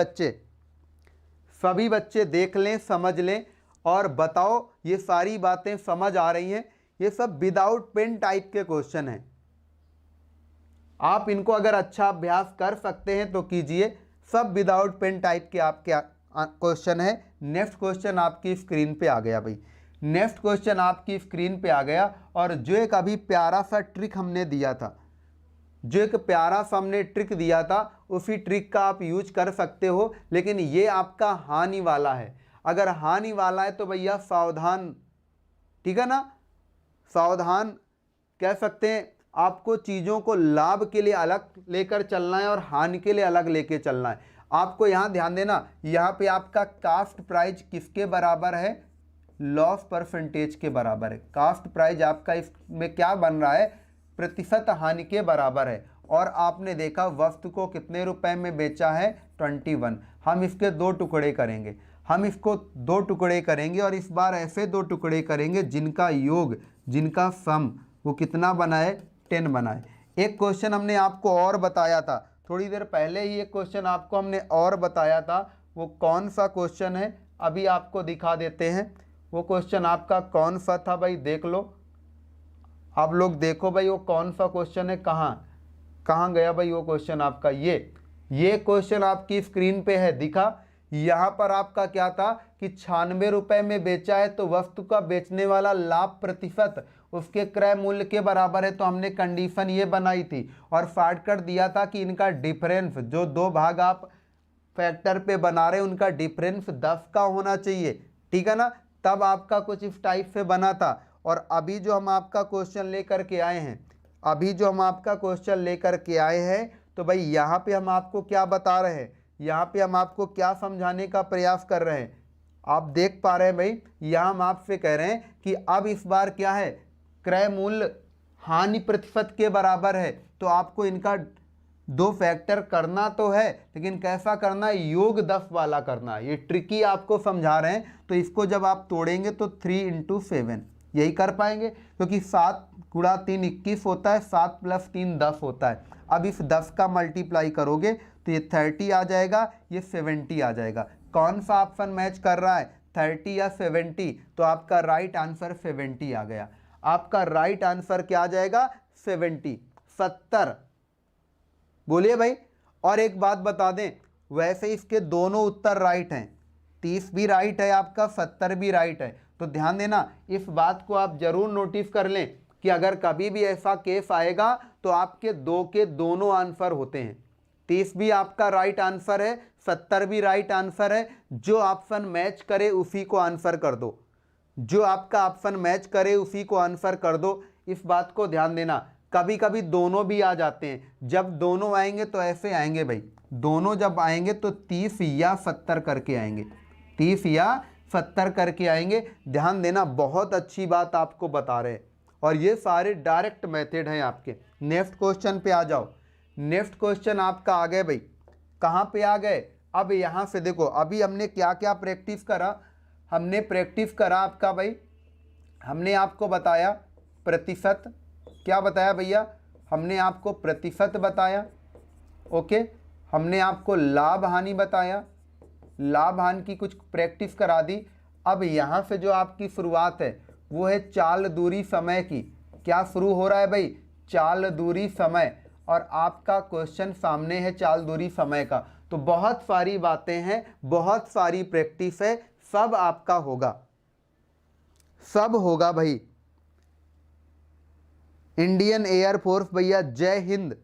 बच्चे देख लें, समझ लें और बताओ ये सारी बातें समझ आ रही हैं। ये सब विदाउट पेन टाइप के क्वेश्चन हैं। आप इनको अगर अच्छा अभ्यास कर सकते हैं तो कीजिए। सब विदाउट पेन टाइप के आपके क्वेश्चन है। नेक्स्ट क्वेश्चन आपकी स्क्रीन पे आ गया भाई। नेक्स्ट क्वेश्चन आपकी स्क्रीन पे आ गया। और जो एक अभी प्यारा सा ट्रिक हमने दिया था, उसी ट्रिक का आप यूज कर सकते हो। लेकिन ये आपका हानि वाला है। अगर हानि वाला है तो भैया सावधान, ठीक है ना। सावधान कह सकते हैं। आपको चीज़ों को लाभ के लिए अलग लेकर चलना है और हानि के लिए अलग लेके चलना है। आपको यहाँ ध्यान देना, यहाँ पे आपका कास्ट प्राइस किसके बराबर है? लॉस परसेंटेज के बराबर है। कास्ट प्राइस आपका इसमें क्या बन रहा है? प्रतिशत हानि के बराबर है। और आपने देखा वस्तु को कितने रुपए में बेचा है? 21। हम इसके 2 टुकड़े करेंगे। हम इसको 2 टुकड़े करेंगे और इस बार ऐसे 2 टुकड़े करेंगे जिनका योग, जिनका सम वो कितना बनाए? 10 बनाए। एक क्वेश्चन हमने आपको और बताया था, थोड़ी देर पहले ही एक क्वेश्चन आपको हमने और बताया था। वो कौन सा क्वेश्चन है अभी आपको दिखा देते हैं। वो क्वेश्चन आपका कौन सा था भाई? देख लो, आप लोग देखो भाई वो कौन सा क्वेश्चन है। कहाँ गया भाई वो क्वेश्चन आपका? ये क्वेश्चन आपकी स्क्रीन पे है, दिखा। यहाँ पर आपका क्या था कि 96 रुपए में बेचा है तो वस्तु का बेचने वाला लाभ प्रतिशत उसके क्रय मूल्य के बराबर है। तो हमने कंडीशन ये बनाई थी और शॉर्टकट दिया था कि इनका डिफरेंस, जो 2 भाग आप फैक्टर पे बना रहे हैं, उनका डिफरेंस 10 का होना चाहिए, ठीक है ना। तब आपका कुछ इस टाइप से बना था। और अभी जो हम आपका क्वेश्चन लेकर के आए हैं, तो भाई यहाँ पे हम आपको क्या बता रहे हैं? यहाँ पे हम आपको क्या समझाने का प्रयास कर रहे हैं? आप देख पा रहे हैं भाई, यहाँ हम आपसे कह रहे हैं कि अब इस बार क्या है? क्रय मूल्य हानि प्रतिशत के बराबर है, तो आपको इनका 2 फैक्टर करना तो है, लेकिन कैसा करना है, योग 10 वाला करना है। ये ट्रिकी आपको समझा रहे हैं, तो इसको जब आप तोड़ेंगे तो 3 × 7 यही कर पाएंगे, क्योंकि 7 × 3 21 होता है, 7 + 3 10 होता है। अब इस 10 का मल्टीप्लाई करोगे तो ये 30 आ जाएगा, ये 70 आ जाएगा। कौन सा ऑप्शन मैच कर रहा है, 30 या 70? तो आपका राइट आंसर 70 आ गया। आपका राइट आंसर क्या आ जाएगा, 70। बोलिए भाई। और एक बात बता दें, वैसे इसके दोनों उत्तर राइट हैं, 30 भी राइट है आपका, 70 भी राइट है। तो ध्यान देना, इस बात को आप जरूर नोटिस कर लें कि अगर कभी भी ऐसा केस आएगा तो आपके 2 के दोनों आंसर होते हैं। 30 भी आपका राइट आंसर है, 70 भी राइट आंसर है। जो ऑप्शन मैच करे उसी को आंसर कर दो, जो आपका ऑप्शन मैच करे उसी को आंसर कर दो। इस बात को ध्यान देना, कभी कभी दोनों भी आ जाते हैं। जब दोनों आएंगे तो ऐसे आएंगे भाई, दोनों जब आएंगे तो 30 या 70 करके आएंगे, 30 या 70 करके आएंगे। ध्यान देना, बहुत अच्छी बात आपको बता रहे हैं, और ये सारे डायरेक्ट मेथड हैं आपके। नेक्स्ट क्वेश्चन पे आ जाओ। नेक्स्ट क्वेश्चन आपका आ गए भाई, कहाँ पे आ गए, अब यहाँ से देखो, अभी हमने क्या क्या प्रैक्टिस करा। हमने प्रैक्टिस करा आपका भाई, हमने आपको बताया प्रतिशत, क्या बताया भैया, हमने आपको प्रतिशत बताया, ओके। हमने आपको लाभ हानि बताया, लाभ हानि की कुछ प्रैक्टिस करा दी। अब यहाँ से जो आपकी शुरुआत है वो है चाल दूरी समय की। क्या शुरू हो रहा है भाई, चाल दूरी समय, और आपका क्वेश्चन सामने है चाल दूरी समय का। तो बहुत सारी बातें हैं, बहुत सारी प्रैक्टिस है, सब आपका होगा, सब होगा भाई। इंडियन एयरफोर्स भैया, जय हिंद,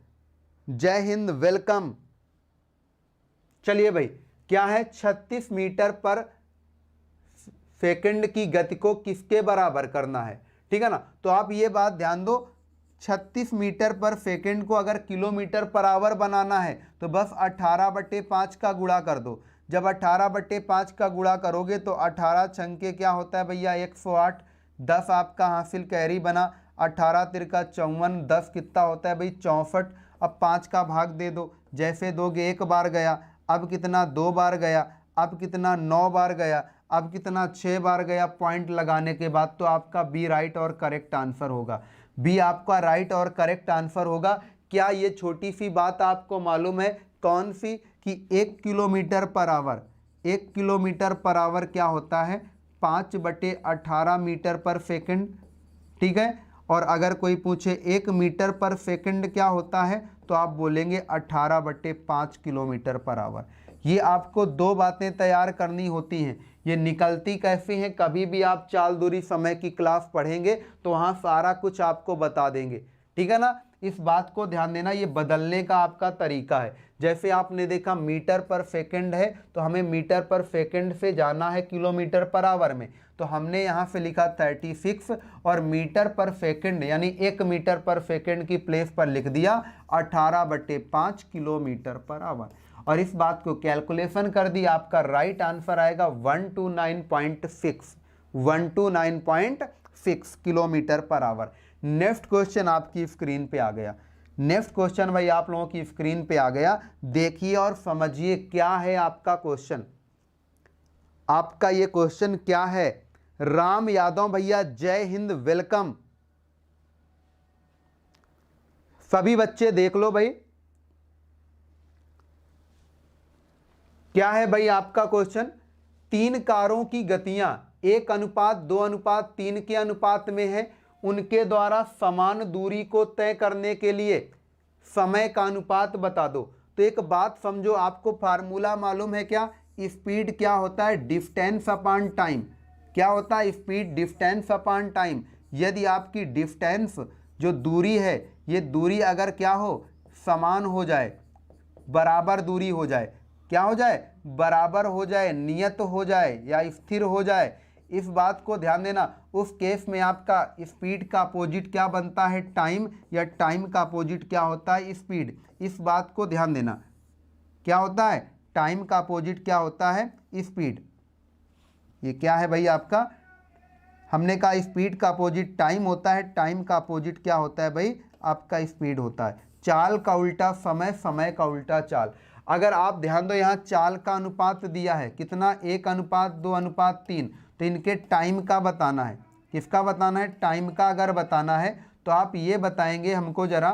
जय हिंद, वेलकम। चलिए भाई, क्या है, 36 मीटर पर सेकंड की गति को किसके बराबर करना है, ठीक है ना। तो आप ये बात ध्यान दो, 36 मीटर पर सेकंड को अगर किलोमीटर पर आवर बनाना है तो बस 18/5 का गुणा कर दो। जब 18/5 का गुणा करोगे तो 18 छंके क्या होता है भैया, 108, 10 आपका हासिल कैरी बना, 18 तिरका 54, 10 कितना होता है भाई 64। अब 5 का भाग दे दो, जैसे दोगे 1 बार गया, अब कितना 2 बार गया, अब कितना 9 बार गया, अब कितना 6 बार गया। पॉइंट लगाने के बाद तो आपका बी राइट और करेक्ट आंसर होगा, बी आपका राइट और करेक्ट आंसर होगा। क्या ये छोटी सी बात आपको मालूम है, कौन सी, कि 1 kilometre per hour, 1 kilometre per hour क्या होता है, 5/18 मीटर पर सेकंड, ठीक है। और अगर कोई पूछे 1 मीटर पर सेकंड क्या होता है, तो आप बोलेंगे 18/5 किलोमीटर पर आवर। ये आपको 2 बातें तैयार करनी होती हैं, ये निकलती कैसे हैं, कभी भी आप चाल दूरी समय की क्लास पढ़ेंगे तो वहाँ सारा कुछ आपको बता देंगे, ठीक है ना। इस बात को ध्यान देना, ये बदलने का आपका तरीका है। जैसे आपने देखा मीटर पर सेकंड है, तो हमें मीटर पर सेकंड से जाना है किलोमीटर पर आवर में, तो हमने यहाँ से लिखा 36, और मीटर पर सेकंड यानी 1 मीटर पर सेकंड की प्लेस पर लिख दिया 18/5 किलोमीटर पर आवर, और इस बात को कैलकुलेशन कर दी। आपका राइट आंसर आएगा 129.6, 129.6 kilometre per hour. Next question आपकी स्क्रीन पे आ गया, नेक्स्ट क्वेश्चन भाई आप लोगों की स्क्रीन पे आ गया। देखिए और समझिए क्या है आपका क्वेश्चन, आपका ये क्वेश्चन क्या है। राम यादव भैया, जय हिंद, वेलकम। सभी बच्चे देख लो भाई, क्या है भाई आपका क्वेश्चन। 3 कारों की गतियां 1:2:3 के अनुपात में है, उनके द्वारा समान दूरी को तय करने के लिए समय का अनुपात बता दो। तो एक बात समझो, आपको फार्मूला मालूम है क्या, स्पीड क्या होता है, डिस्टेंस अपॉन टाइम। क्या होता है, स्पीड डिस्टेंस अपॉन टाइम। यदि आपकी डिस्टेंस जो दूरी है, ये दूरी अगर क्या हो, समान हो जाए, बराबर दूरी हो जाए, क्या हो जाए, बराबर हो जाए, नियत हो जाए या स्थिर हो जाए, इस बात को ध्यान देना। उस केस में आपका स्पीड का अपोजिट क्या बनता है, टाइम, या टाइम का अपोजिट क्या होता है, स्पीड। इस बात को ध्यान देना, क्या होता है, टाइम का अपोजिट क्या होता है, स्पीड। ये क्या है भाई आपका हमने कहा स्पीड का अपोजिट टाइम होता है, टाइम का अपोजिट क्या होता है भाई, आपका स्पीड होता है। चाल का उल्टा समय, समय का उल्टा चाल। अगर आप ध्यान दो यहाँ चाल का अनुपात दिया है कितना, 1:2:3, तो इनके टाइम का बताना है। किसका बताना है, टाइम का अगर बताना है तो आप ये बताएंगे हमको जरा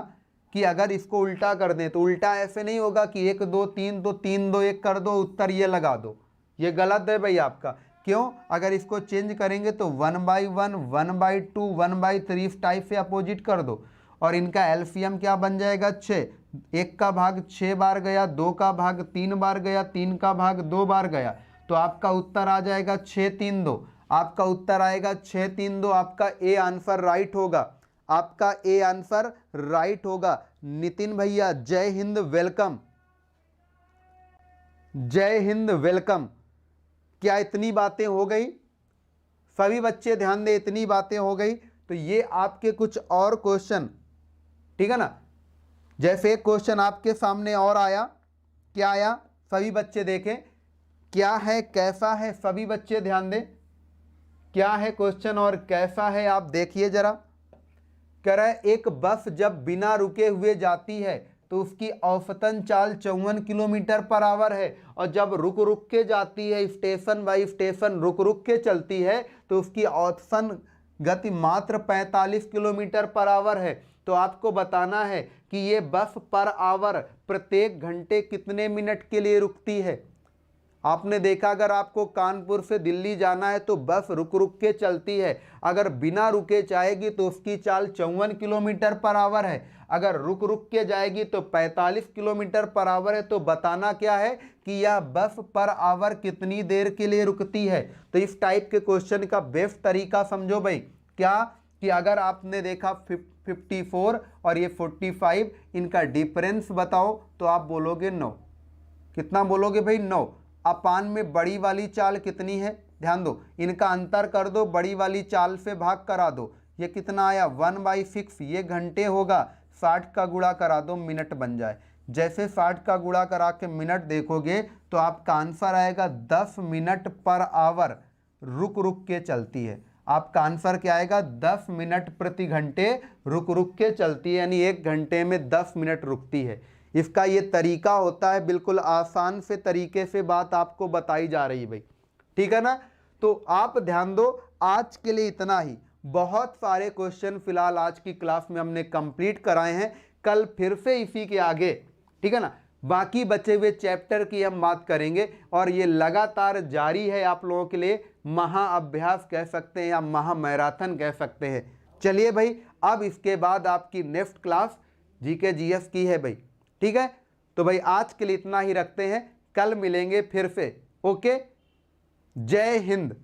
कि अगर इसको उल्टा कर दें तो उल्टा ऐसे नहीं होगा कि 1 2 3 तो 3 2 1 कर दो, उत्तर ये लगा दो, ये गलत है भाई आपका। क्यों, अगर इसको चेंज करेंगे तो 1/1, 1/2, 1/3 इस टाइप से अपोजिट कर दो और इनका एलसीएम क्या बन जाएगा 6। 1 का भाग 6 बार गया, 2 का भाग 3 बार गया, 3 का भाग 2 बार गया, तो आपका उत्तर आ जाएगा 632। आपका उत्तर आएगा 632, आपका ए आंसर राइट होगा, आपका ए आंसर राइट होगा। नितिन भैया जय हिंद, वेलकम, जय हिंद, वेलकम। क्या इतनी बातें हो गई, सभी बच्चे ध्यान दें, इतनी बातें हो गई। तो ये आपके कुछ और क्वेश्चन, ठीक है ना, जैसे एक क्वेश्चन आपके सामने और आया, क्या आया, सभी बच्चे देखें, क्या है कैसा है, सभी बच्चे ध्यान दें, क्या है क्वेश्चन और कैसा है आप देखिए जरा। कह रहा है एक बस जब बिना रुके हुए जाती है तो उसकी औसतन चाल 54 किलोमीटर पर आवर है, और जब रुक रुक के जाती है, स्टेशन बाई स्टेशन रुक रुक के चलती है, तो उसकी औसतन गति मात्र 45 किलोमीटर पर आवर है। तो आपको बताना है कि ये बस पर आवर प्रत्येक घंटे कितने मिनट के लिए रुकती है। आपने देखा अगर आपको कानपुर से दिल्ली जाना है तो बस रुक रुक के चलती है, अगर बिना रुके जाएगी तो उसकी चाल 54 किलोमीटर पर आवर है, अगर रुक रुक के जाएगी तो 45 किलोमीटर पर आवर है। तो बताना क्या है कि यह बस पर आवर कितनी देर के लिए रुकती है। तो इस टाइप के क्वेश्चन का बेस्ट तरीका समझो भाई, क्या कि अगर आपने देखा 54 और ये 45, इनका डिफरेंस बताओ तो आप बोलोगे 9। कितना बोलोगे भाई, 9। अपान में बड़ी वाली चाल कितनी है, ध्यान दो, इनका अंतर कर दो, बड़ी वाली चाल से भाग करा दो, ये कितना आया 1/6, ये घंटे होगा, 60 का गुणा करा दो, मिनट बन जाए। जैसे 60 का गुणा करा के मिनट देखोगे तो आपका आंसर आएगा 10 मिनट पर आवर रुक रुक के चलती है। आपका आंसर क्या आएगा, 10 मिनट प्रति घंटे रुक रुक के चलती है, यानी 1 घंटे में 10 मिनट रुकती है। इसका ये तरीका होता है, बिल्कुल आसान से तरीके से बात आपको बताई जा रही है भाई, ठीक है ना। तो आप ध्यान दो, आज के लिए इतना ही। बहुत सारे क्वेश्चन फिलहाल आज की क्लास में हमने कंप्लीट कराए हैं, कल फिर से इसी के आगे, ठीक है ना, बाकी बचे हुए चैप्टर की हम बात करेंगे। और ये लगातार जारी है आप लोगों के लिए, महाअभ्यास कह सकते हैं या महामैराथन कह सकते हैं। चलिए भाई, अब इसके बाद आपकी नेक्स्ट क्लास जीके जीएस की है भाई, ठीक है। तो भाई आज के लिए इतना ही रखते हैं, कल मिलेंगे फिर से। ओके, जय हिंद।